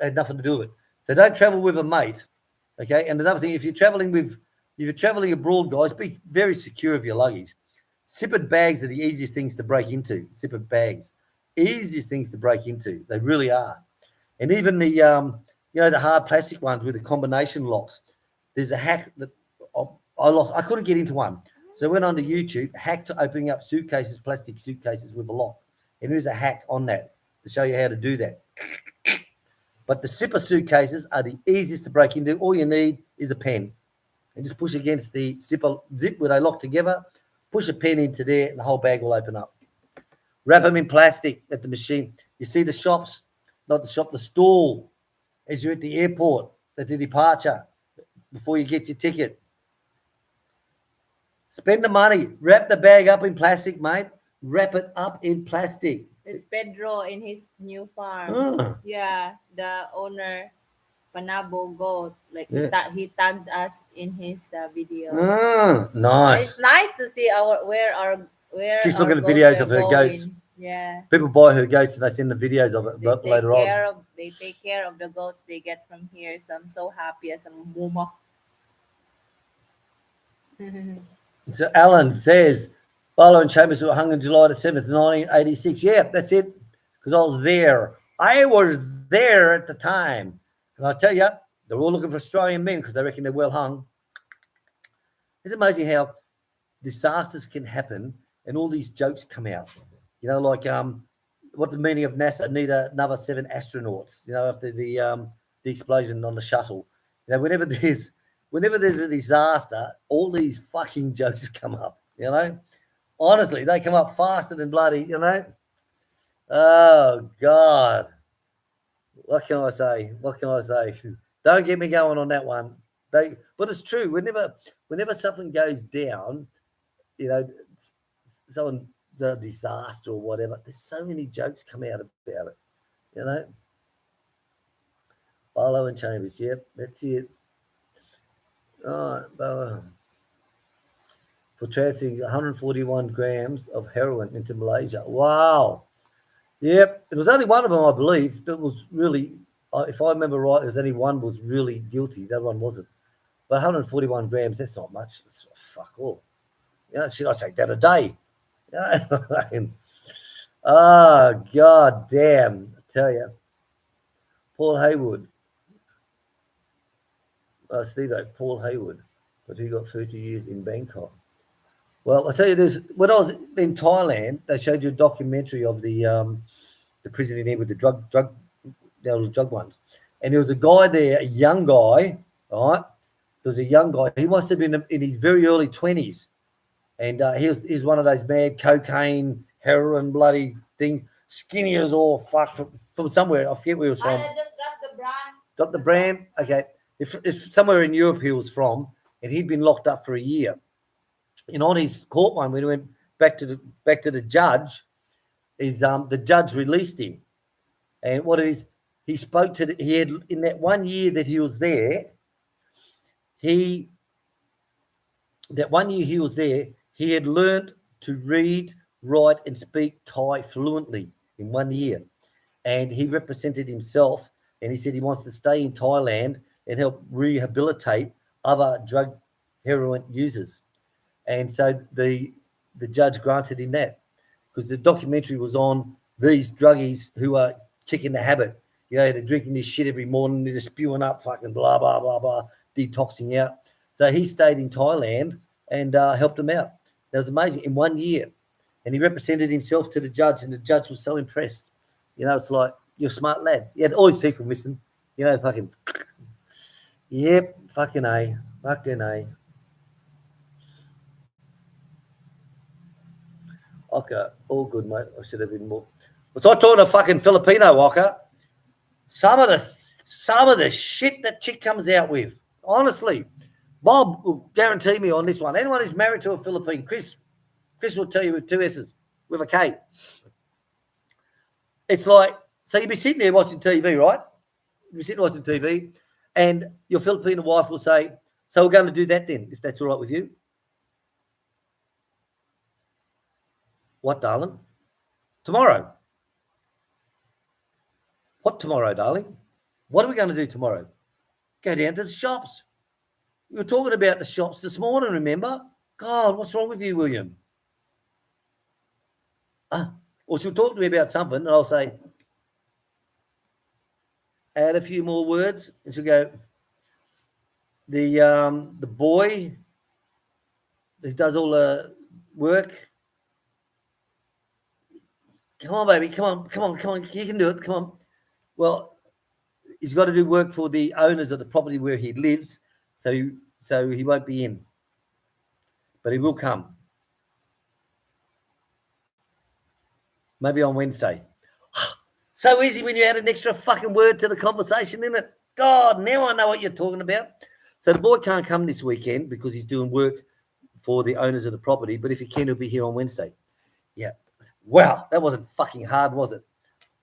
had nothing to do with it. So don't travel with a mate, okay? And another thing, if you're traveling abroad, guys, be very secure of your luggage. Zippered bags are the easiest things to break into. Zippered bags, easiest things to break into. They really are. And even the, the hard plastic ones with the combination locks. There's a hack that I lost. I couldn't get into one. So I went onto YouTube, hack to opening up suitcases, plastic suitcases with a lock. And there's a hack on that to show you how to do that. But the zipper suitcases are the easiest to break into. All you need is a pen. And just push against the zip where they lock together. Push a pen into there and the whole bag will open up. Wrap them in plastic at the machine. You see the shops, not the shop, the stall as you're at the airport at the departure before you get your ticket. Spend the money. Wrap the bag up in plastic, mate. Wrap it up in plastic. It's Pedro in his new farm. Yeah, the owner, Panabo Goat. Like he tagged us in his video. Nice. It's nice to see where She's our looking at goats videos are of her going. goats. Yeah. People buy her goats and they send the videos of it later on. They take care of the goats they get from here. So I'm so happy as a mama. So Alan says, Barlow and Chambers were hung on July the 7th, 1986. Yeah, that's it. Because I was there. I was there at the time. And I tell you, they're all looking for Australian men because they reckon they're well hung. It's amazing how disasters can happen and all these jokes come out. You know, like what the meaning of NASA need another 7 astronauts, after the explosion on the shuttle. Whenever there's a disaster, all these fucking jokes come up, Honestly, they come up faster than bloody, Oh, God. What can I say? Don't get me going on that one. But it's true. Whenever something goes down, someone a disaster or whatever, there's so many jokes come out about it, Barlow and Chambers, yep, that's it. All right, for transporting 141 grams of heroin into Malaysia. Wow. Yep, it was only one of them, I believe, that was really, if I remember right, there's only one was really guilty. The other one wasn't. But 141 grams, that's not much. It's fuck all. Should I take that a day? Oh, God damn. I tell you. Paul Haywood. Paul Haywood. But he got 30 years in Bangkok. Well, I tell you this. When I was in Thailand, they showed you a documentary of the prison in there with the drug ones. And there was a guy there, a young guy, all right? There was a young guy. He must have been in his very early 20s. And he's one of those mad cocaine, heroin, bloody things. Skinny as all fuck from somewhere. I forget where he was from. I just dropped the brand. Dropped the brand? Okay. If somewhere in Europe he was from, and he'd been locked up for a year. And on his court one, when he went back to the judge, the judge released him. And what it is, he spoke to he had in that 1 year that he was there, he had learned to read, write, and speak Thai fluently in 1 year. And he represented himself, and he said he wants to stay in Thailand and help rehabilitate other drug heroin users. And so the judge granted him that, because the documentary was on these druggies who are kicking the habit. They're drinking this shit every morning, they're spewing up fucking blah, blah, blah, blah, detoxing out. So he stayed in Thailand and helped him out. That was amazing in 1 year. And he represented himself to the judge, and the judge was so impressed. It's like, you're a smart lad. You had all these people missing, fucking, yep, fucking A. Okay, all good, mate. I should have been more. Was I talking to fucking Filipino, Walker? Some of the shit that chick comes out with, honestly. Bob will guarantee me on this one. Anyone who's married to a Philippine, Chris will tell you with 2 S's, with a K. It's like, so you'll be sitting there watching TV, right? You'll be sitting watching TV, and your Filipino wife will say, so we're going to do that then, if that's all right with you. What, darling? Tomorrow. What tomorrow, darling? What are we going to do tomorrow? Go down to the shops. We were talking about the shops this morning, remember? God, what's wrong with you, William? Or she'll talk to me about something, and I'll say, add a few more words, and she'll go, the boy who does all the work. Come on, baby, come on, you can do it, come on. Well, he's got to do work for the owners of the property where he lives, so he won't be in. But he will come. Maybe on Wednesday. So easy when you add an extra fucking word to the conversation, isn't it? God, now I know what you're talking about. So the boy can't come this weekend because he's doing work for the owners of the property, but if he can, he'll be here on Wednesday. Yeah. Wow, that wasn't fucking hard, was it?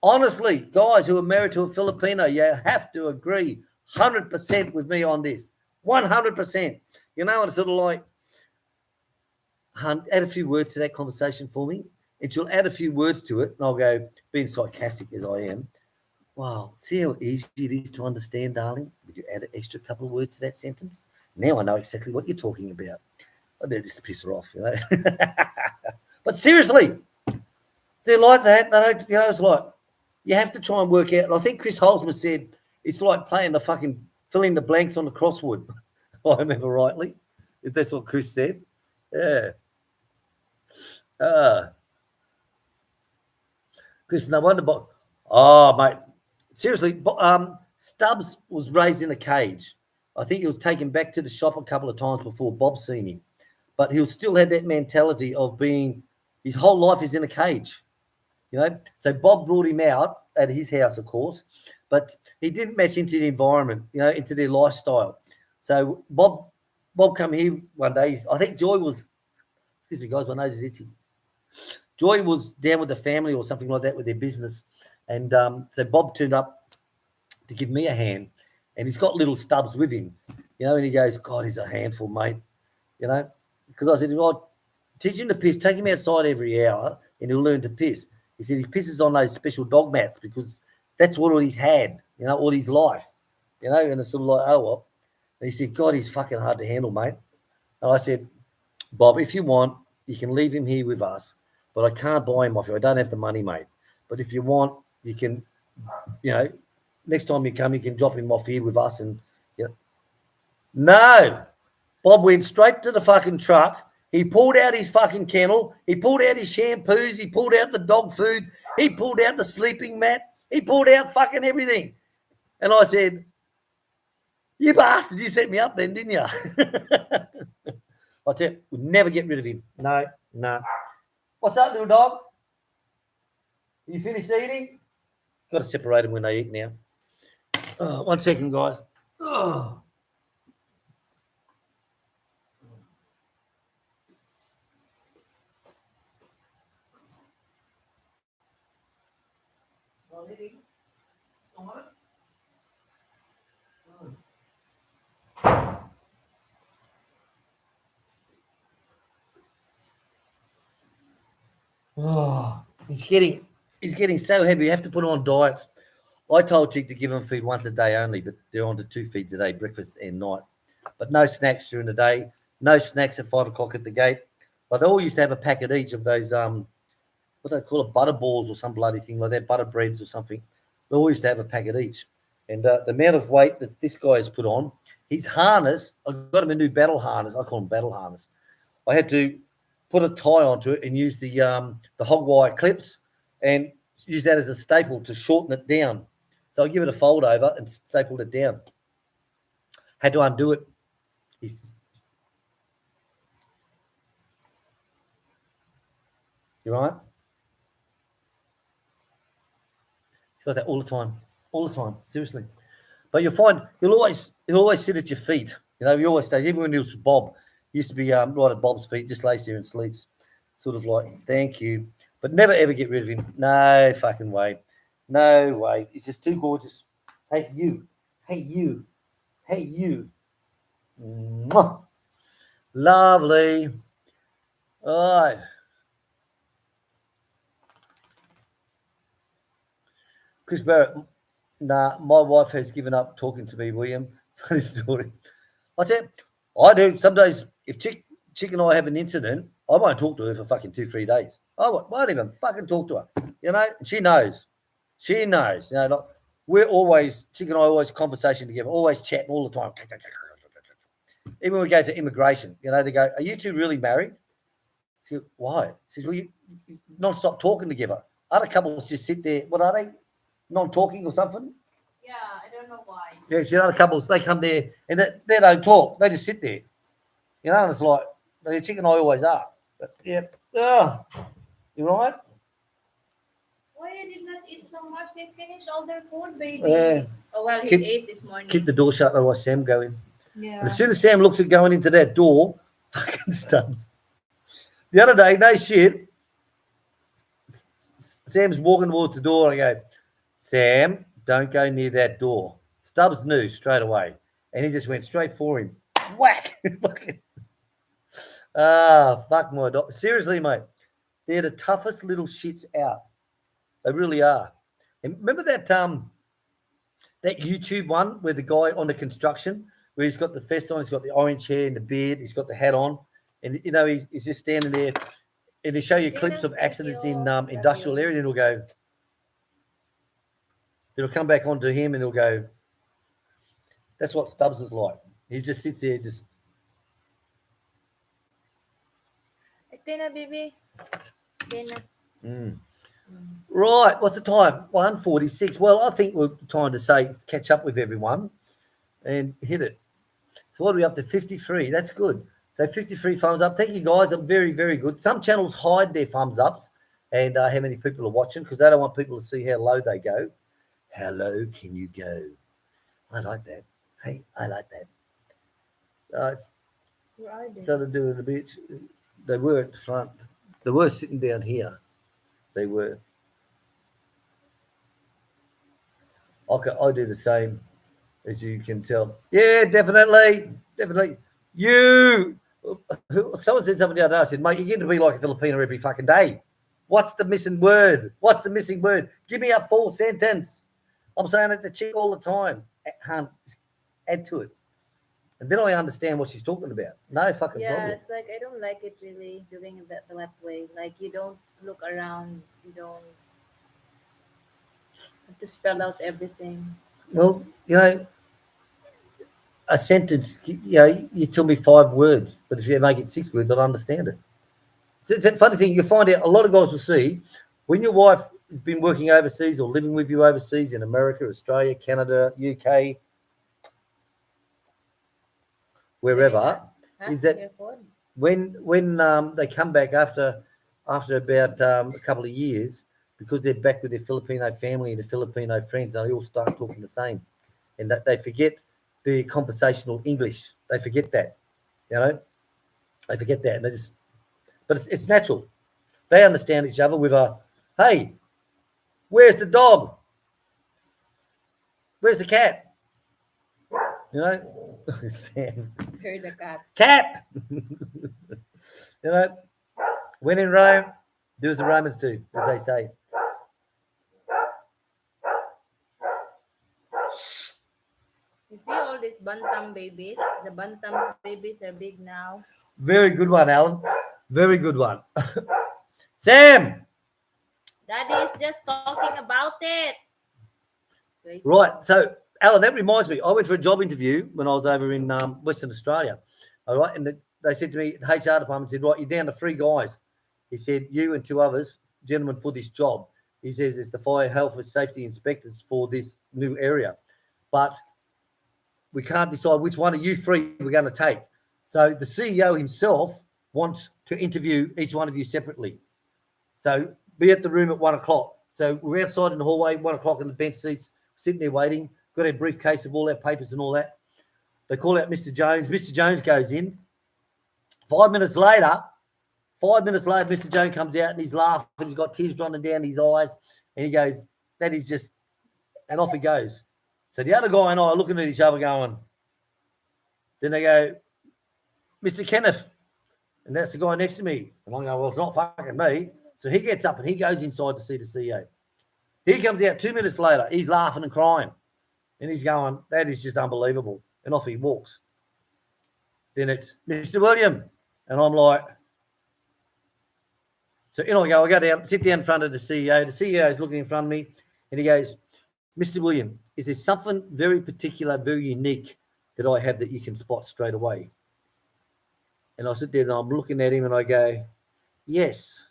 Honestly, guys who are married to a Filipino, you have to agree 100% with me on this. 100%. You know, it's sort of like, add a few words to that conversation for me. And she'll add a few words to it, and I'll go, being sarcastic as I am, wow, see how easy it is to understand, darling? Would you add an extra couple of words to that sentence? Now I know exactly what you're talking about. I better just piss her off, you know. But seriously, they're like that. They don't, you know, it's like, you have to try and work out. And I think Chris Holzman said it's like playing the fucking filling the blanks on the crossword. I remember rightly, if that's what Chris said. Yeah. Chris, no wonder. Oh, mate, seriously, Stubbs was raised in a cage. I think he was taken back to the shop a couple of times before Bob seen him, but he'll still had that mentality of being. His whole life is in a cage, you know. So Bob brought him out at his house, of course, but he didn't match into the environment, you know, into their lifestyle. So Bob come here one day. I think Joy was. Excuse me, guys, my nose is itchy. Joy was down with the family or something like that with their business. And so Bob turned up to give me a hand, and he's got little Stubbs with him, you know, and he goes, God, he's a handful, mate, you know, because I said, well, teach him to piss, take him outside every hour, and he'll learn to piss. He said he pisses on those special dog mats because that's what all he's had, you know, all his life, you know, and it's sort of like, oh, well. And he said, God, he's fucking hard to handle, mate. And I said, Bob, if you want, you can leave him here with us, but I can't buy him off you. I don't have the money, mate. But if you want, you can, you know, next time you come, you can drop him off here with us. And, you know. No. Bob went straight to the fucking truck. He pulled out his fucking kennel. He pulled out his shampoos. He pulled out the dog food. He pulled out the sleeping mat. He pulled out fucking everything. And I said, you bastard, you set me up then, didn't you? I tell you, we'll never get rid of him. No. What's up, little dog? You finished eating? Got to separate them when they eat now. 1 second, guys. Oh. Oh, he's getting so heavy. You have to put him on diets. I told Chick to give him feed once a day only, but they're on to 2 feeds a day, breakfast and night. But no snacks during the day. No snacks at 5 o'clock at the gate. But they all used to have a packet each of those what they call it, butter balls or some bloody thing like that, butter breads or something. They all used to have a packet each. And the amount of weight that this guy has put on, his harness, I got him a new battle harness. I call him battle harness. I had to put a tie onto it and use the hog wire clips and use that as a staple to shorten it down. So I give it a fold over and stapled it down. Had to undo it. You right? He's like that all the time, seriously. But you'll find he'll always sit at your feet. You know, he always stays, even when he was with Bob, he used to be right at Bob's feet, just lays there and sleeps. Sort of like, thank you. But never ever get rid of him. No fucking way. No way. He's just too gorgeous. Hey, you. Hey, you. Hey, you. Mwah. Lovely. All right. Chris Barrett. Nah, my wife has given up talking to me, William. Funny story. I tell you, I do. Some days, if Chick and I have an incident, I won't talk to her for fucking 2, 3 days. I won't even fucking talk to her. You know, and she knows. She knows. You know, like, we're always, Chick and I always conversation together, always chatting all the time. Even when we go to immigration, you know, they go, "Are you two really married?" She goes, "Why?" She says, "Well, you non-stop talking together." Other couples just sit there. What are they? Non-talking or something? Yeah, I don't know why. Yeah, see, other couples, they come there and they don't talk. They just sit there. You know, and it's like, the Chick and I always are. But, yeah. You right? Why I did not eat so much? They finished all their food, baby. Yeah. Oh, well, he Keep- ate this morning. Keep the door shut, otherwise Sam go in. Yeah. And as soon as Sam looks at going into that door, fucking stuns. The other day, no shit, Sam's walking towards the door and I go, "Sam, don't go near that door." Stubbs knew straight away. And he just went straight for him. Whack! Fuck my dog. Seriously, mate. They're the toughest little shits out. They really are. And remember that YouTube one where the guy on the construction, where he's got the vest on, he's got the orange hair and the beard, he's got the hat on, and you know he's just standing there, and they show you clips of accidents in industrial area, and it'll come back onto him, and he'll go. That's what Stubbs is like. He just sits there, just. Okay na, baby. Okay na. Right, what's the time? 1:46. Well, I think we're trying to say catch up with everyone and hit it. So what are we up to? 53. That's good. So 53 thumbs up. Thank you guys. I'm very, very good. Some channels hide their thumbs ups and how many people are watching because they don't want people to see how low they go. How low can you go? I like that. Hey, I like that. Where are they? Sort of doing a bit. They were at the front. They were sitting down here. They were. Okay, I do the same, as you can tell. Yeah, definitely. You. Someone said something the other day. I said, "Mate, you're getting to be like a Filipino every fucking day. What's the missing word? Give me a full sentence." I'm saying it to Chick all the time. Add to it. And then I understand what she's talking about. No fucking Yeah, problem. it's like I don't like it really doing it that way. Like you don't look around, you don't have to spell out everything. Well, you know, a sentence, you tell me 5 words, but if you make it 6 words, I'll understand it. It's a funny thing. You find out a lot of guys will see when your wife has been working overseas or living with you overseas in America, Australia, Canada, UK, wherever, Huh? is that Your phone? when they come back after about a couple of years, because they're back with their Filipino family and their Filipino friends, they all start talking the same, and that they forget the conversational English. They forget that, you know, they forget that, and they just. But it's natural. They understand each other with a, "Hey, where's the dog? Where's the cat?" You know, Sam. Heard the cat. Cat. You know, when in Rome, do as the Romans do, as they say. You see all these bantam babies? The bantam's babies are big now. Very good one, Alan. Very good one. Sam. Daddy is just talking about it. Crazy. Right. So, Alan, that reminds me. I went for a job interview when I was over in Western Australia. All right. And they said to me, the HR department said, "Right, you're down to 3 guys." He said, "You and 2 others, gentlemen, for this job." He says, "It's the fire health and safety inspectors for this new area. But we can't decide which one of you 3 we're going to take." So the CEO himself wants to interview each one of you separately. So be at the room at 1 o'clock. So we're outside in the hallway, 1 o'clock in the bench seats, sitting there waiting, got our briefcase of all our papers and all that. They call out Mr. Jones. Mr. Jones goes in. 5 minutes later, Mr. Jones comes out and he's laughing. He's got tears running down his eyes. And he goes, that is just, and off he goes. So the other guy and I are looking at each other going, then they go, Mr. Kenneth. And that's the guy next to me. And I go, well, it's not fucking me. So he gets up and he goes inside to see the CEO. He comes out 2 minutes later. He's laughing and crying. And he's going, that is just unbelievable. And off he walks. Then it's Mr. William. And I'm like, so in I go down, sit down in front of the CEO. The CEO is looking in front of me and he goes, Mr. William, is there something very particular, very unique that I have that you can spot straight away? And I sit there and I'm looking at him and I go, yes.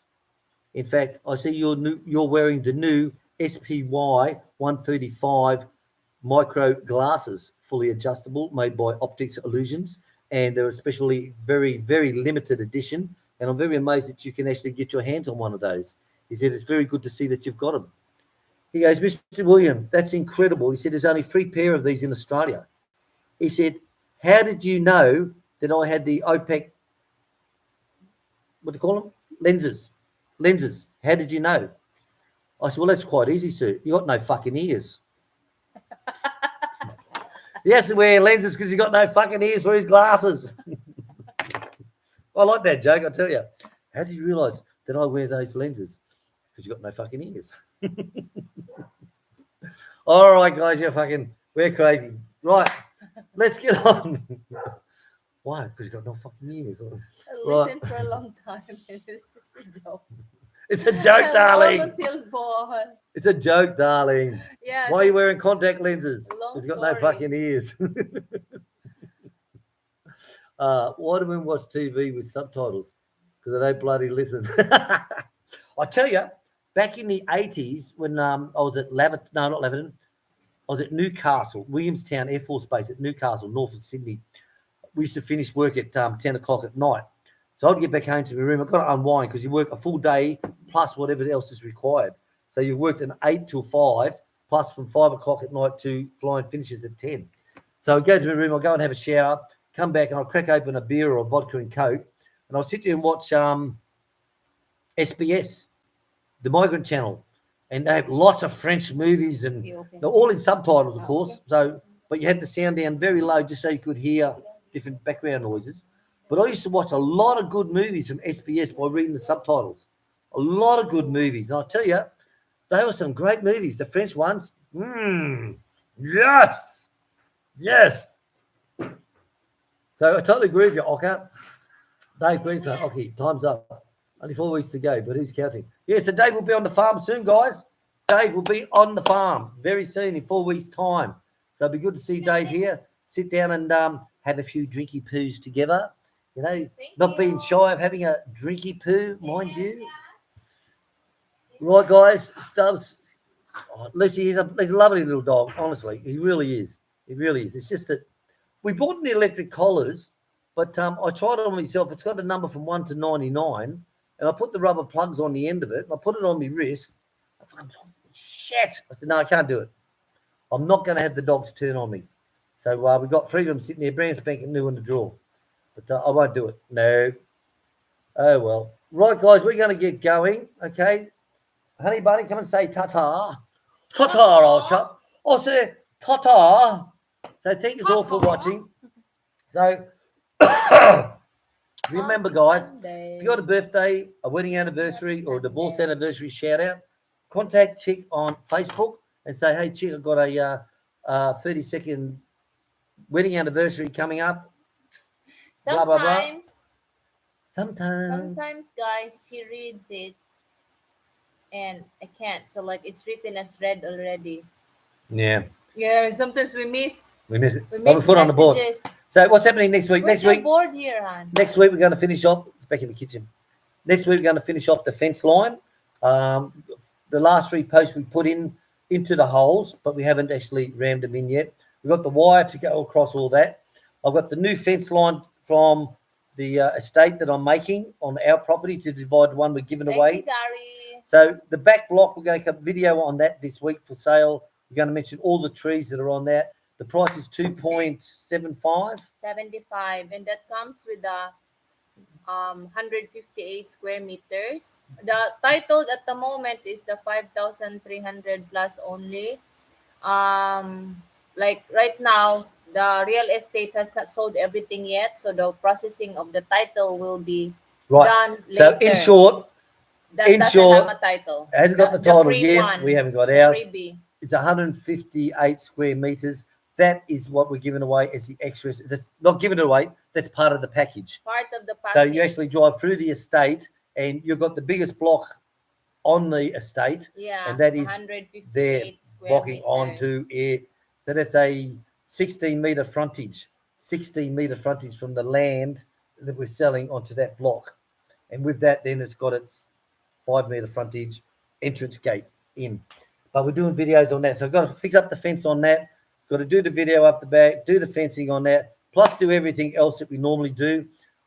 In fact, I see you're wearing the new SPY 135 micro glasses, fully adjustable, made by Optics Illusions. And they're especially very, very limited edition. And I'm very amazed that you can actually get your hands on one of those. He said, it's very good to see that you've got them. He goes, Mr. William, that's incredible. He said, there's only 3 pair of these in Australia. He said, how did you know that I had the OPEC, what do you call them? Lenses. How did you know? I said, well, that's quite easy, sir. You got no fucking ears. He has to wear lenses because he got no fucking ears for his glasses. I like that joke, I tell you. How did you realise that I wear those lenses? Because you got no fucking ears. All right, guys, we're crazy. Right, let's get on. Why? Because you got no fucking ears. I listened for a long time and it's just a joke. It's a joke, darling. Ball. It's a joke, darling. Yeah. Why are you wearing contact lenses? Long He's got story. no fucking ears. Why do we watch TV with subtitles? Because I don't bloody listen. I tell you, back in the 80s when I was at not Laverton, I was at Newcastle, Williamstown Air Force Base at Newcastle, north of Sydney. We used to finish work at 10 o'clock at night. So I'd get back home to my room. I've got to unwind because you work a full day plus whatever else is required. So you've worked an 8 till 5 plus from 5 o'clock at night to flying finishes at 10. So I'd go to my room, I'll go and have a shower, come back and I'll crack open a beer or a vodka and Coke and I'll sit there and watch SBS, the Migrant Channel. And they have lots of French movies and they're all in subtitles, of course. So, but you had the sound down very low just so you could hear different background noises. But I used to watch a lot of good movies from SBS by reading the subtitles. A lot of good movies. And I'll tell you, they were some great movies. The French ones, yes. So I totally agree with you, Ocker. Dave Green's saying, okay, time's up. Only 4 weeks to go, but who's counting? Yeah, so Dave will be on the farm soon, guys. Dave will be on the farm very soon in 4 weeks' time. So it'll be good to see Dave here. Sit down and have a few drinky poos together. You know, not being shy of having a drinky poo, mind you. Right, guys, Stubbs. Oh, Lucy, he's a lovely little dog, honestly. He really is. He really is. It's just that we bought in the electric collars, but I tried it on myself. It's got a number from 1 to 99, and I put the rubber plugs on the end of it, and I put it on my wrist. I thought, shit. I said, no, I can't do it. I'm not going to have the dogs turn on me. So we got 3 of them sitting there, brand spanking new in the drawer. But I won't do it. No. Oh, well. Right, guys, we're going to get going, okay? Honey bunny, come and say ta-ta. Ta-ta, old chap. I say ta-ta. So thank you all for watching. So remember, guys, if you got a birthday, a wedding anniversary, or a divorce anniversary shout-out, contact Chic on Facebook and say, hey, Chic, I've got a 30-second wedding anniversary coming up. Blah, blah, blah. Sometimes, guys, he reads it and I can't. So, like, it's written as read already. Yeah. Yeah, sometimes we miss. We miss it. We miss put it on the board. messages. So what's happening next week? Where's your board here, hon? Next week we're going to finish off. Back in the kitchen. Next week we're going to finish off the fence line. The last 3 posts we put into the holes, but we haven't actually rammed them in yet. We've got the wire to go across all that. I've got the new fence line from the estate that I'm making on our property to divide the one we're giving away. You, Gary. So the back block, we're going to have a video on that this week for sale. We're going to mention all the trees that are on that. The price is 2.75. 75, and that comes with a 158 square meters. The titled at the moment is the 5,300 plus only. Like right now, the real estate has not sold everything yet, so the processing of the title will be Right. done So in later. short, That doesn't have a title. it hasn't got the The title free yet. one, We haven't got the ours. freebie. It's 158 square meters. That is what we're giving away as the extras. That's not giving it away. That's part of the package. Part of the So package. you actually drive through the estate, and you've got the biggest block on the estate, Yeah, and that is 158 there square blocking meters. onto it. So that's a 16-meter frontage, 16-meter frontage from the land that we're selling onto that block. And with that, then it's got its 5-meter frontage entrance gate in. But we're doing videos on that. So I've got to fix up the fence on that. Got to do the video up the back, do the fencing on that, plus do everything else that we normally do.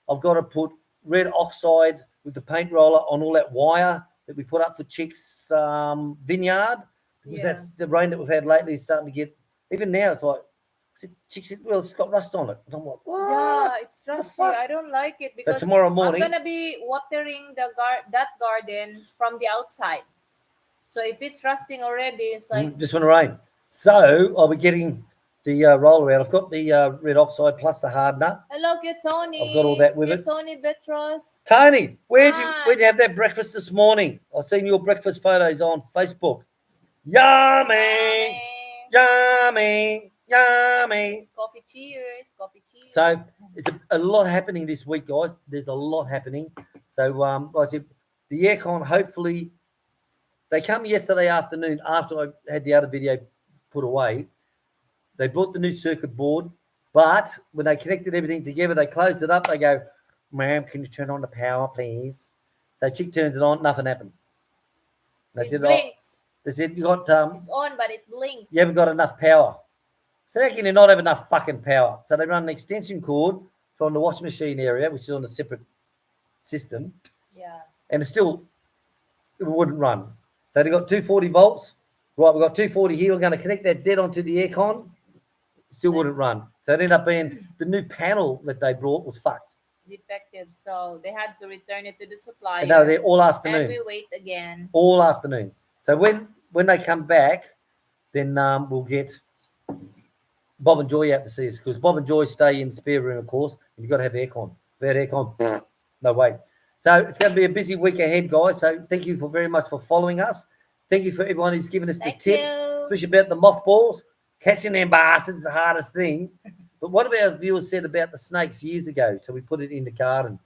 I've got to put red oxide with the paint roller on all that wire that we put up for Chick's vineyard, because Yeah. that's the rain that we've had lately is starting to get. Even now, it's like Chick said, "Well, it's got rust on it." And I'm like, "What?" Yeah, it's The rusty. fuck? I don't like it So because tomorrow morning, I'm gonna be watering that garden from the outside. So if it's rusting already, it's like just from the rain. So I'll be getting the roller out. I've got the red oxide plus the hardener. hello, Kid Tony. I've got all that with Kid it. Tony Betros. Tony, where'd Hi. you have that breakfast this morning? I've seen your breakfast photos on Facebook. Yummy, yummy, yummy. Coffee cheers, coffee cheers. So it's a lot happening this week, guys. There's a lot happening. So like I said, the aircon, hopefully, they come yesterday afternoon after I had the other video put away. They brought the new circuit board, but when they connected everything together, they closed it up. They go, "Ma'am, can you turn on the power, please?" So Chick turns it on, nothing happened. They It said, blinks. they said, you got It's on, but it blinks. you haven't got enough power. So how can you not have enough fucking power? So they run an extension cord from the washing machine area, which is on a separate system, Yeah. and it wouldn't run. So they got 240 volts. Right, we've got 240 here. We're going to connect that dead onto the aircon. Still wouldn't run. So it ended up being the new panel that they brought was fucked. Defective. So they had to return it to the supplier. And they were there all And afternoon. we wait again. All afternoon. So when they come back, then we'll get Bob and Joy out to see us, because Bob and Joy stay in the spare room, of course, and you've got to have aircon. Without aircon, no way. So it's going to be a busy week ahead, guys. So thank you very much for following us. Thank you for everyone who's given us Thank the tips, you. especially about the mothballs. Catching them bastards is the hardest thing. But what about our viewers said about the snakes years ago? So we put it in the garden,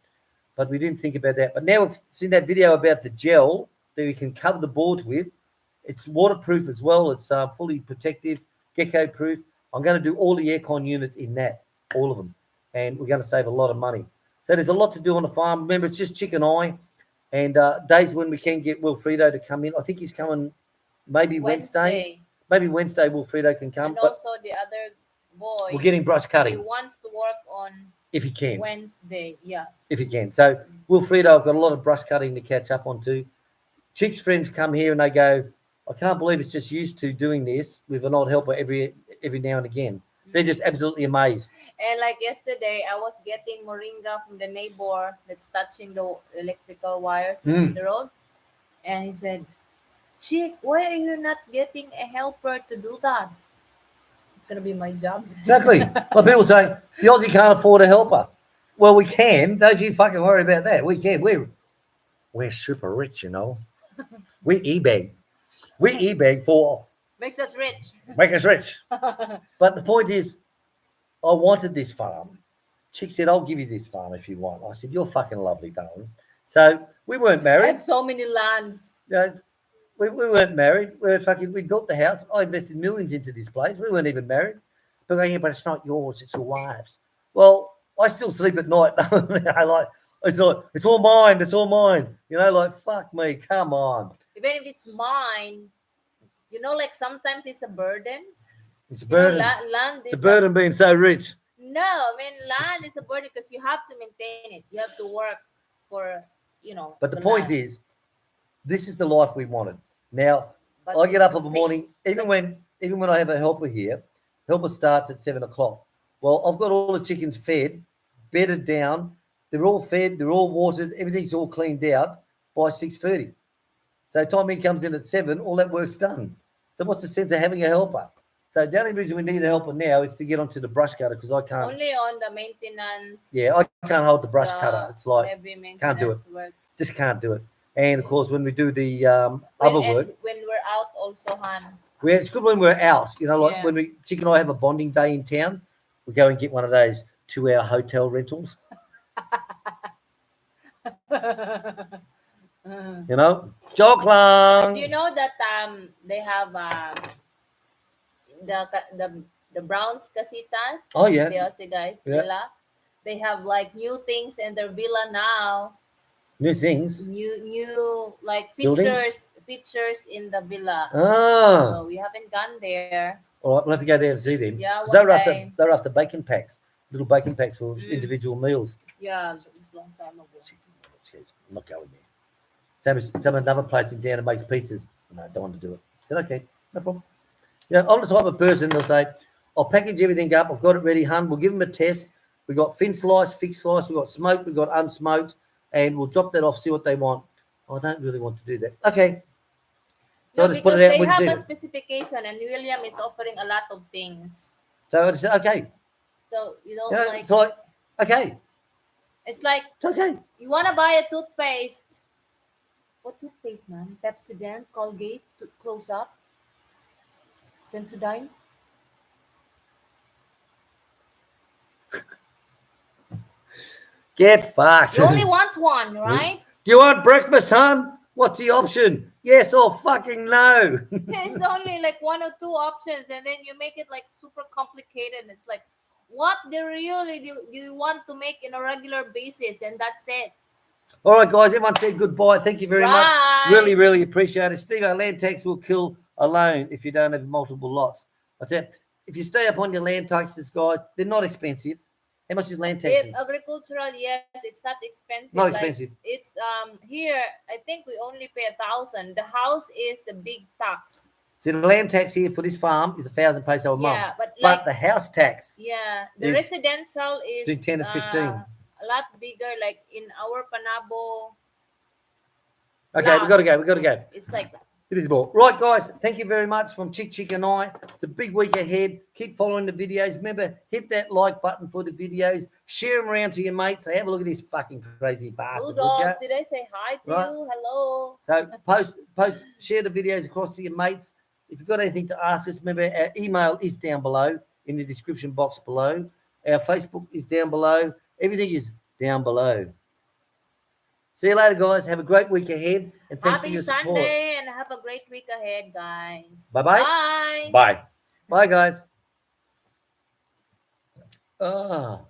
but we didn't think about that. But now we've seen that video about the gel that we can cover the boards with. It's waterproof as well. It's fully protective, gecko-proof. I'm going to do all the aircon units in that, all of them, and we're going to save a lot of money. So there's a lot to do on the farm. Remember, it's just Chick and I, and days when we can get Wilfredo to come in. I think he's coming maybe Wednesday. Maybe Wednesday Wilfredo can come. And But also the other boy. we're getting brush He cutting wants to work on if he can. Wednesday. Yeah. If he can. So Wilfredo, I've got a lot of brush cutting to catch up on too. Chick's friends come here and they go, "I can't believe it's just used to doing this with an old helper every now and again." They're just absolutely amazed. And like yesterday, I was getting moringa from the neighbor that's touching the electrical wires on the road. And he said, "Chick, why are you not getting a helper to do that? It's going to be my job." Exactly. Like people say, the Aussie can't afford a helper. Well, we can. Don't you fucking worry about that. We can. We're super rich, you know. We e-bag. We e-bag for Makes us rich. make us rich. But the point is, I wanted this farm. Chick said, "I'll give you this farm if you want." I said, "You're fucking lovely, darling." So we weren't I married. have so many lands. You know, we weren't married. We built the house. I invested millions into this place. We weren't even married. But going, "Yeah, but it's not yours, it's your wife's." Well, I still sleep at night. It's all mine, it's all mine. You know, like, fuck me, come on. Even if it's mine, like sometimes it's a burden. It's a You know, burden. land It's a is burden being so rich. No, I mean land is a burden because you have to maintain it. You have to work for, But the point land. is, this is the life we wanted. Now, But I get up it's of a morning, fixed. even when I have a helper here, Helper starts at 7 o'clock. Well, I've got all the chickens fed, bedded down. They're all fed. They're all watered. Everything's all cleaned out by 6:30. So time he comes in at 7, all that work's done. So what's the sense of having a helper? So the only reason we need a helper now is to get onto the brush cutter because I can't. Only on the maintenance. Yeah, I can't hold the brush cutter. It's like heavy maintenance can't do it. work. Just can't do it. And of course, when we do the other work, when we're out also, Han. it's good when we're out. You know, like Yeah. when Chick and I have a bonding day in town, we go and get one of those 2-hour hotel rentals. You know, Joklang. Do you know that they have the Browns casitas? Oh yeah, The Aussie guys Yeah. villa. They have like new things in their villa now. new things. New like Buildings? features in the villa. Ah, So we haven't gone there. all right. We'll have to go there and see them. Yeah, 'Cause they're one after day. they're after bacon packs, little bacon packs for individual meals. Yeah, it was a long time ago. Says, I'm not going there. Some another place in town that makes pizzas. No, don't want to do it. I said, okay, no problem. You know, I'm the type of person that'll say, I'll package everything up. I've got it ready, hun. We'll give them a test. We've got thin slice, fixed slice. We've got smoked. We've got unsmoked. And we'll drop that off, see what they want. Oh, I don't really want to do that. Okay. So I No, just put because it out they when you have see a it. specification, and William is offering a lot of things. So I just said, okay. So you don't You know, like. it's like, okay. It's like It's okay. you want to buy a toothpaste. What toothpaste, man? Pepsodent, Colgate, Close Up, Sensodyne. Get fucked. You only want one, right? Do you want breakfast, hun? What's the option? Yes or fucking no? It's only like one or two options, and then you make it like super complicated. It's like, what they really do you want to make in a regular basis, and that's it. All right, guys. Everyone said goodbye. Thank you very much. Right. Really, really appreciate it. Steve, our land tax will kill alone if you don't have multiple lots. I tell you, if you stay up on your land taxes, guys, they're not expensive. How much is land taxes? Agricultural, yes, it's not expensive. Not Like, expensive. it's here. I think we only pay 1,000. The house is the big tax. So the land tax here for this farm is 1,000 peso a month. Yeah, but But like the house tax, yeah, the is residential is between 10 and 15. a lot bigger. Like in our Panabo, Okay, we got to go. We got to go. it's like that. It is more. Right, guys. Thank you very much from Chick and I. It's a big week ahead. Keep following the videos. Remember, hit that like button for the videos. Share them around to your mates. Say, have a look at this fucking crazy bastard. would ya? Bulldogs, did I say hi to Right. you? Hello. So share the videos across to your mates. If you've got anything to ask us, remember our email is down below in the description box below. Our Facebook is down below. Everything is down below. See you later, guys. Have a great week ahead. And thanks for Happy your support. Sunday and have a great week ahead, guys. Bye-bye. Bye. Bye. Bye, guys. Ah.